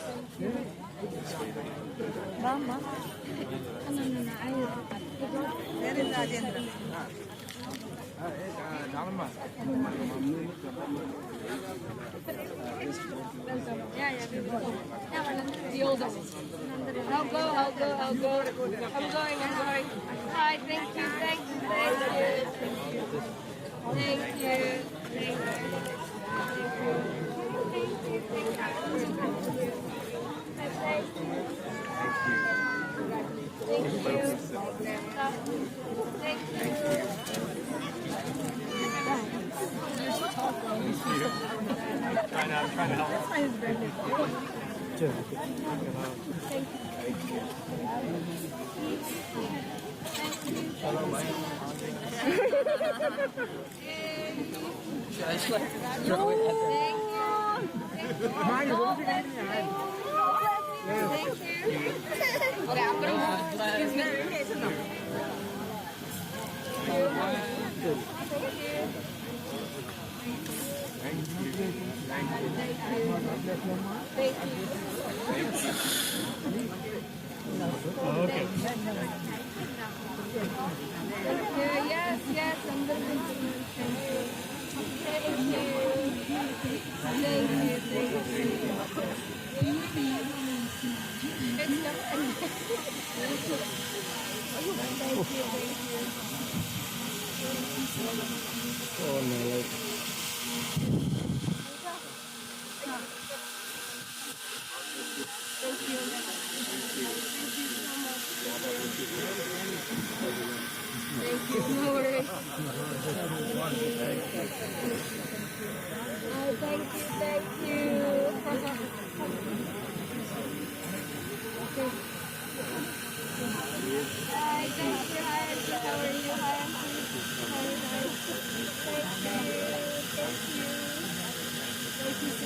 Mama. No. Where is Rajendra? Yeah, the older one. I'll go. I'm going. Hi, thank you. Yes, I'm going to No worries. Oh, thank you. Hi, thank you. Hi, Auntie. How are you? Hi, Auntie. Thank you so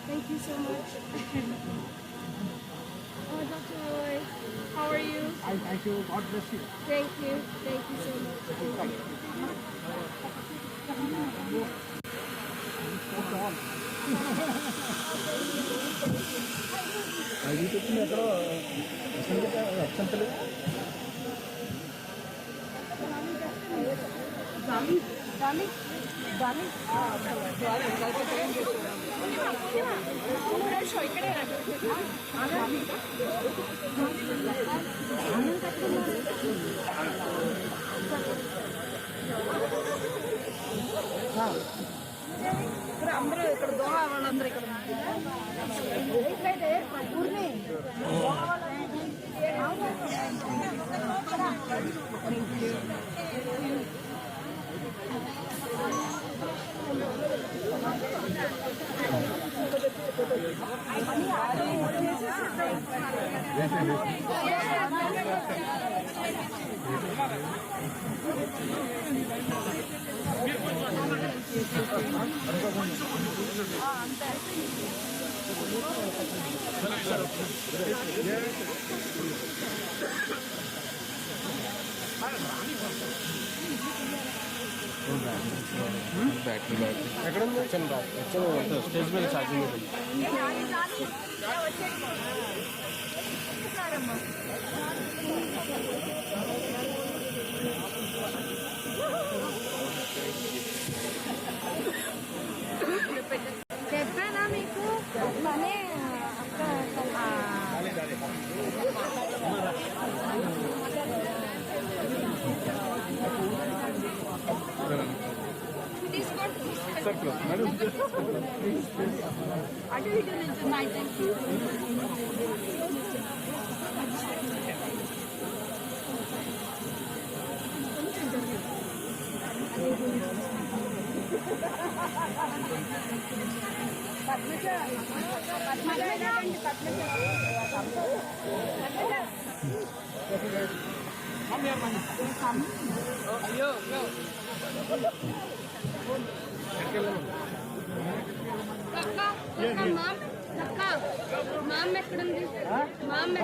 Thank you so much. Oh, Dr. Roy, how are you? Thank you. God bless you. Thank you so much. Thank you. అది చెప్పింది ఎక్కడో అక్షంతలు ఇక్కడ అందరూ ఇక్కడ దోహ వాళ్ళందరూ ఇక్కడ ఊరిని స్టేజ్ మీద ఛార్జింగ్ చెప్పానా మీకు మనే అటు ఇటు నుంచి అయ్యో మామ ఎక్కడుంది మామ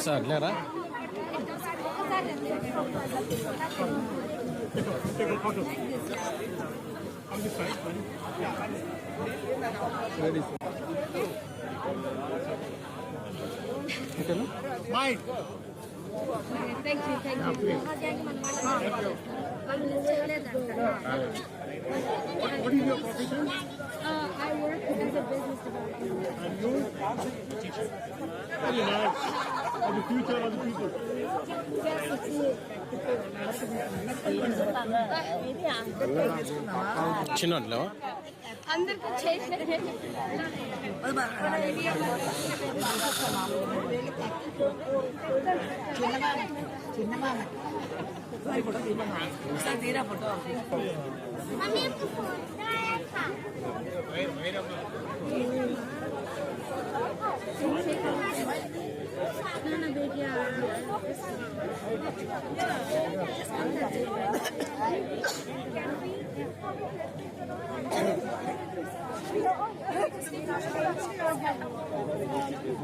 సార్ లేరా What is your profession? I work as a business developer. And you? Very nice. For the future of the people. చిన్నలో అందరికీ చేసినట్టే తీరా photo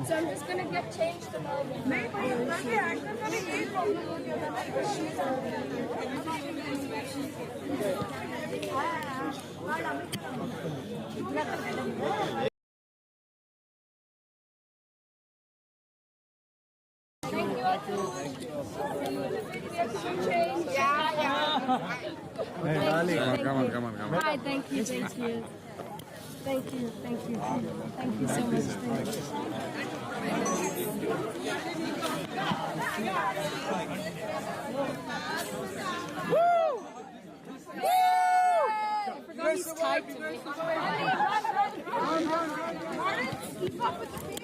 So I'm just gonna get changed a moment. Hey, Dolly. Come on. Hi, thank you. Thank you so much. Thank you. Woo! I forgot he's tied to me. Keep up with the pace.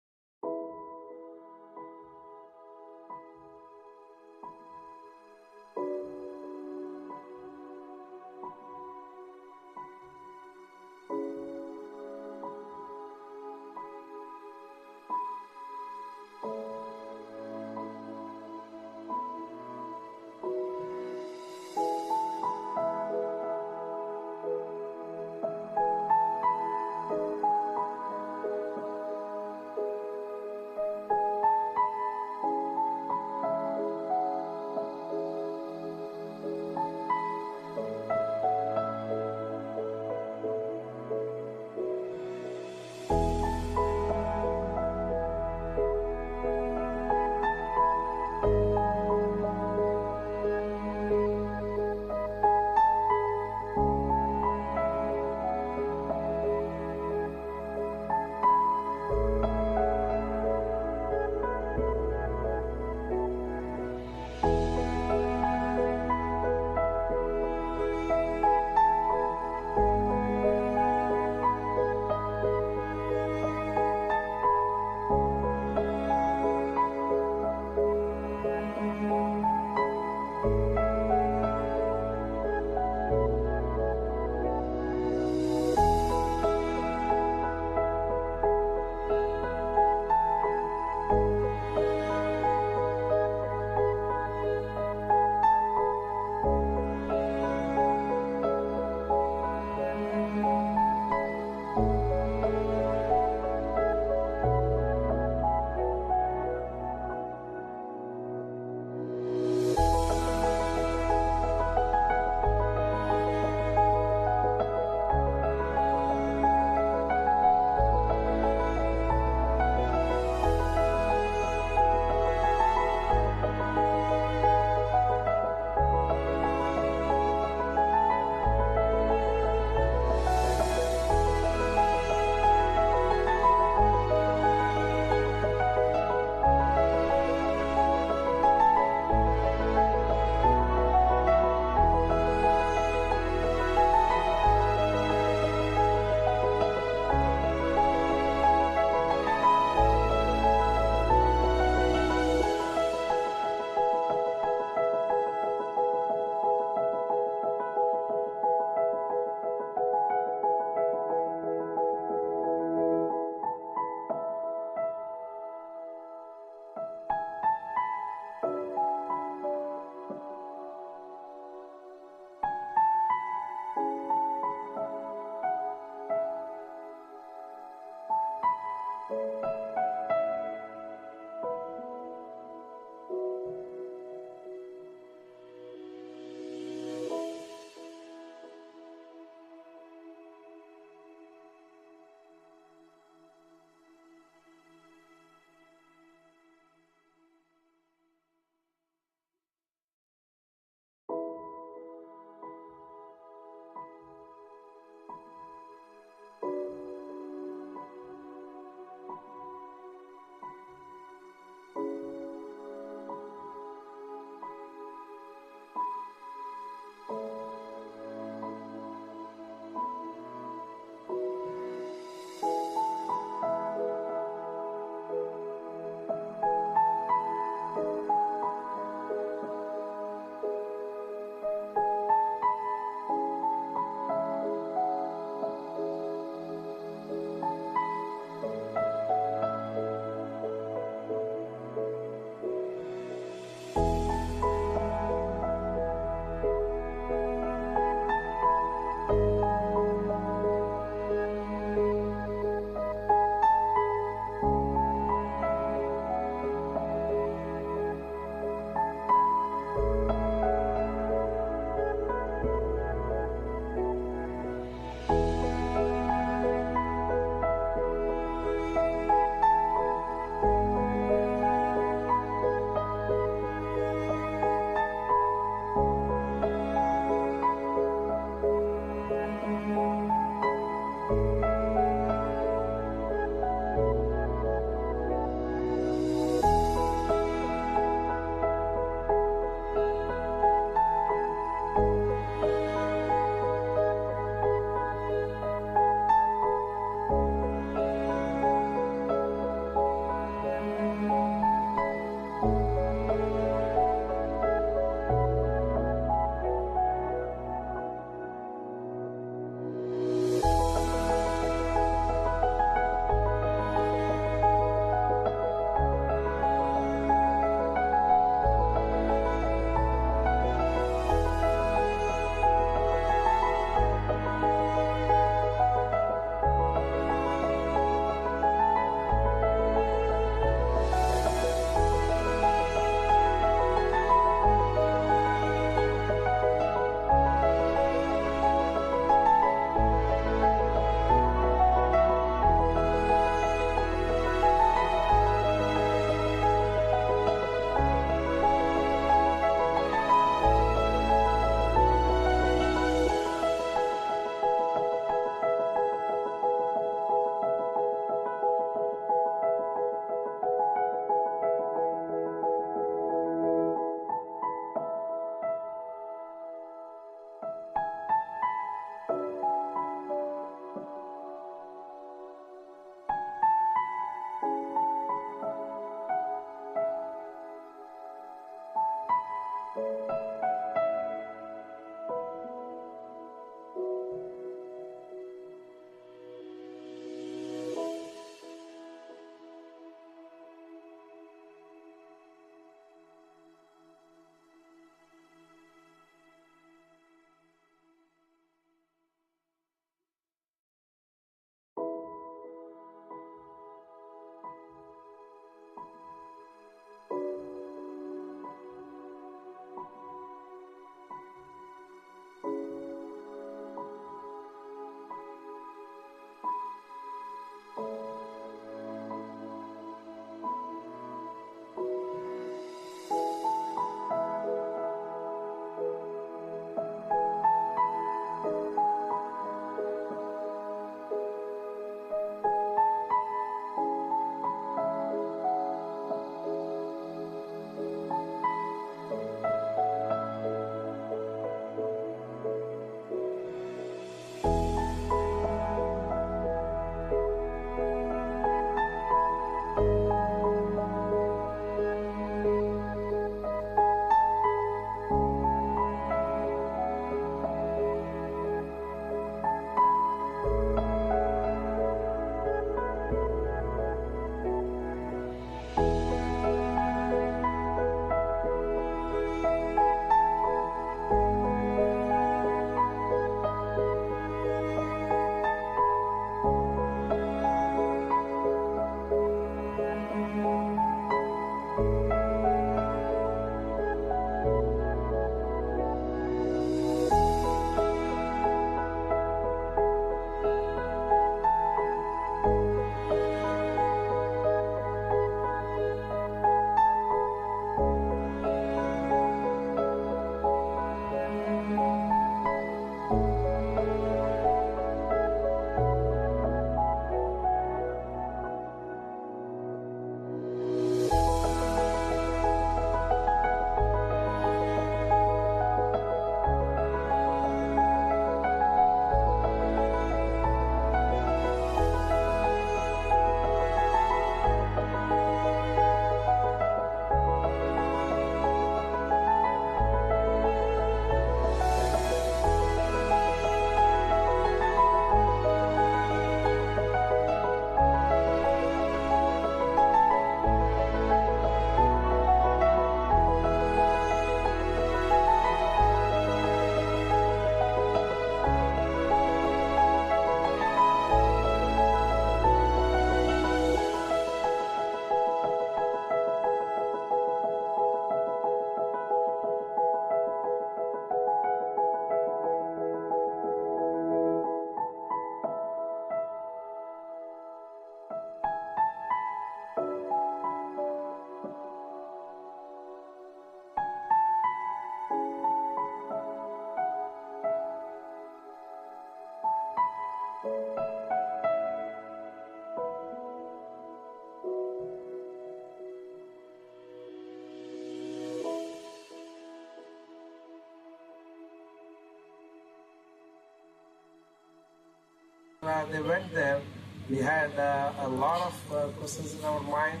they went there, we had a lot of questions in our mind,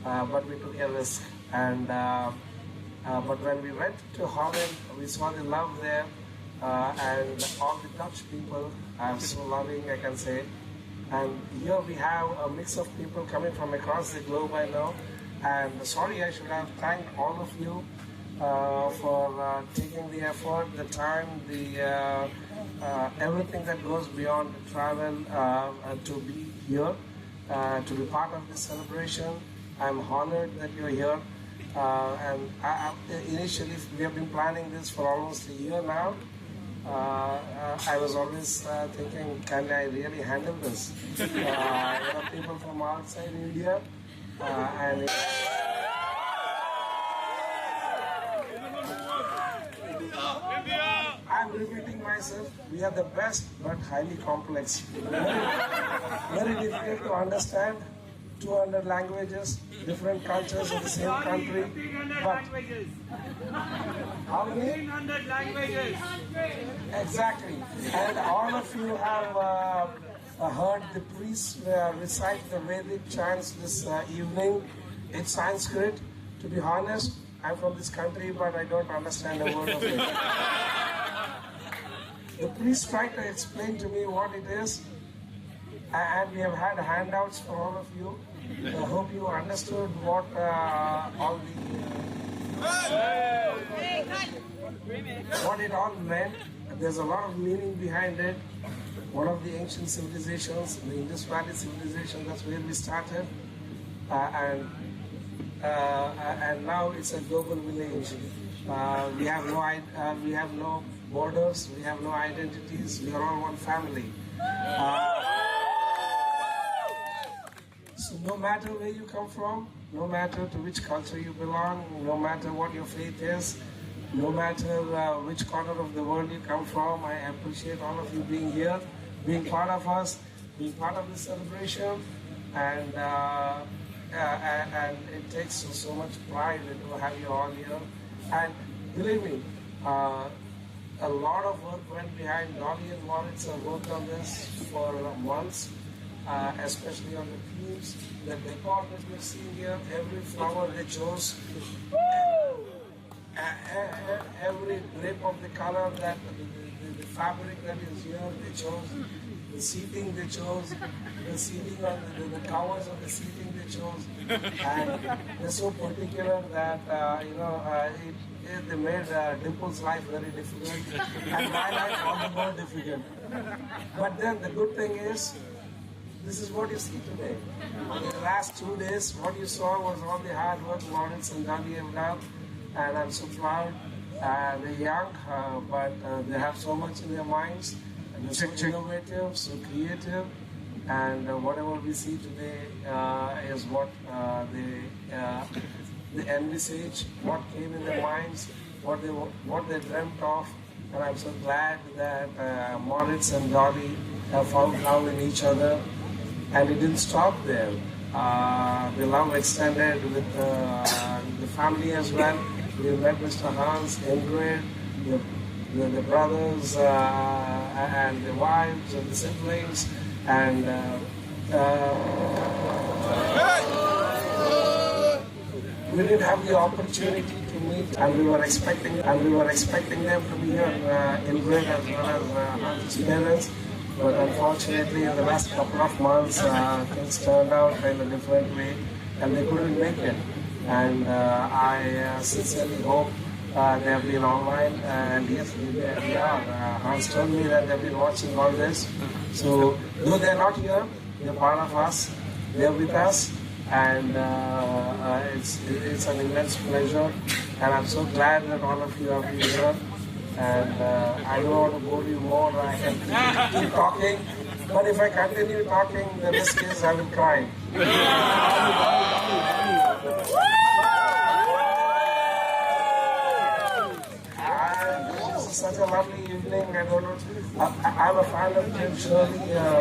but we took a risk. And but when we went to Holland, we saw the love there, and all the Dutch people are so loving, I can say. And here we have a mix of people coming from across the globe, I know. And sorry, I should have thanked all of you for taking the effort, the time, the everything that goes beyond the travel to be here, to be part of this celebration. I'm honored that you're here. And initially, we have been planning this for almost a year now. I was always thinking, can I really handle this? People from outside India, and I'm repeating myself, we are the best but highly complex. Very difficult to understand. 200 languages, different cultures in the same country. But how many? 300 languages. Exactly. And all of you have heard the priests recite the Vedic chants this evening. It's Sanskrit. To be honest, I'm from this country, but I don't understand a word of it. The priests tried to explain to me what it is, and we have had handouts for all of you. I hope you understood what what it all meant. There's a lot of meaning behind it. One of the ancient civilizations, the Indus Valley civilization, that's where we started, and now it's a global village. We have no borders, we have no identities. We are all one family. So no matter where you come from, no matter to which culture you belong, no matter what your faith is, no matter which corner of the world you come from, I appreciate all of you being here, being part of us, being part of the celebration, and it takes so much pride to have you all here. And believe me, a lot of work went behind. Dolly and MAURITS have worked on this for months. Especially on the themes, the decor that you're seeing here, every flower they chose, every drape of the color, that the fabric that is here they chose, the seating they chose, the seating on the covers of the seating they chose, and they're so particular that they made Dimple's life very difficult and my life all the more difficult. But then the good thing is, this is what you see today. In the last 2 days, what you saw was all the hard work MAURITS and Dolly have done, and I'm so proud. They're young, but they have so much in their minds, and they're so innovative, so creative, and whatever we see today is what they envisage, what came in their minds, what they dreamt of, and I'm so glad that MAURITS and Dolly have found love in each other. And it didn't stop there. The love extended with the family as well. We met Mr. Hans, Ingrid, the brothers, and the wives, and the siblings, and we didn't have the opportunity to meet, and we were expecting them to be here, Ingrid as well as Hans' parents. But unfortunately, in the last couple of months, things turned out in a different way, and they couldn't make it. And I sincerely hope they have been online, and yes, they are. Hans told me that they've been watching all this. So, though they're not here, they're part of us, they're with us, and it's an immense pleasure. And I'm so glad that all of you have been here. And I don't want to bore you more. I can keep talking, but if I continue talking, the risk is I will cry. This is such a lovely evening. I don't know. I'm a fan of Jim Shirley,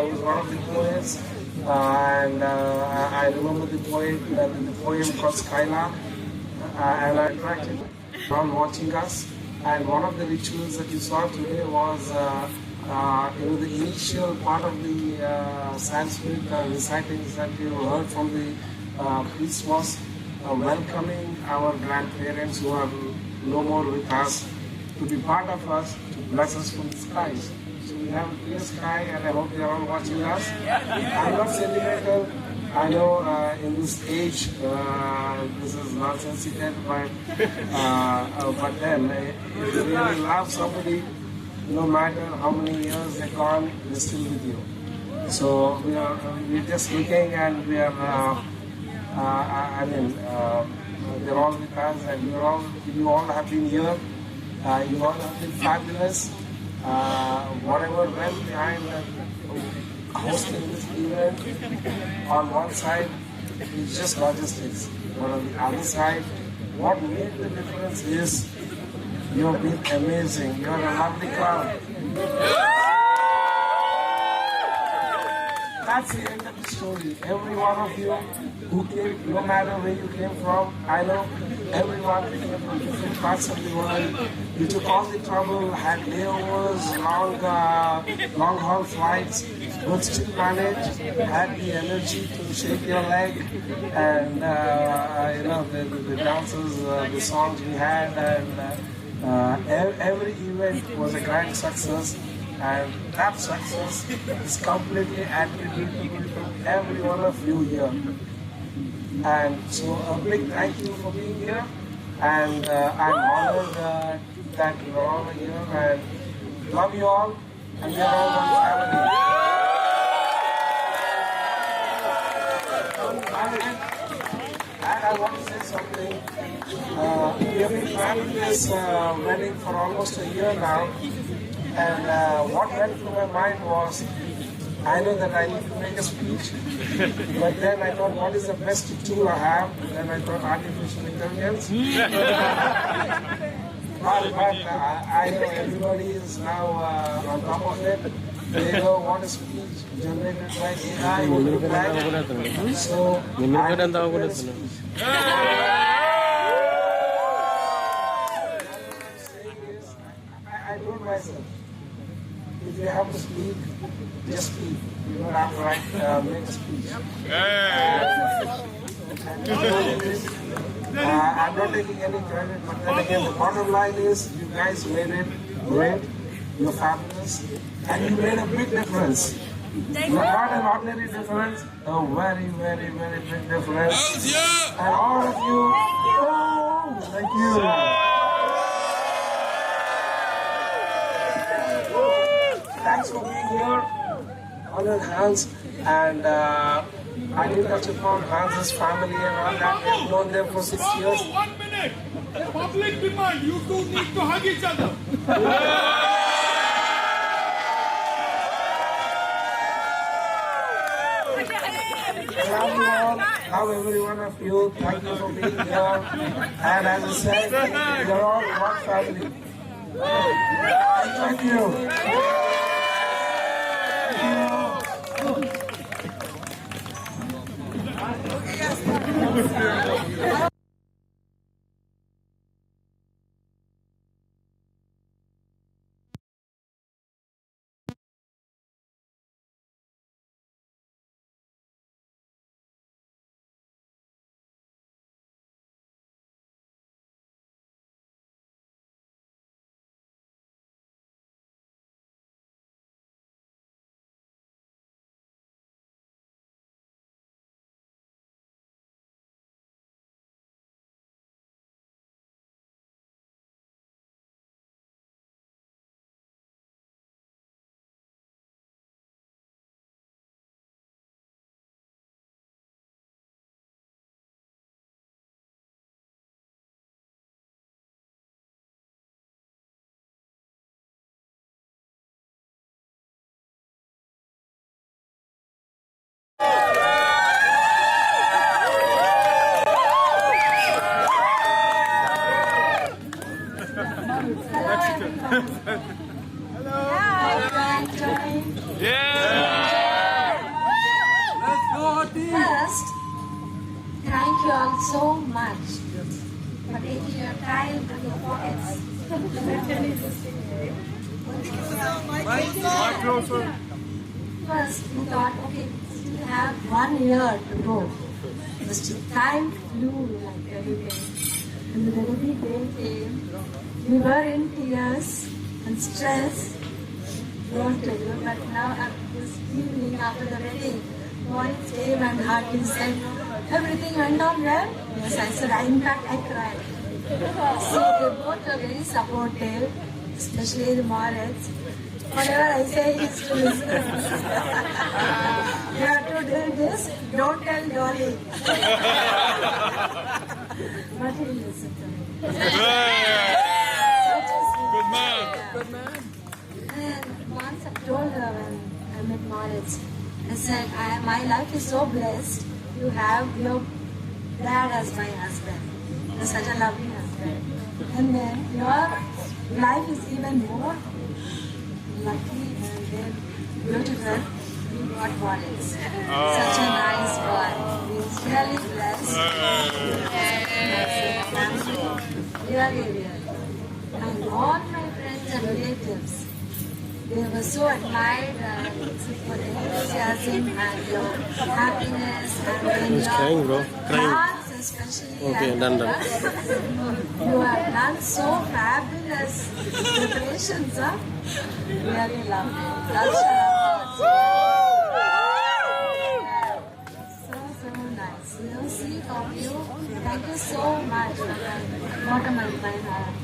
who's one of the poets, and I remember the poem called Skylark, and I attracted on watching us. And one of the rituals that you saw today was the initial part of the Sanskrit recitings that you heard from the priest was welcoming our grandparents who are no more with us to be part of us, to bless us from the skies. So we have a clear sky, and I hope they are all watching us. I'm not sentimental. I know in this age this is nonsensical, but then if you really love somebody, no matter how many years they're gone, they're still with you. So we're just looking, and we are. They're all with us, and you all have been here. You all have been fabulous. Whatever went behind hosting this event, on one side, it's just logistics. But on the other side, what made the difference is you've been amazing. You're a lovely crowd. That's the end of the story. Every one of you who came, no matter where you came from, I know everyone came from different parts of the world. You took all the trouble, had layovers, long haul flights, but still managed, had the energy to shake your leg, and the dances, the songs we had, and every event was a grand success. And that success is completely attributable to every one of you here. And so a big thank you for being here. And I'm honored that you're all here, and love you all, and we're all one family. And I want to say something. We have been planning this wedding for almost a year now. And what went through my mind was, I know that I need to make a speech, but then I thought, what is the best tool I have? Then I thought artificial intelligence. but I know everybody is now on top of it. They know what a speech generated by AI will look like. So I told myself, if you have to speak, just speak. You don't have to make a speech. I'm not taking any credit, but then again, the bottom line is, you guys made it great. You're fabulous, and you made a big difference. Not an ordinary difference, a very, very, very big difference. And all of you, thank you. Thanks for being here, honored Hans, and I didn't touch upon Hans's family and all that. I've known them for 6 years. 1 minute. Public demand. You two need to hug each other. Love every one of you. Thank you for being here. And as I said, you're all one family. Thank you. First, thank you all so much for taking your time and your pockets to attend this. First, we thought, okay, we still have 1 year to go. Just time flew like everything. And the wedding day came. We were in tears and stress. Don't tell you, but now this evening after the wedding, Maurits came and hugged me and said, everything went on well? Yes, I said, in fact, I cried. So they both are very supportive, especially the Maurits. Whatever I say, he's to listen. You have to do this, don't tell Dolly. But he'll listen to me. Good man. Good man. And once I told her when I met Maurits, I said, my life is so blessed. You have your dad as my husband. You're such a loving husband. And then your life is even more lucky and then beautiful. You got Maurits. Such a nice boy. He's really blessed. Really, really. And all my friends and relatives, they were so admired for the enthusiasm and your happiness and He's crying, bro. Crying. dance especially. Okay, done. You have done so fabulous preparations, huh? Really lovely. So nice. See of you. Thank you so much for that. Bottom of my heart.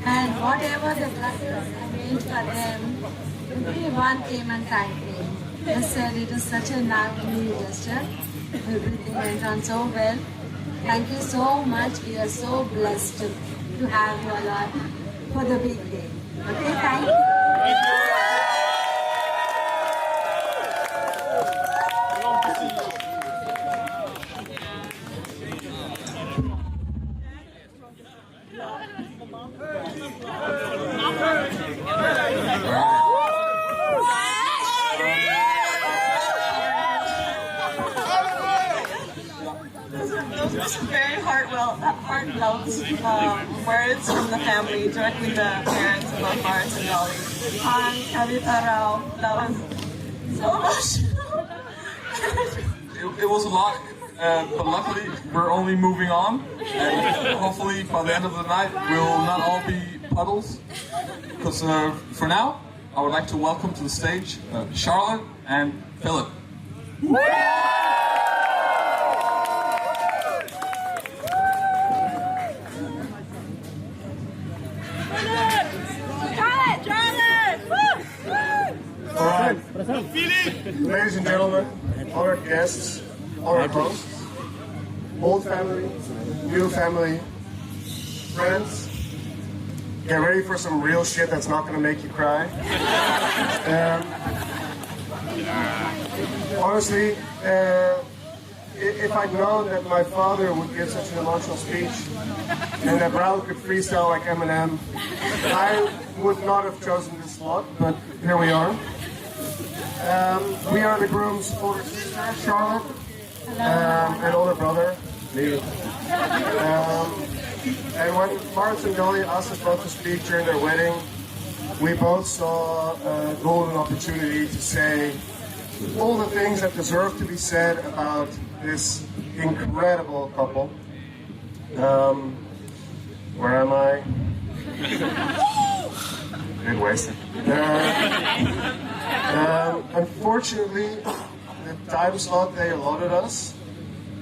And whatever the blessings I made for them, everyone came and thanked me. They said it was such a lovely gesture. Everything went on so well. Thank you so much. We are so blessed to have you all for the big day. Okay, thank you. Those are very heartfelt words from the family, directly the parents of both Maurits and Dolly. That was so emotional. It was a lot, but luckily we're only moving on. And hopefully by the end of the night we'll not all be puddles. Because for now, I would like to welcome to the stage Charlotte and Philip. Alright, ladies and gentlemen, honored guests, honored hosts, old family, new family, friends, get ready for some real shit that's not going to make you cry. Honestly, if I'd known that my father would give such an emotional speech and that Raul could freestyle like Eminem, I would not have chosen this slot, but here we are. We are the groom's older sister, Charlotte, and older brother, me. And when Maurits and Dolly asked us both to speak during their wedding, we both saw a golden opportunity to say all the things that deserve to be said about this incredible couple. Where am I? Bit wasted. Unfortunately, the time slot they allotted us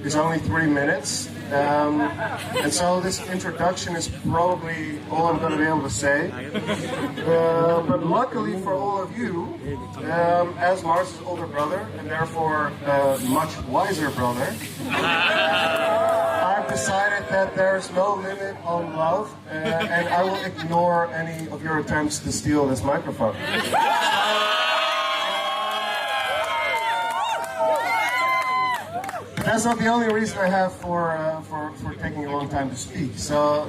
is only 3 minutes. And so this introduction is probably all I'm going to be able to say. But luckily for all of you, as Maurits' older brother, and therefore much wiser brother, I've decided that there's no limit on love, and I will ignore any of your attempts to steal this microphone. That's not the only reason I have for taking a long time to speak. So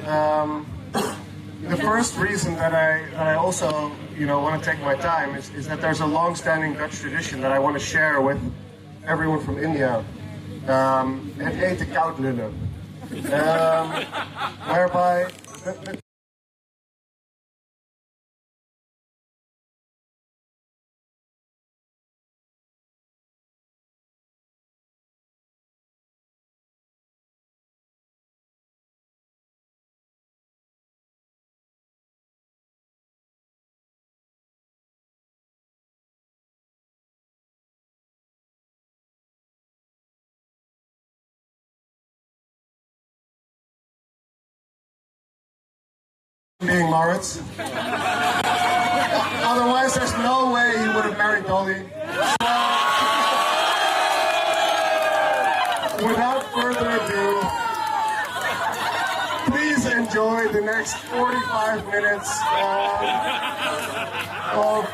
the first reason that I also want to take my time is that there's a long-standing Dutch tradition that I want to share with everyone from India. Het eten koud lullen, whereby being Maurits. Otherwise, there's no way he would have married Dolly. Without further ado, please enjoy the next 45 minutes of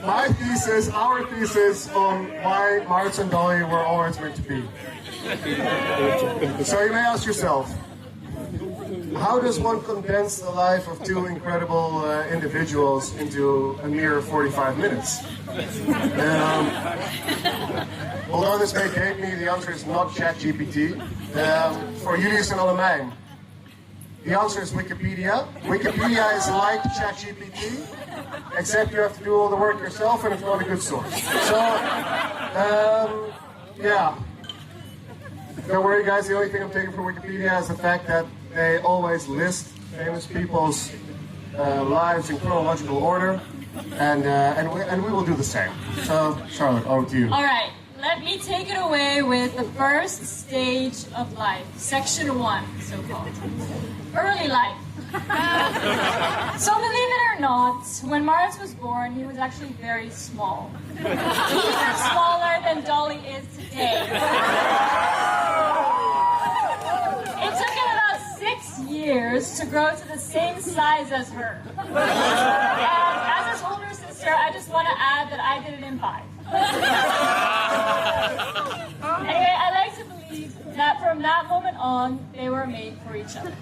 my thesis, our thesis on why Maurits and Dolly were always meant to be. So you may ask yourself, how does one condense the life of two incredible individuals into a mere 45 minutes? Although this may date me, the answer is not ChatGPT. For Julius and Allemijn, the answer is Wikipedia. Wikipedia is like ChatGPT, except you have to do all the work yourself, and it's not a good source. So, yeah. Don't worry, guys. The only thing I'm taking from Wikipedia is the fact that they always list famous people's lives in chronological order, and we will do the same. So, Charlotte, over to you. All right. Let me take it away with the first stage of life, section 1, so-called. Early life. So believe it or not, when Maurits was born, he was actually very small. Even smaller than Dolly is today. It took him about 6 years to grow to the same size as her. And as his older sister, I just want to add that I did it in 5. Anyway, I like to believe that from that moment on, they were made for each other.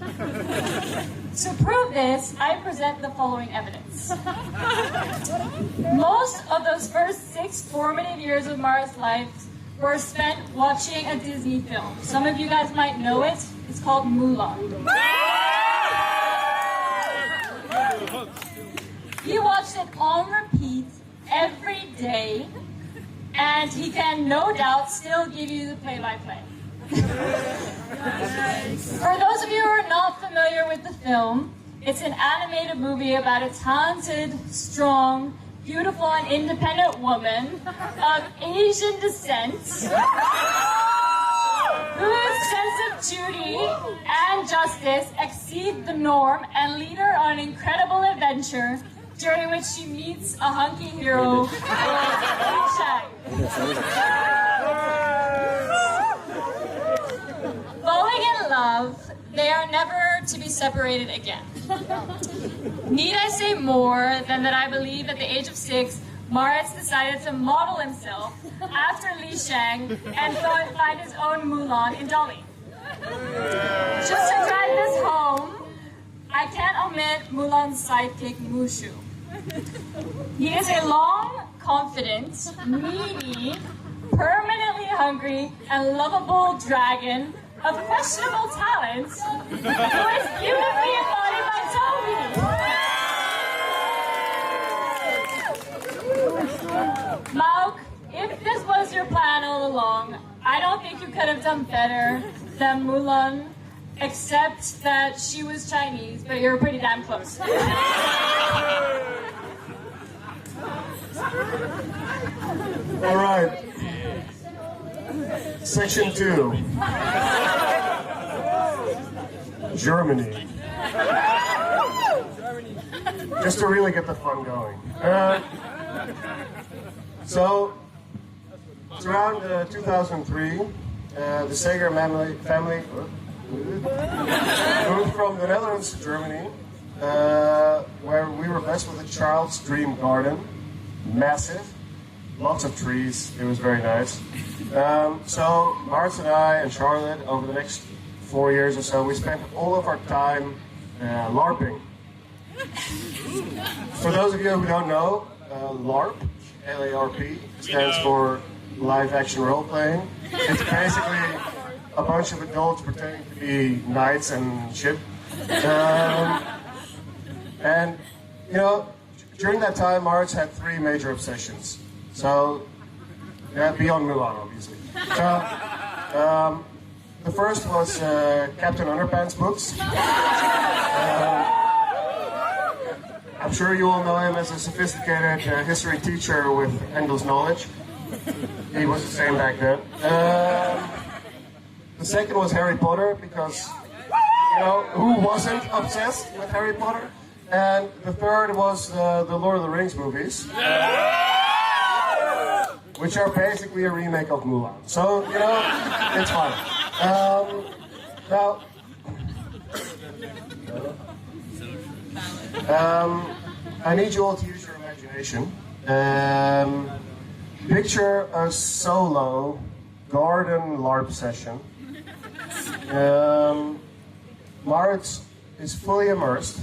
To prove this, I present the following evidence. Most of those first 6 formative years of Maurits' life were spent watching a Disney film. Some of you guys might know it. It's called Mulan. He watched it on repeat every day, and he can no doubt still give you the play-by-play. For those of you who are not familiar with the film, it's an animated movie about a talented, strong, beautiful, and independent woman of Asian descent whose sense of duty and justice exceed the norm and lead her on an incredible adventure during which she meets a hunky hero called Li Shang. Falling in love, they are never to be separated again. Need I say more than that I believe at the age of 6, Maurits decided to model himself after Li Shang and find his own Mulan in Dolly. Just to drive this home, I can't omit Mulan's sidekick Mushu. He is a long, confident, needy, permanently hungry, and lovable dragon of questionable talent who is beautifully embodied by Toby. Mauk, if this was your plan all along, I don't think you could have done better than Mulan, except that she was Chinese, but you're pretty damn close. All right. Section 2. Germany. Just to really get the fun going. So, it's around 2003. The Sager family moved from the Netherlands to Germany, where we were blessed with a child's dream garden. Massive. Lots of trees. It was very nice. So Maurits and I and Charlotte, over the next 4 years or so, we spent all of our time LARPing. For those of you who don't know, LARP, L-A-R-P, stands for live action role playing. It's basically a bunch of adults pretending to be knights and shit. And, you know, during that time, Maurits had 3 major obsessions. So, beyond Mulan, obviously. So, the first was Captain Underpants books. I'm sure you all know him as a sophisticated history teacher with endless knowledge. He was the same back then. The second was Harry Potter, because, you who wasn't obsessed with Harry Potter? And the third was the Lord of the Rings movies, which are basically a remake of Mulan. So, it's fine. Now, I need you all to use your imagination. Picture a solo garden LARP session. Maurits is fully immersed.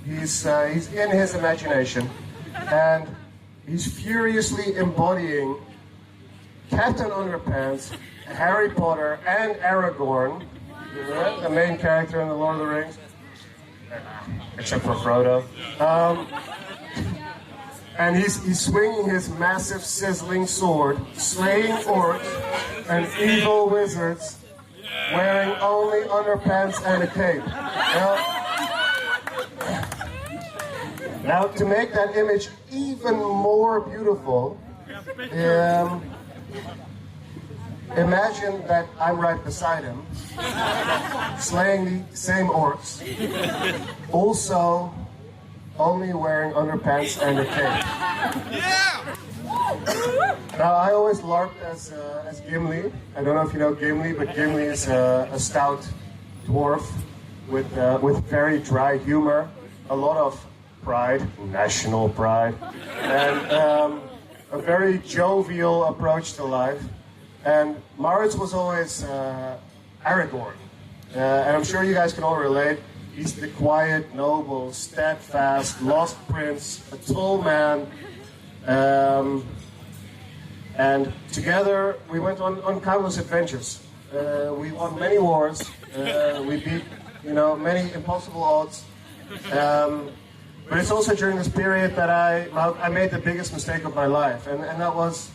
He's in his imagination, and he's furiously embodying Captain Underpants, Harry Potter, and Aragorn, the main character in the Lord of the Rings, except for Frodo. And he's swinging his massive, sizzling sword, slaying orcs and evil wizards, wearing only underpants and a cape. Now, to make that image even more beautiful, imagine that I'm right beside him, slaying the same orcs, also only wearing underpants and a cape. Now, I always LARPed as Gimli. I don't know if you know Gimli, but Gimli is a stout dwarf with very dry humor, a lot of pride, national pride, and a very jovial approach to life. And Maurits was always Aragorn, and I'm sure you guys can all relate. He's the quiet, noble, steadfast, lost prince, a tall man. And together we went on countless adventures. We won many wars. We beat, many impossible odds. But it's also during this period that I made the biggest mistake of my life, and that was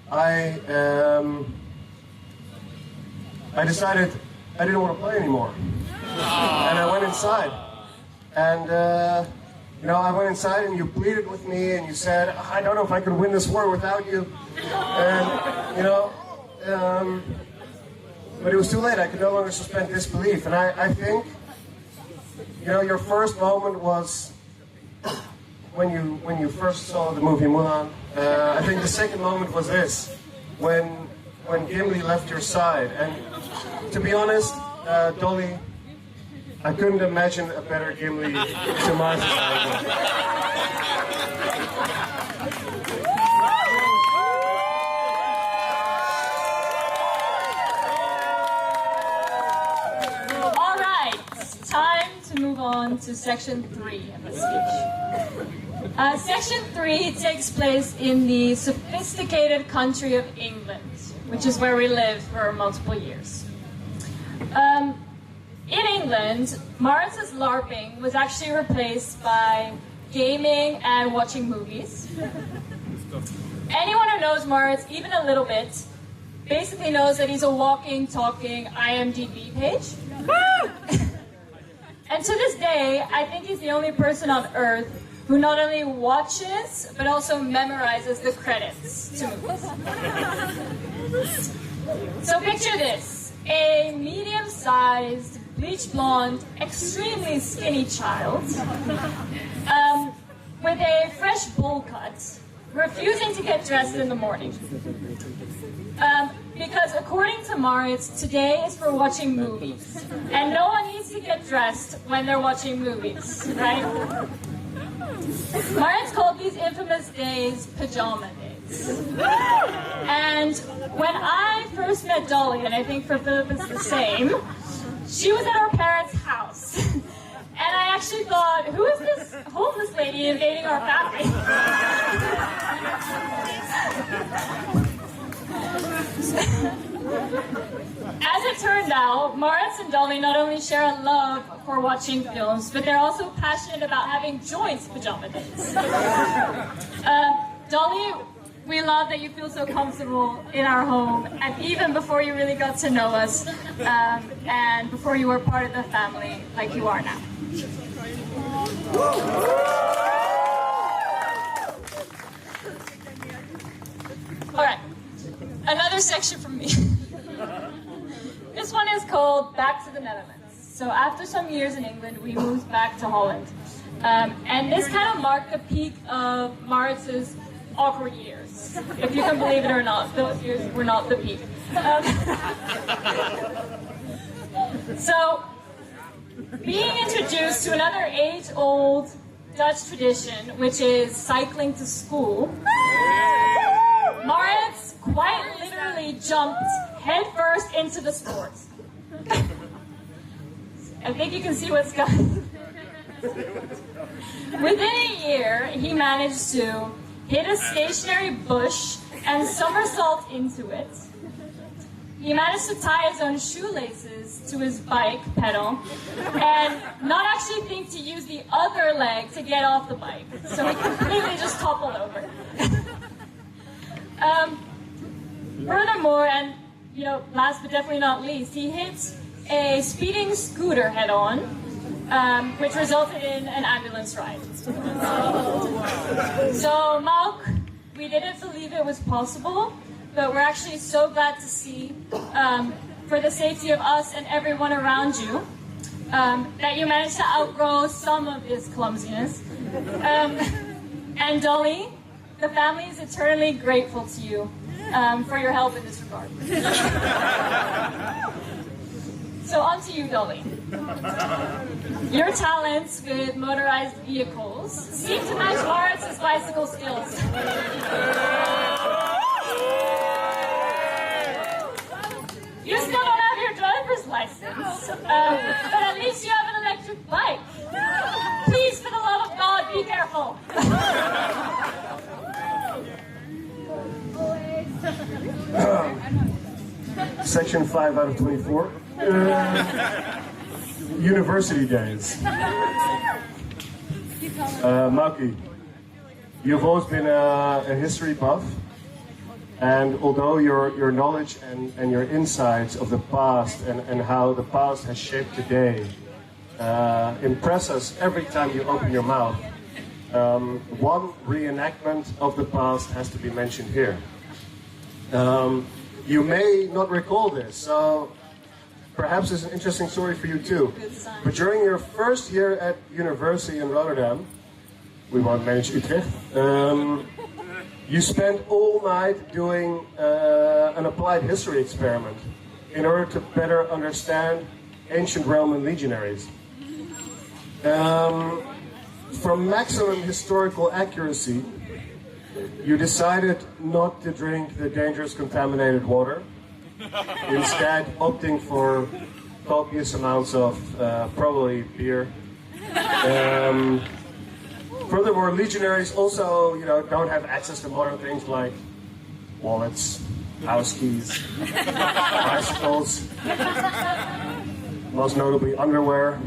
I decided I didn't want to play anymore. And I went inside, and I went inside, and you pleaded with me, and you said, I don't know if I could win this war without you. And but it was too late. I could no longer suspend disbelief. And I think, your first moment was when you first saw the movie Mulan. I think the second moment was this, when Gimli left your side. And to be honest, Dolly, I couldn't imagine a better Gimli to my society. All right, time to move on to section 3 of the speech. Section 3 takes place in the sophisticated country of England, which is where we lived for multiple years. In England, Maurits' LARPing was actually replaced by gaming and watching movies. Anyone who knows Maurits even a little bit basically knows that he's a walking, talking IMDb page. And to this day, I think he's the only person on earth who not only watches, but also memorizes the credits to movies. So picture this, a medium-sized, bleach blonde, extremely skinny child with a fresh bowl cut, refusing to get dressed in the morning. Because according to Maurits, today is for watching movies. And no one needs to get dressed when they're watching movies, right? Maurits called these infamous days pajama days. And when I first met Dolly, and I think for Philip it's the same, she was at our parents' house. And I actually thought, who is this homeless lady invading our family? As it turned out, Maurits and Dolly not only share a love for watching films, but they're also passionate about having joint pajama days. Dolly, we love that you feel so comfortable in our home, and even before you really got to know us, and before you were part of the family like you are now. All right, another section from me. This one is called Back to the Netherlands. So after some years in England, we moved back to Holland. And this kind of marked the peak of Maurits' awkward years. If you can believe it or not, those years were not the peak. So, being introduced to another age-old Dutch tradition, which is cycling to school, Maurits quite literally jumped headfirst into the sport. I think you can see what's going. Within a year, he managed to hit a stationary bush and somersault into it. He managed to tie his own shoelaces to his bike pedal and not actually think to use the other leg to get off the bike. So he completely just toppled over. Furthermore, and last but definitely not least, he hit a speeding scooter head-on, which resulted in an ambulance ride. So, Malk, we didn't believe it was possible, but we're actually so glad to see, for the safety of us and everyone around you, that you managed to outgrow some of this clumsiness. And Dolly, the family is eternally grateful to you for your help in this regard. So on to you, Dolly. Your talents with motorized vehicles seem to match Maurits' bicycle skills. You still don't have your driver's license, but at least you have an electric bike. Please, for the love of God, be careful. Section 5 out of 24. University days. Mauki, you've always been a history buff, and although your knowledge and your insights of the past and how the past has shaped today impress us every time you open your mouth, one reenactment of the past has to be mentioned here. You may not recall this, so perhaps it's an interesting story for you too. But during your first year at university in Rotterdam, we won't manage Utrecht, you spent all night doing an applied history experiment in order to better understand ancient Roman legionaries. For maximum historical accuracy, you decided not to drink the dangerous contaminated water, instead opting for copious amounts of probably beer. Furthermore, legionaries also, don't have access to modern things like wallets, house keys, bicycles, most notably underwear.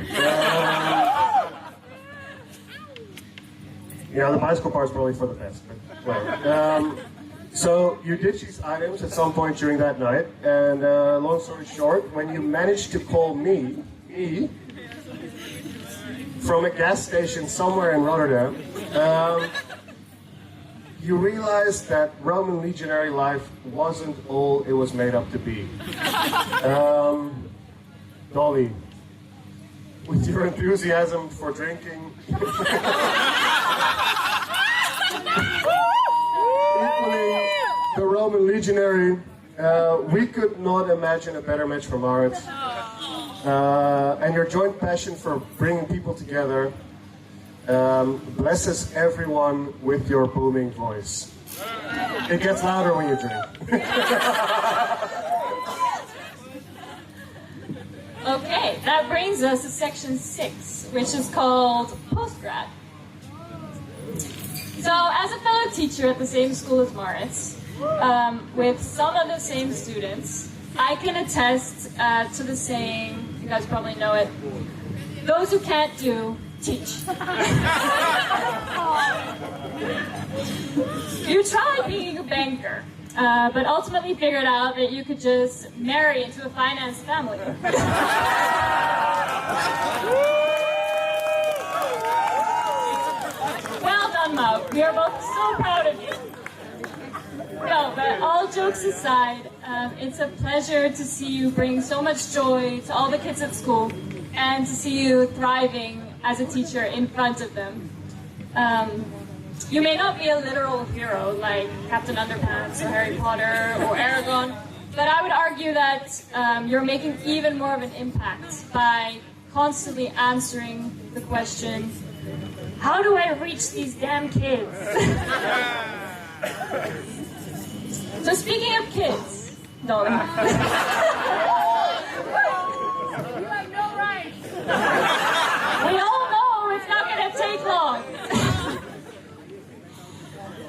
The bicycle part is probably for the best. But whatever. So you ditched these items at some point during that night, and long story short, when you managed to call me, from a gas station somewhere in Rotterdam, you realized that Roman legionary life wasn't all it was made up to be. Dolly, with your enthusiasm for drinking, equaling the Roman legionary, we could not imagine a better match for Maurits. And your joint passion for bringing people together blesses everyone with your booming voice. It gets louder when you drink. Okay, that brings us to section 6, which is called postgrad. So, as a fellow teacher at the same school as Maurits, with some of the same students, I can attest to the saying, you guys probably know it, those who can't do, teach. You tried being a banker, but ultimately figured out that you could just marry into a finance family. Well done, Mauk. We are both so proud of you. No, but all jokes aside, it's a pleasure to see you bring so much joy to all the kids at school. and to see you thriving as a teacher in front of them. You may not be a literal hero like Captain Underpants or Harry Potter or Aragorn, but I would argue that you're making even more of an impact by constantly answering the question, how do I reach these damn kids? So speaking of kids, Dolly. You have no right. We all know it's not going to take long.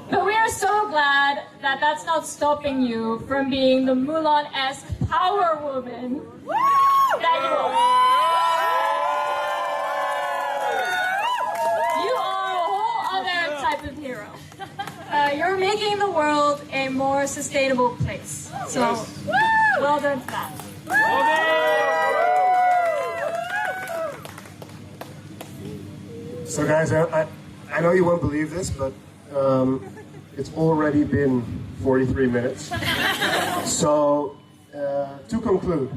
But we are so glad that that's not stopping you from being the Mulan-esque power woman that you are. You are a whole other type of hero. You're making the world a more sustainable place. So, well done for that. So guys, I know you won't believe this, but it's already been 43 minutes. So, to conclude,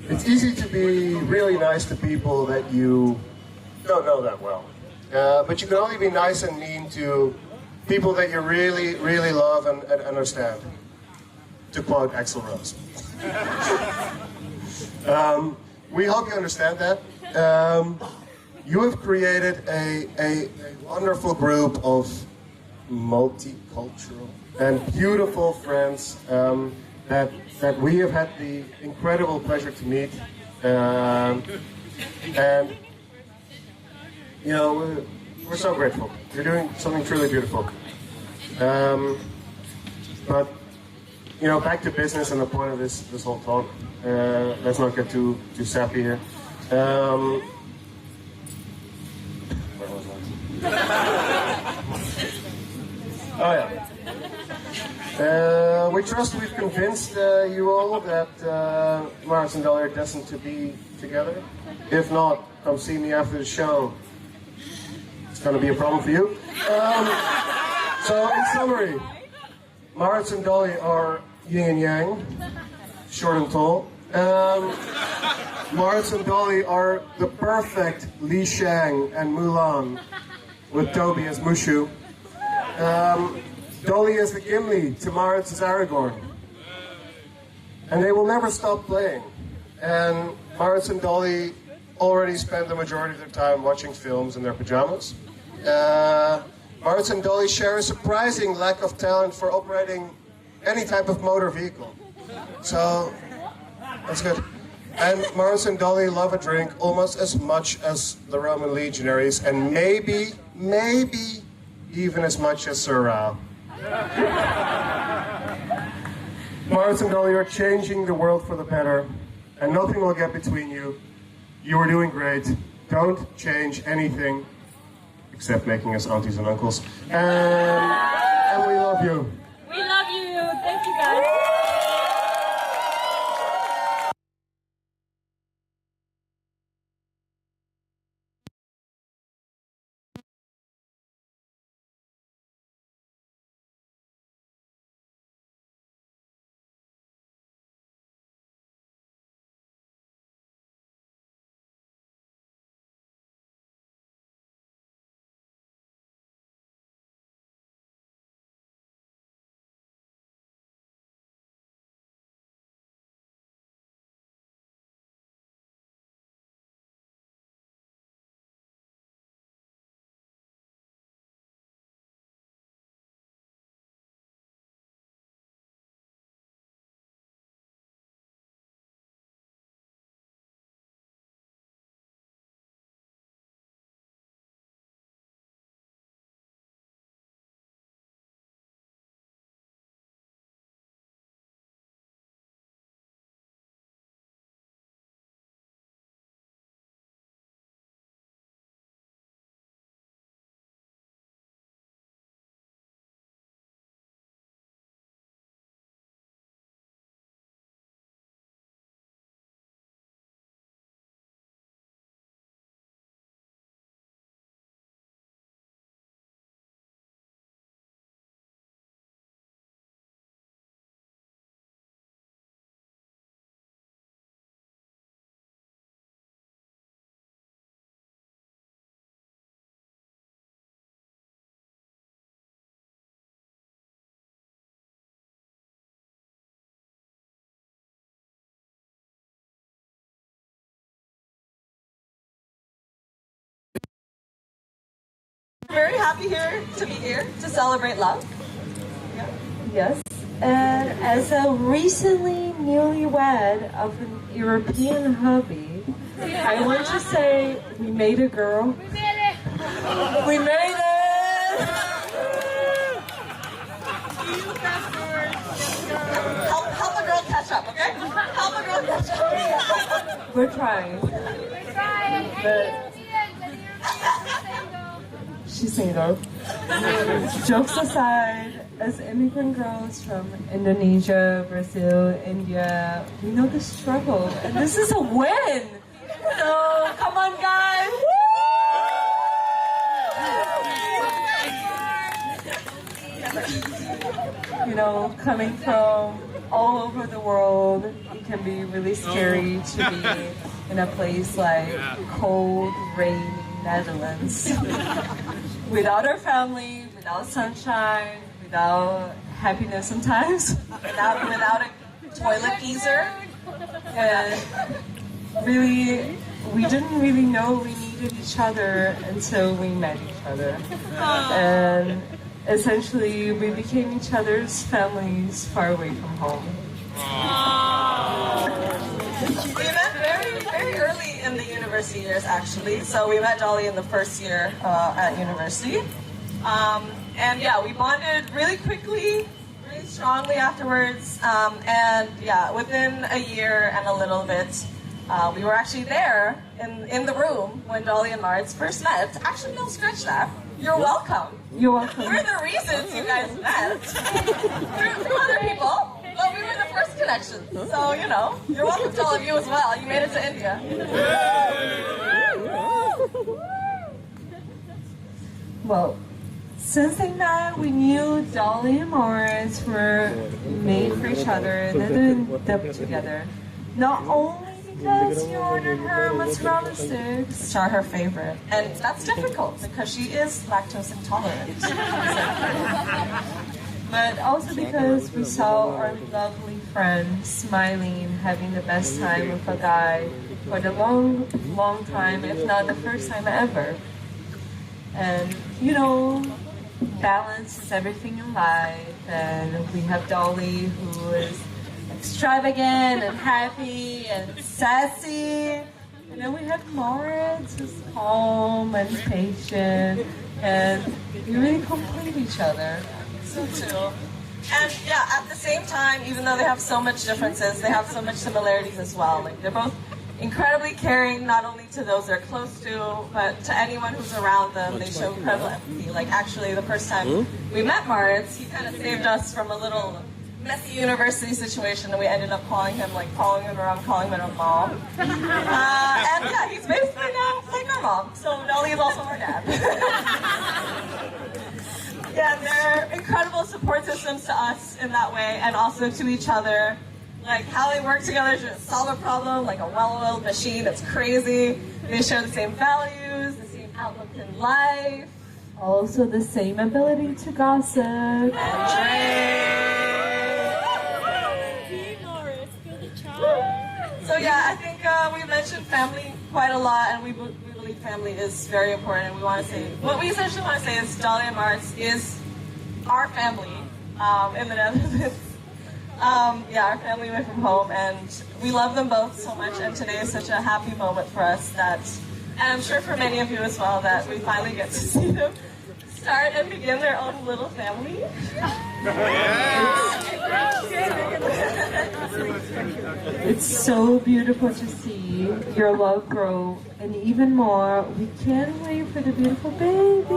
it's easy to be really nice to people that you don't know that well. But you can only be nice and mean to people that you really, really love and understand. To quote Axl Rose. We hope you understand that. You have created a wonderful group of multicultural and beautiful friends that we have had the incredible pleasure to meet. And you know, we're so grateful. You're doing something truly beautiful. But you know, back to business and the point of this whole talk. Let's not get too sappy here. Oh yeah. We trust we've convinced you all that Maurits and Dolly are destined to be together. If not, come see me after the show. It's going to be a problem for you. So in summary, Maurits and Dolly are yin and yang, short and tall. Maurits and Dolly are the perfect Li Shang and Mulan, with Toby as Mushu. Dolly is the Gimli to Maurits is Aragorn. And they will never stop playing. And Maurits and Dolly already spend the majority of their time watching films in their pajamas. Maurits and Dolly share a surprising lack of talent for operating any type of motor vehicle. So, that's good. And Maurits and Dolly love a drink almost as much as the Roman legionaries, and maybe even as much as Sir Rao. Maurits and Dolly are changing the world for the better, and nothing will get between you. You are doing great. Don't change anything, except making us aunties and uncles. And we love you. We love you. Thank you, guys. Very happy to be here to celebrate love. Yes. And as a recently newlywed of an European hubby, I want to say we made it, girl. We made it! We made it! Help a girl catch up, okay? Help a girl catch up. We're trying. But she's single. Jokes aside, as immigrant girls from Indonesia, Brazil, India, we know the struggle, and this is a win. So come on, guys! You know, coming from all over the world, it can be really scary to be in a place like cold, rainy Netherlands. Without our family, without sunshine, without happiness sometimes, without a toilet geyser. and really, we didn't really know we needed each other until we met each other. And essentially, we became each other's families far away from home. We met very early in the university years, actually. So we met Dolly in the first year at university. And yeah, we bonded really quickly, really strongly afterwards. And yeah, within a year and a little bit, we were actually there in the room when Dolly and Maurits first met. Actually, no, scratch that. You're welcome. You're welcome. We're the reasons you guys met. Through other people, but we were the first connection. So, you know, you're welcome to all of you as well. You made it to India. Well, since they met, we knew Dolly and Maurits were made for each other and they didn't end together. Not only because you ordered her mozzarella sticks, which are her favorite. And that's difficult because she is lactose intolerant. but also because we saw our lovely friend smiling, having the best time with a guy for the long time, if not the first time ever. And, you know, balance is everything in life, and we have Dolly, who is extravagant and happy and sassy, and then we have Maurits, who's calm and patient, and we really complete each other. So too. And yeah, at the same time, even though they have so much differences, they have so much similarities as well. Like, they're both incredibly caring, not only to those they're close to, but to anyone who's around them. They show incredible empathy. Like, actually, the first time we met Maurits, he kind of saved us from a little messy university situation, and we ended up calling him around, calling him a mom. And yeah, he's basically now like our mom. So Dolly is also our dad. Yeah, they're incredible support systems to us in that way, and also to each other. Like, how they work together to solve a problem, like a well-oiled machine. It's crazy. They share the same values, the same outlook in life. Also the same ability to gossip. And So yeah, I think we mentioned family quite a lot, and we believe family is very important. We want to say, what we essentially want to say is Dolly and Maurits is our family in the Netherlands. Yeah, our family away from home, and we love them both so much, and today is such a happy moment for us that, and I'm sure for many of you as well, that we finally get to see them start and begin their own little family. It's so beautiful to see your love grow, and even more, we can't wait for the beautiful baby.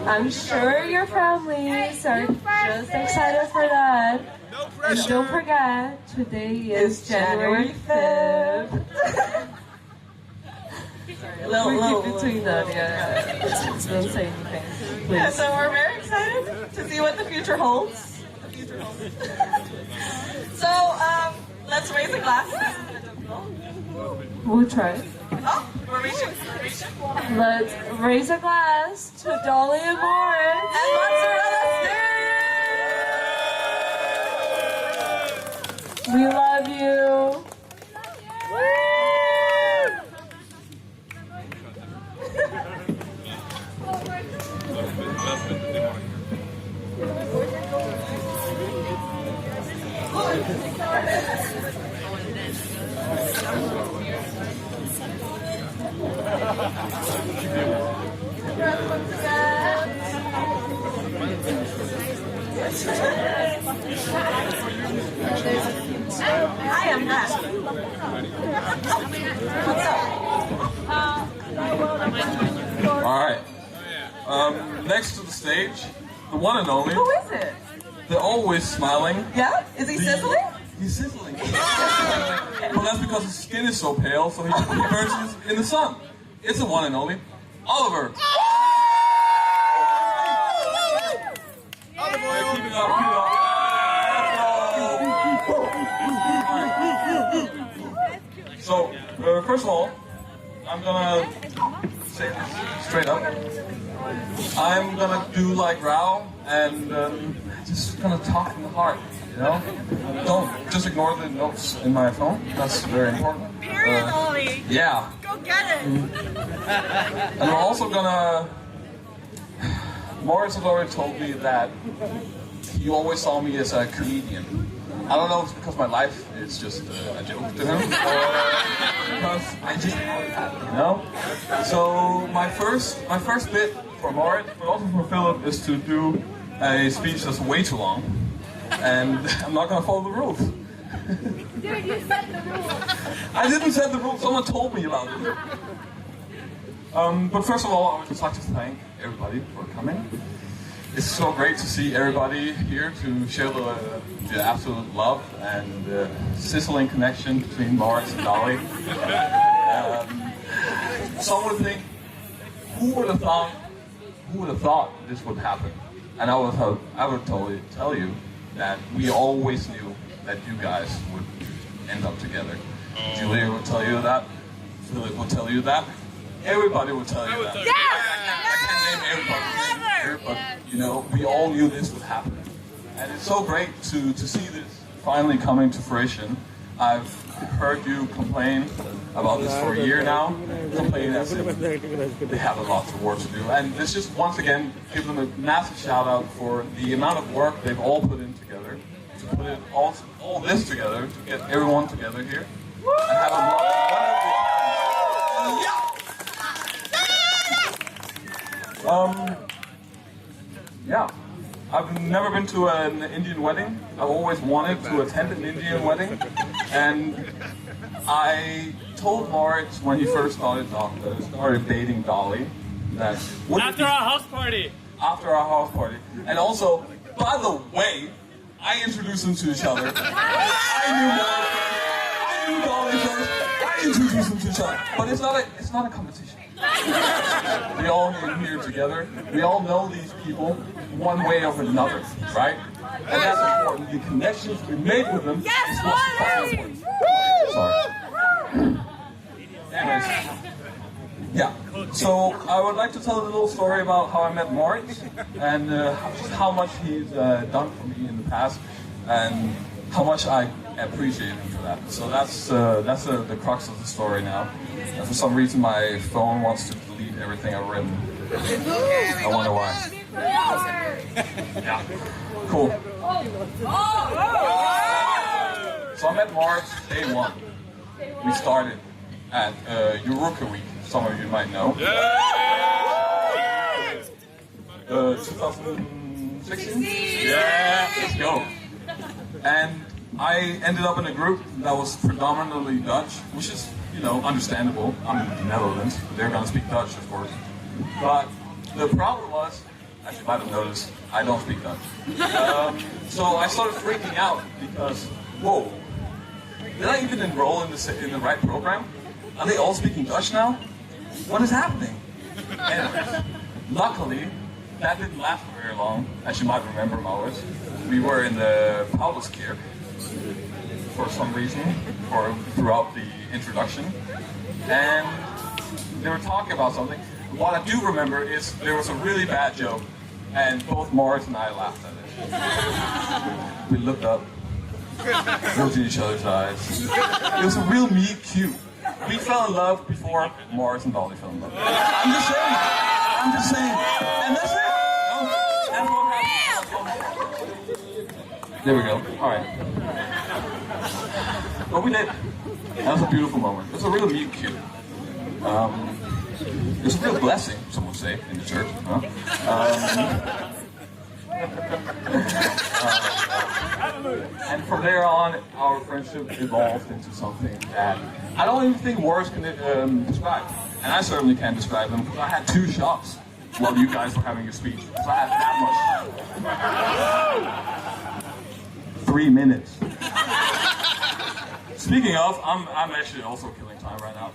I'm sure your families are just excited for that. No pressure. And don't forget, today is January 5th. We'll keep between that, yeah. Don't say anything, please. Yeah, so we're very excited to see what the future holds. So, let's raise a glass. We'll try. Oh, we're reaching. Let's raise a glass to Dolly and Maurits. And mozzarella sticks! We love you. husband that they want to Hi, I'm Matt. All right. Next to the stage, the one and only. Who is it? They're always smiling. Yeah? Is he sizzling? He's sizzling. Well, that's because his skin is so pale, so he burns in the sun. It's the one and only Oliver. Oliver, keep it up, keep it up. So, first of all, I'm gonna say this straight up. I'm gonna do like Rao and just gonna talk from the heart, you know? Don't just ignore the notes in my phone. That's very important. Period, Ollie. Yeah. Go get it. And I'm also gonna... Maurits has already told me that he always saw me as a comedian. I don't know if it's because my life is just a joke to him, or because I just you know? So my first bit for Maurits, but also for Philip, is to do a speech that's way too long. And I'm not gonna follow the rules. Dude, you set the rules. I didn't set the rules, someone told me about it. But first of all, I would just like to thank everybody for coming. It's so great to see everybody here to share the absolute love and the sizzling connection between Maurits and Dolly. Some would think, who would have thought this would happen? And I would totally tell you that we always knew that you guys would end up together. Julia would tell you that. Philip would tell you that. Everybody would tell you that. Yes! I can't name everybody here, but you know, we all knew this would happen. And it's so great to see this finally coming to fruition. I've heard you complain about this for a year now, complaining as if they have a lot of work to do. And let's just once again give them a massive shout out for the amount of work they've all put in together, to put it all this together, to get everyone together here, and have a wonderful time. Yeah, I've never been to an Indian wedding. I've always wanted to attend an Indian wedding, and I told Maurits when he first started dating Dolly that after our house party. After our house party, and also, by the way, I introduced them to each other. I knew Dolly first. I introduced them to each other, but it's not a competition. We all here together. We all know these people one way or another, right? And that's important. The connections we made with them is what's important. Sorry. Anyways, yeah. So I would like to tell a little story about how I met Maurits and how much he's done for me in the past, and how much I appreciate him for that. So that's the crux of the story now. And for some reason, my phone wants to delete everything I've written. I wonder why. Yeah. Cool. So I met Maurits day one. We started at Eureka Week. Some of you might know. 2016? Yeah, let's go. And I ended up in a group that was predominantly Dutch, which is, you know, understandable. I'm in the Netherlands. They're going to speak Dutch, of course. But the problem was, as you might have noticed, I don't speak Dutch. So I started freaking out because, whoa, did I even enroll in the right program? Are they all speaking Dutch now? What is happening? Anyways, luckily, that didn't last for very long. As you might remember, Maurits, we were in the Pauluskerk for some reason, or throughout the introduction, and they were talking about something. What I do remember is there was a really bad joke, and both Maurits and I laughed at it. We looked up, looked in each other's eyes. It was a real meet cute. We fell in love before Maurits and Dolly fell in love. I'm just saying, and that's it. There we go. All right. But we did. That was a beautiful moment. It was a real meet and cute. It was a real blessing, some would say, in the church. Huh? And from there on, our friendship evolved into something that I don't even think words can describe. And I certainly can't describe them because I had 2 shots while you guys were having your speech. So I had that much. 3 minutes. Speaking of, I'm actually also killing time right now.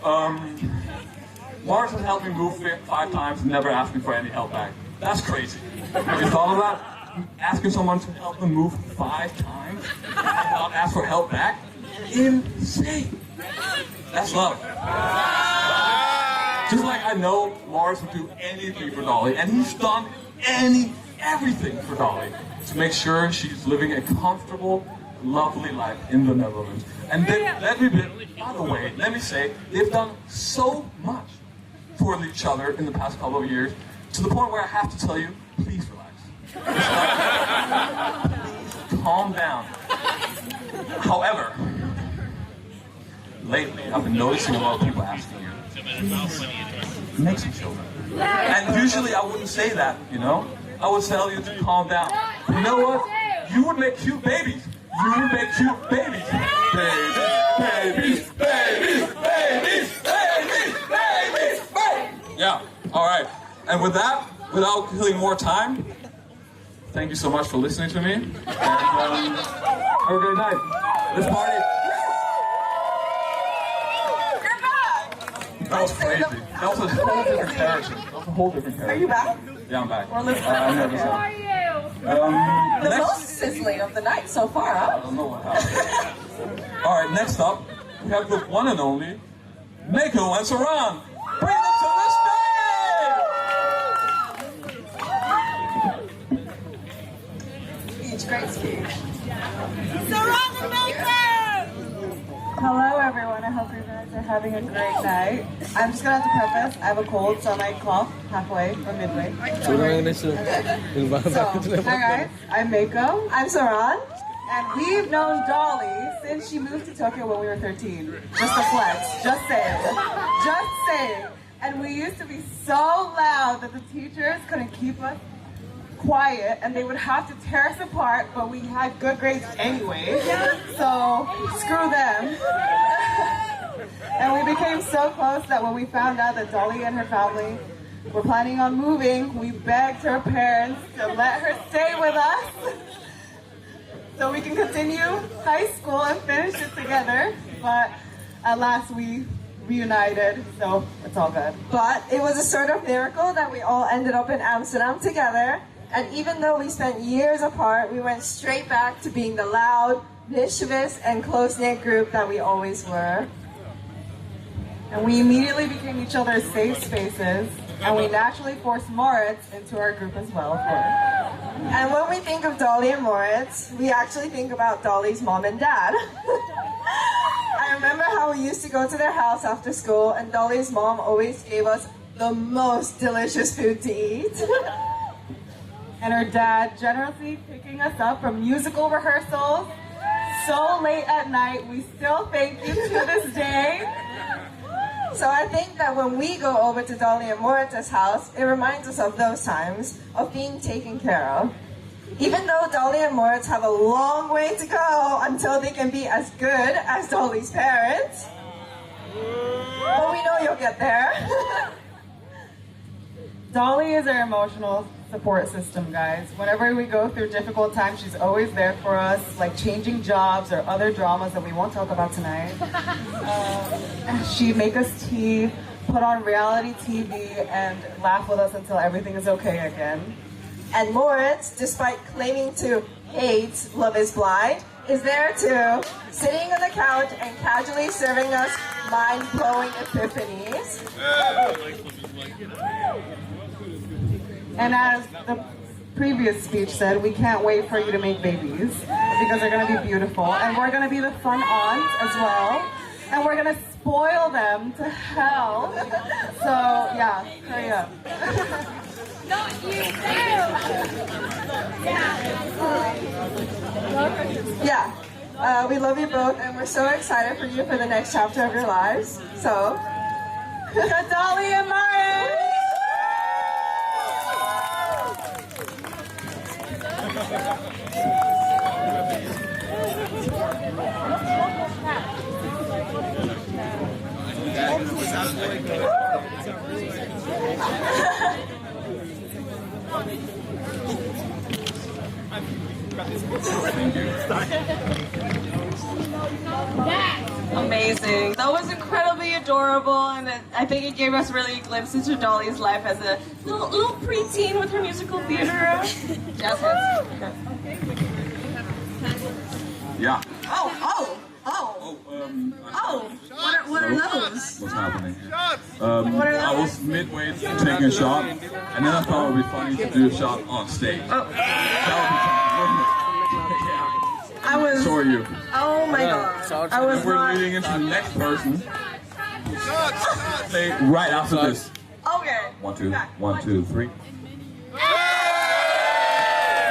Maurits has helped me move 5 times and never asked me for any help back. That's crazy. Have you thought of that? Asking someone to help them move 5 times and not ask for help back? Insane. That's love. Just like I know Maurits would do anything for Dolly, and he's done everything for Dolly to make sure she's living a comfortable, lovely life in the Netherlands. And let me say, they've done so much for each other in the past couple of years, to the point where I have to tell you, please relax. Please calm down. However, lately I've been noticing a lot of people asking you, please make some children. And usually I wouldn't say that, you know? I would tell you to calm down. You know what? You would make cute babies. You would make cute babies. Babies, babies, babies, babies, babies, babies, babies. Yeah, all right. And with that, without killing more time, thank you so much for listening to me. And have a great night. Let's party. That was crazy. That was a whole different character. That was a whole different character. Are you back? Yeah, I'm back. How are you? The most sizzling of the night so far, huh? I don't know what happened. All right, next up, we have the one and only Mako and Saran. Bring them to the stage! Speech, great speech. Saran and Mako! Hello everyone, I hope you guys are having a great night. I'm just gonna have to preface, I have a cold, so I might cough halfway or midway. So, hi guys, I'm Mako, I'm Saran, and we've known Dolly since she moved to Tokyo when we were 13. Just a flex, just saying. Just saying. And we used to be so loud that the teachers couldn't keep us quiet, and they would have to tear us apart, but we had good grades anyway, so screw them. And we became so close that when we found out that Dolly and her family were planning on moving, we begged her parents to let her stay with us so we can continue high school and finish it together. But at last we reunited, so it's all good. But it was a sort of miracle that we all ended up in Amsterdam together. And even though we spent years apart, we went straight back to being the loud, mischievous, and close-knit group that we always were. And we immediately became each other's safe spaces, and we naturally forced Maurits into our group as well, of course. And when we think of Dolly and Maurits, we actually think about Dolly's mom and dad. I remember how we used to go to their house after school, and Dolly's mom always gave us the most delicious food to eat. And her dad generously picking us up from musical rehearsals so late at night. We still thank you to this day. So I think that when we go over to Dolly and Maurits' house, it reminds us of those times of being taken care of. Even though Dolly and Maurits have a long way to go until they can be as good as Dolly's parents. But we know you'll get there. Dolly is our emotional support system, guys. Whenever we go through difficult times, she's always there for us, like changing jobs or other dramas that we won't talk about tonight. She'd make us tea, put on reality TV, and laugh with us until everything is okay again. And Maurits, despite claiming to hate Love is Blind, is there too, sitting on the couch and casually serving us mind-blowing epiphanies. And as the previous speech said, we can't wait for you to make babies because they're going to be beautiful. And we're going to be the fun aunts as well. And we're going to spoil them to hell. So, yeah, hurry up. Not you, We love you both, and we're so excited for you for the next chapter of your lives. So, Dolly and Maurits! Thank you. Amazing. That was incredibly adorable, and I think it gave us really a glimpse into Dolly's life as a little preteen with her musical theater. Jazz hands. Yeah. What are those? What's happening here? I was midway taking a shot, and then I thought it would be funny to do a shot on stage. I was. So are you. Oh my god. I was We're not. leading into the next person. Say right after this. Okay. 1, 2, 1, 2, 3.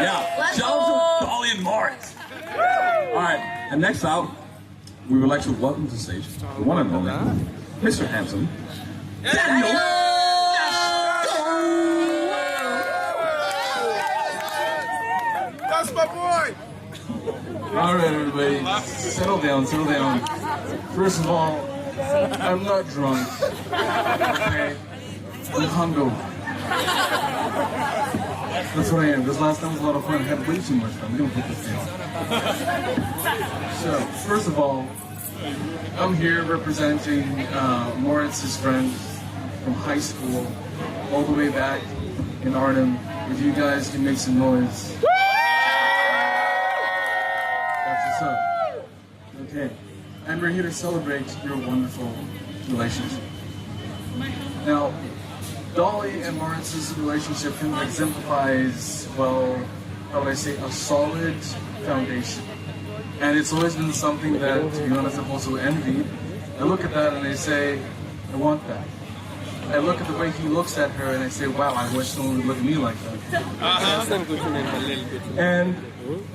Yeah. Let's Shout out to Dolly and Maurits. All right. And next out, we would like to welcome to the stage the one and only Mr. Handsome Daniel. That's my boy! All right, everybody, settle down, settle down. First of all, I'm not drunk. Okay, I'm hungover. That's what I am. This last time was a lot of fun. I had way too much fun. We don't put this down. So, first of all, I'm here representing Maurits' friends from high school all the way back in Arnhem. If you guys can make some noise. That's what's up. Okay. And we're here to celebrate your wonderful relationship. Now, Dolly and Maurits' relationship kind of exemplifies, well, how would I say, a solid foundation. And it's always been something that, to be honest, I've also envied. I look at that and I say, I want that. I look at the way he looks at her and I say, wow, I wish someone would look at me like that. And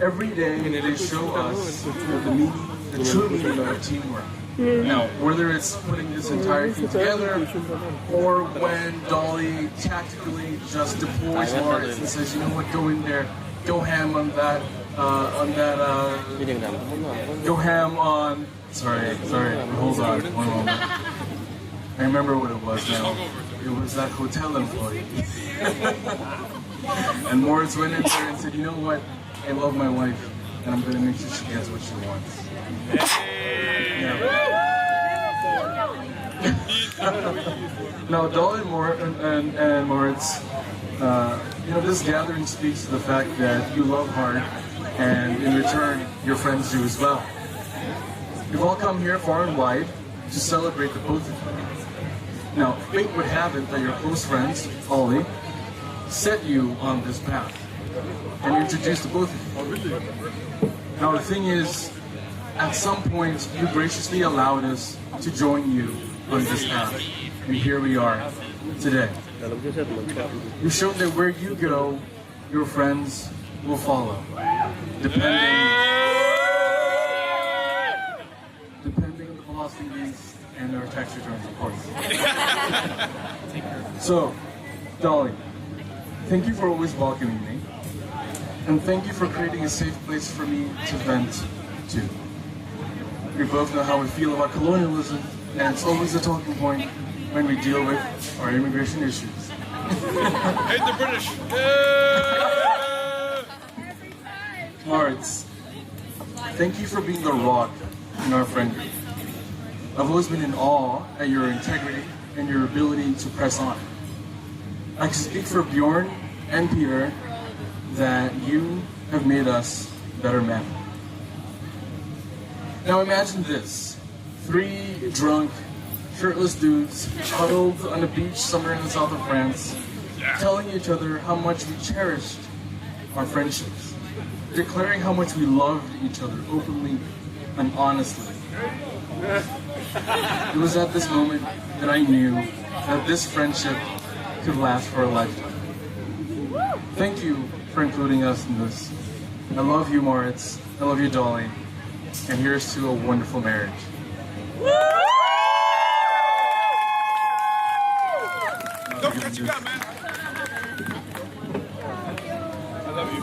every day they show us the true meaning of teamwork. Now, whether it's putting this entire thing together, or when Dolly tactically just deploys Maurits and says, you know what, go in there, go ham on that, go ham on, sorry, hold on, one moment. I remember what it was now. It was that hotel employee. And Maurits went in there and said, you know what, I love my wife, and I'm going to make sure she gets what she wants. Yeah. Now, Dolly and Maurits, you know, this gathering speaks to the fact that you love hard, and in return, your friends do as well. You've all come here far and wide to celebrate the both of you. Now, fate would have it that your close friends, Ollie, set you on this path and introduced the both of you. Now, the thing is, at some point, you graciously allowed us to join you on this path, and here we are today. You showed that where you go, your friends will follow, depending on the velocity links and our tax returns, of course. So, Dolly, thank you for always welcoming me, and thank you for creating a safe place for me to vent to. We both know how we feel about colonialism, and it's always a talking point when we deal with our immigration issues. Hate the British! Maurits, thank you for being the rock in our friend group. I've always been in awe at your integrity and your ability to press on. I can speak for Bjorn and Peter that you have made us better men. Now imagine this, 3 drunk, shirtless dudes huddled on a beach somewhere in the south of France, telling each other how much we cherished our friendships, declaring how much we loved each other openly and honestly. It was at this moment that I knew that this friendship could last for a lifetime. Thank you for including us in this. I love you, Maurits. I love you, Dolly. And here's to a wonderful marriage. Go for what you got, man. I love you.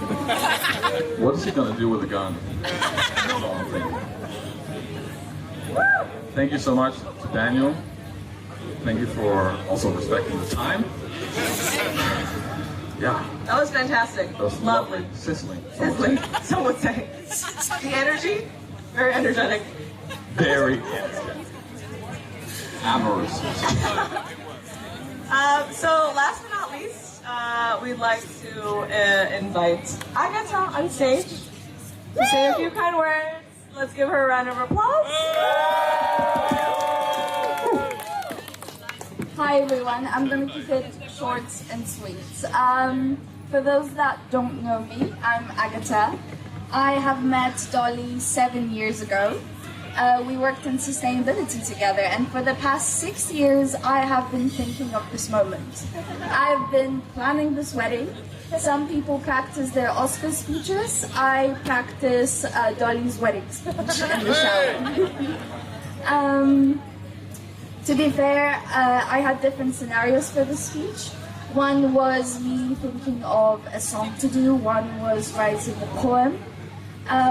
What is he gonna do with a gun? Thank you so much to Daniel. Thank you for also respecting the time. Yeah. That was fantastic. That was lovely. Sizzling. Sizzling, some would say. The energy, very energetic. Very amorous. So last but not least, we'd like to invite Agatha on stage to say a few kind words. Let's give her a round of applause. Hi everyone, I'm going to keep it short and sweet. For those that don't know me, I'm Agatha. I have met Dolly 7 years ago. We worked in sustainability together, and for the past 6 years I have been thinking of this moment. I've been planning this wedding. Some people practice their Oscar speeches. I practice Dolly's wedding speech in the shower. To be fair, I had different scenarios for the speech. One was me thinking of a song to do, one was writing a poem,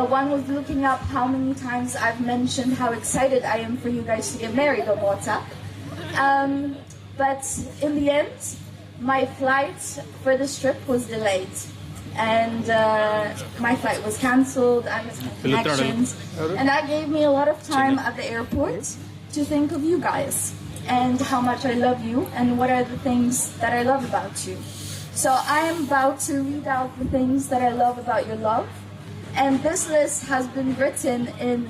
one was looking up how many times I've mentioned how excited I am for you guys to get married on WhatsApp. But in the end, my flight for this trip was delayed. And my flight was cancelled, I missed my connections, and that gave me a lot of time at the airport to think of you guys and how much I love you and what are the things that I love about you. So I am about to read out the things that I love about your love, and this list has been written in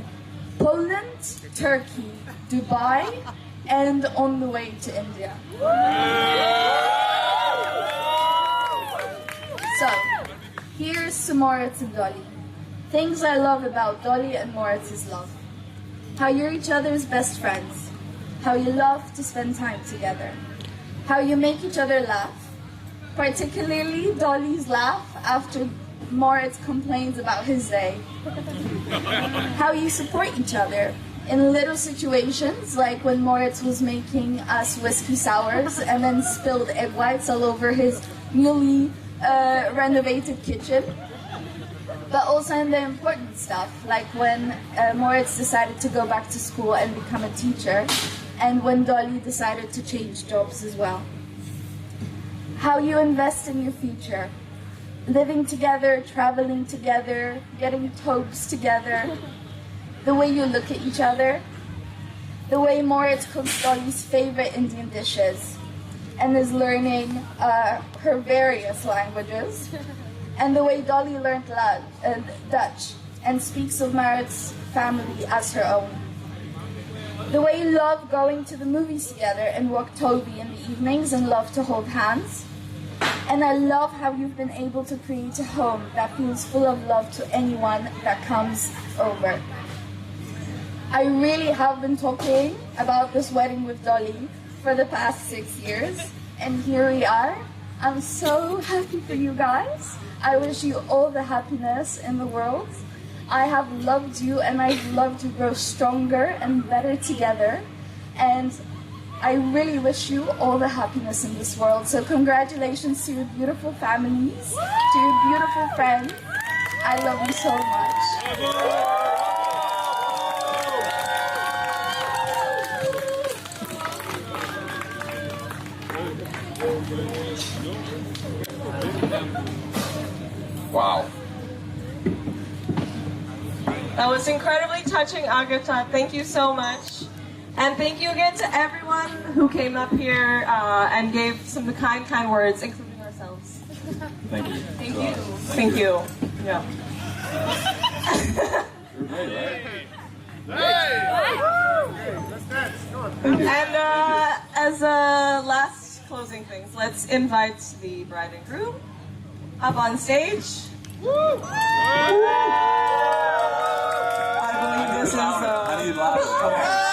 Poland, Turkey, Dubai, and on the way to India. So here's to Moritz and Dolly. Things I love about Dolly and Moritz's love. How you're each other's best friends, how you love to spend time together, how you make each other laugh, particularly Dolly's laugh after Moritz complains about his day, how you support each other in little situations, like when Moritz was making us whiskey sours and then spilled egg whites all over his newly renovated kitchen. But also in the important stuff, like when Moritz decided to go back to school and become a teacher, and when Dolly decided to change jobs as well. How you invest in your future, living together, traveling together, getting tobes together, the way you look at each other, the way Moritz cooks Dolly's favorite Indian dishes, and is learning her various languages, and the way Dolly learned Dutch and speaks of Maritz's family as her own. The way you love going to the movies together and walk Toby in the evenings and love to hold hands. And I love how you've been able to create a home that feels full of love to anyone that comes over. I really have been talking about this wedding with Dolly for the past 6 years, and here we are. I'm so happy for you guys. I wish you all the happiness in the world. I have loved you, and I've loved you grow stronger and better together. And I really wish you all the happiness in this world. So congratulations to your beautiful families, to your beautiful friends. I love you so much. Wow. That was incredibly touching, Agatha. Thank you so much. And thank you again to everyone who came up here and gave some kind words, including ourselves. Thank you. Thank you. Thank you. Yeah. And as last closing things, let's invite the bride and groom up on stage. I believe this is I need loud. Come on.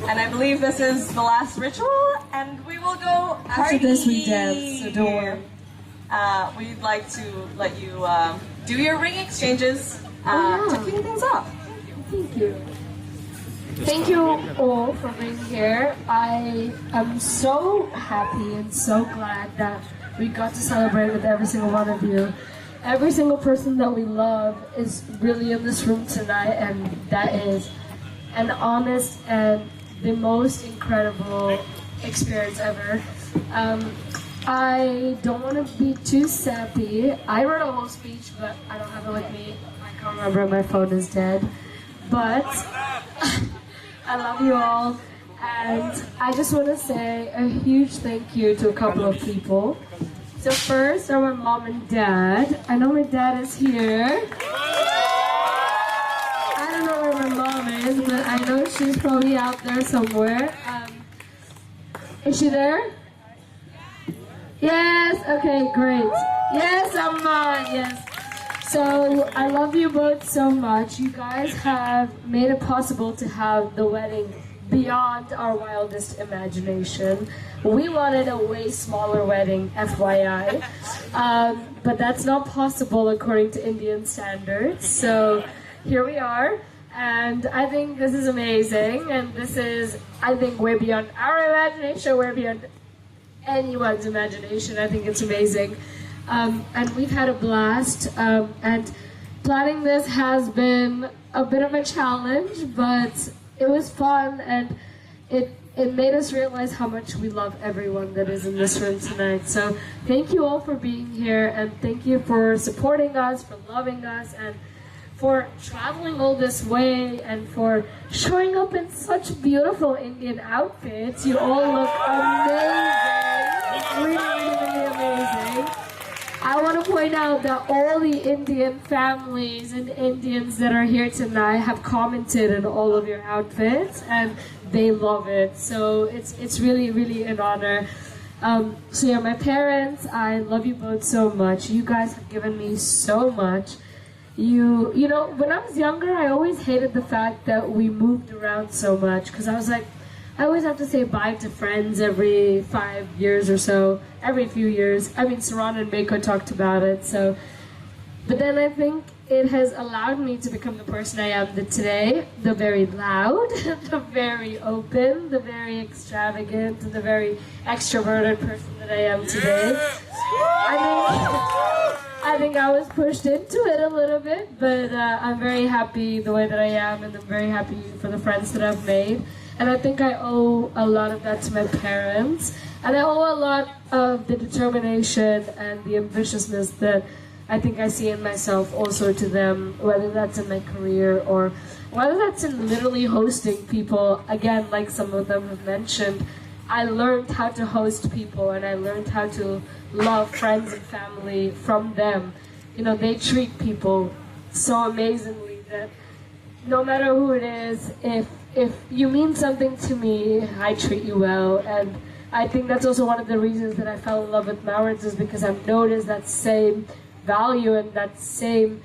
And I believe this is the last ritual, and we will go After this we dance, so don't worry. We'd like to let you do your ring exchanges to kick things off. Thank you. Thank you all for being here. I am so happy and so glad that we got to celebrate with every single one of you. Every single person that we love is really in this room tonight, and that is an honest and the most incredible experience ever. I don't want to be too sappy. I wrote a whole speech, but I don't have it with me. I can't remember, my phone is dead. But I love you all, and I just want to say a huge thank you to a couple of people. So first are my mom and dad. I know my dad is here. I don't know where my mom is, but I know she's probably out there somewhere. Is she there? Yes, okay, great. Yes, Amma, yes. So I love you both so much. You guys have made it possible to have the wedding beyond our wildest imagination. We wanted a way smaller wedding, FYI, but that's not possible according to Indian standards. So here we are, and I think this is amazing, and this is, I think, way beyond our imagination, way beyond anyone's imagination. I think it's amazing. And we've had a blast, and planning this has been a bit of a challenge, but it was fun, and it made us realize how much we love everyone that is in this room tonight. So thank you all for being here, and thank you for supporting us, for loving us, and for traveling all this way, and for showing up in such beautiful Indian outfits. You all look amazing, really, really amazing. I want to point out that all the Indian families and Indians that are here tonight have commented on all of your outfits, and they love it. So it's really, really an honor. So yeah, my parents, I love you both so much. You guys have given me so much. You know, when I was younger, I always hated the fact that we moved around so much, because I was like, I always have to say bye to friends every 5 years or so, every few years. I mean, Saran and Mako talked about it, so. But then I think it has allowed me to become the person I am today, the very loud, the very open, the very extravagant, the very extroverted person that I am today. I think I was pushed into it a little bit, but I'm very happy the way that I am, and I'm very happy for the friends that I've made. And I think I owe a lot of that to my parents. And I owe a lot of the determination and the ambitiousness that I think I see in myself also to them, whether that's in my career or whether that's in literally hosting people. Again, like some of them have mentioned, I learned how to host people, and I learned how to love friends and family from them. You know, they treat people so amazingly that no matter who it is, if you mean something to me, I treat you well. And I think that's also one of the reasons that I fell in love with MAURITS, is because I've noticed that same value and that same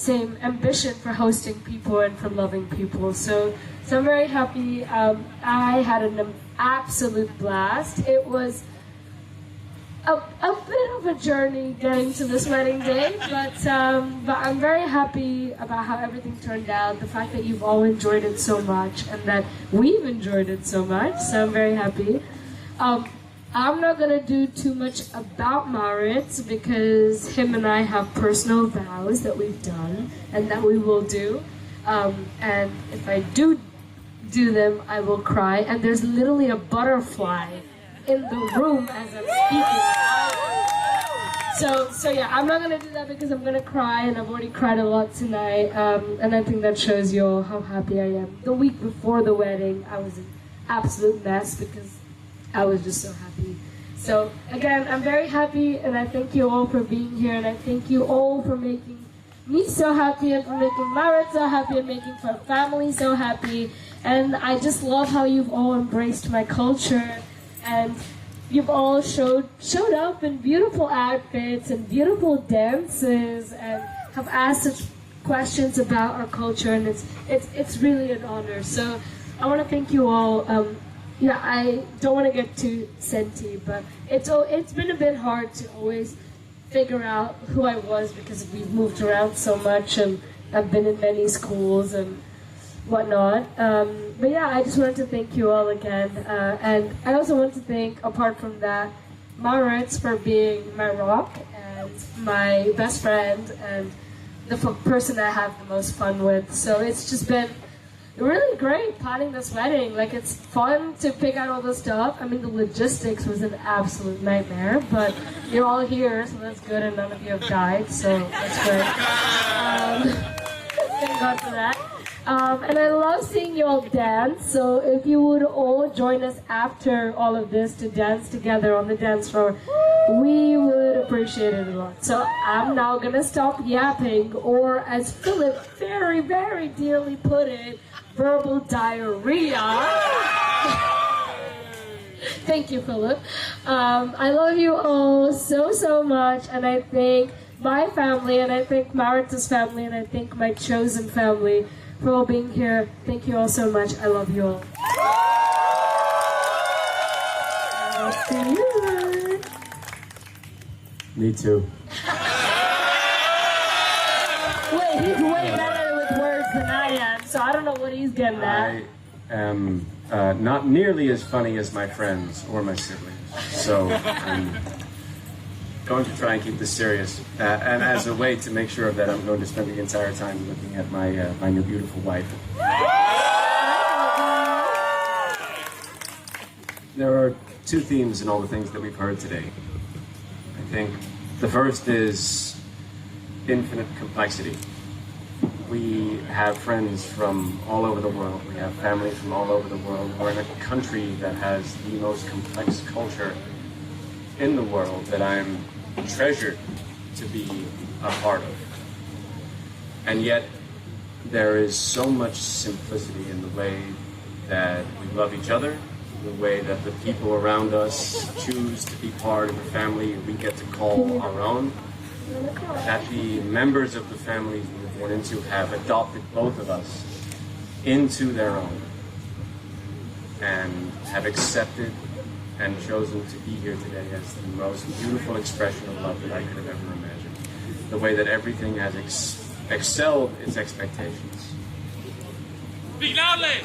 ambition for hosting people and for loving people. So I'm very happy. I had an absolute blast. It was a bit of a journey getting to this wedding day, but I'm very happy about how everything turned out, the fact that you've all enjoyed it so much, and that we've enjoyed it so much, so I'm very happy. I'm not going to do too much about MAURITS, because him and I have personal vows that we've done, and that we will do, and if I do them, I will cry, and there's literally a butterfly in the room as I'm speaking. So yeah, I'm not gonna do that because I'm gonna cry, and I've already cried a lot tonight, and I think that shows you all how happy I am. The week before the wedding, I was an absolute mess because I was just so happy. So again, I'm very happy, and I thank you all for being here, and I thank you all for making me so happy, and for making MAURITS so happy, and making my family so happy. And I just love how you've all embraced my culture, and you've all showed up in beautiful outfits and beautiful dances, and have asked such questions about our culture, and it's really an honor. So I want to thank you all. Yeah, I don't want to get too senti, but it's been a bit hard to always figure out who I was because we've moved around so much and I've been in many schools and whatnot. But yeah, I just wanted to thank you all again. And I also want to thank, apart from that, MAURITS for being my rock and my best friend and the person I have the most fun with. So it's just been really great planning this wedding. Like, it's fun to pick out all the stuff. I mean, the logistics was an absolute nightmare, but you're all here, so that's good, and none of you have died, so that's great. Thank God for that. And I love seeing you all dance, so if you would all join us after all of this to dance together on the dance floor, we would appreciate it a lot. So I'm now gonna stop yapping, or as Philip very, very dearly put it, verbal diarrhea. Thank you, Philip. I love you all so, so much, and I thank my family, and I thank MAURITS' family, and I thank my chosen family for all being here. Thank you all so much. I love you all. I'll see you. Me too. Wait, he's way better with words than I am, so I don't know what he's getting at. I am not nearly as funny as my friends or my siblings, so I'm going to try and keep this serious. And as a way to make sure that I'm going to spend the entire time looking at my new beautiful wife. There are two themes in all the things that we've heard today. I think the first is infinite complexity. We have friends from all over the world. We have family from all over the world. We're in a country that has the most complex culture in the world that I'm treasured to be a part of. And yet, there is so much simplicity in the way that we love each other, the way that the people around us choose to be part of the family we get to call our own, that the members of the families we were born into have adopted both of us into their own and have accepted and chosen to be here today as the most beautiful expression of love that I could have ever imagined. The way that everything has excelled its expectations. Speak loudly!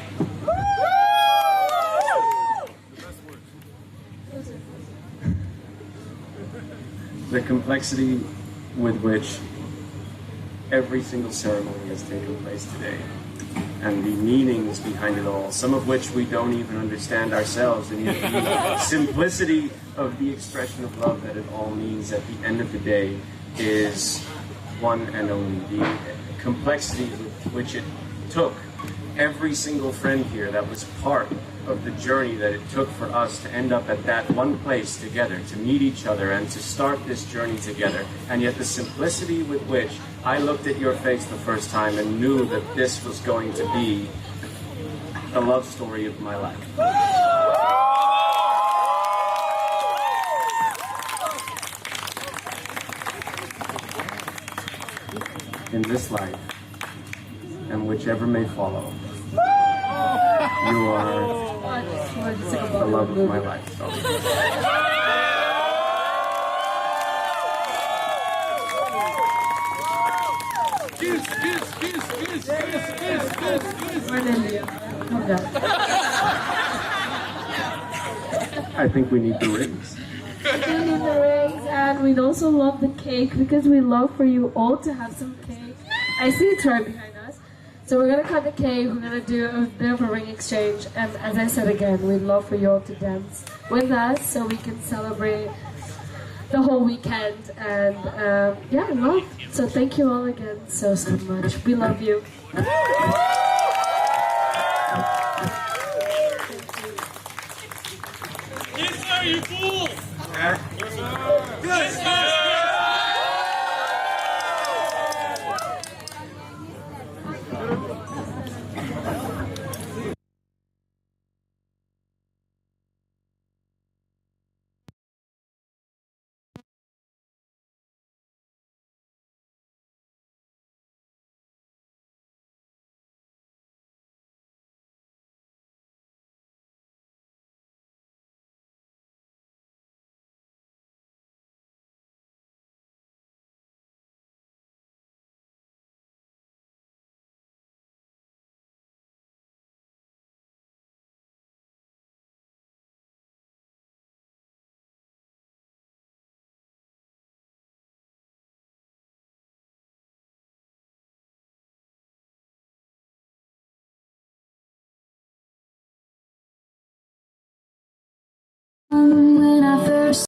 The complexity with which every single ceremony has taken place today, and the meanings behind it all, some of which we don't even understand ourselves, and yet the simplicity of the expression of love that it all means at the end of the day is one and only the complexity with which it took every single friend here that was part of the journey that it took for us to end up at that one place together, to meet each other and to start this journey together. And yet the simplicity with which I looked at your face the first time and knew that this was going to be the love story of my life. In this life, and whichever may follow, you are the love of my life. So. We're in India. I think we need the rings. We need the rings, and we'd also love the cake because we love for you all to have some cake. I see it's right behind us. So we're gonna cut the cake, we're gonna do a bit of a ring exchange, and as I said again, we'd love for you all to dance with us so we can celebrate the whole weekend, and yeah, love. So thank you all again so much. We love you. Yes, sir, you fool! Yes, sir! When I first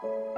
you.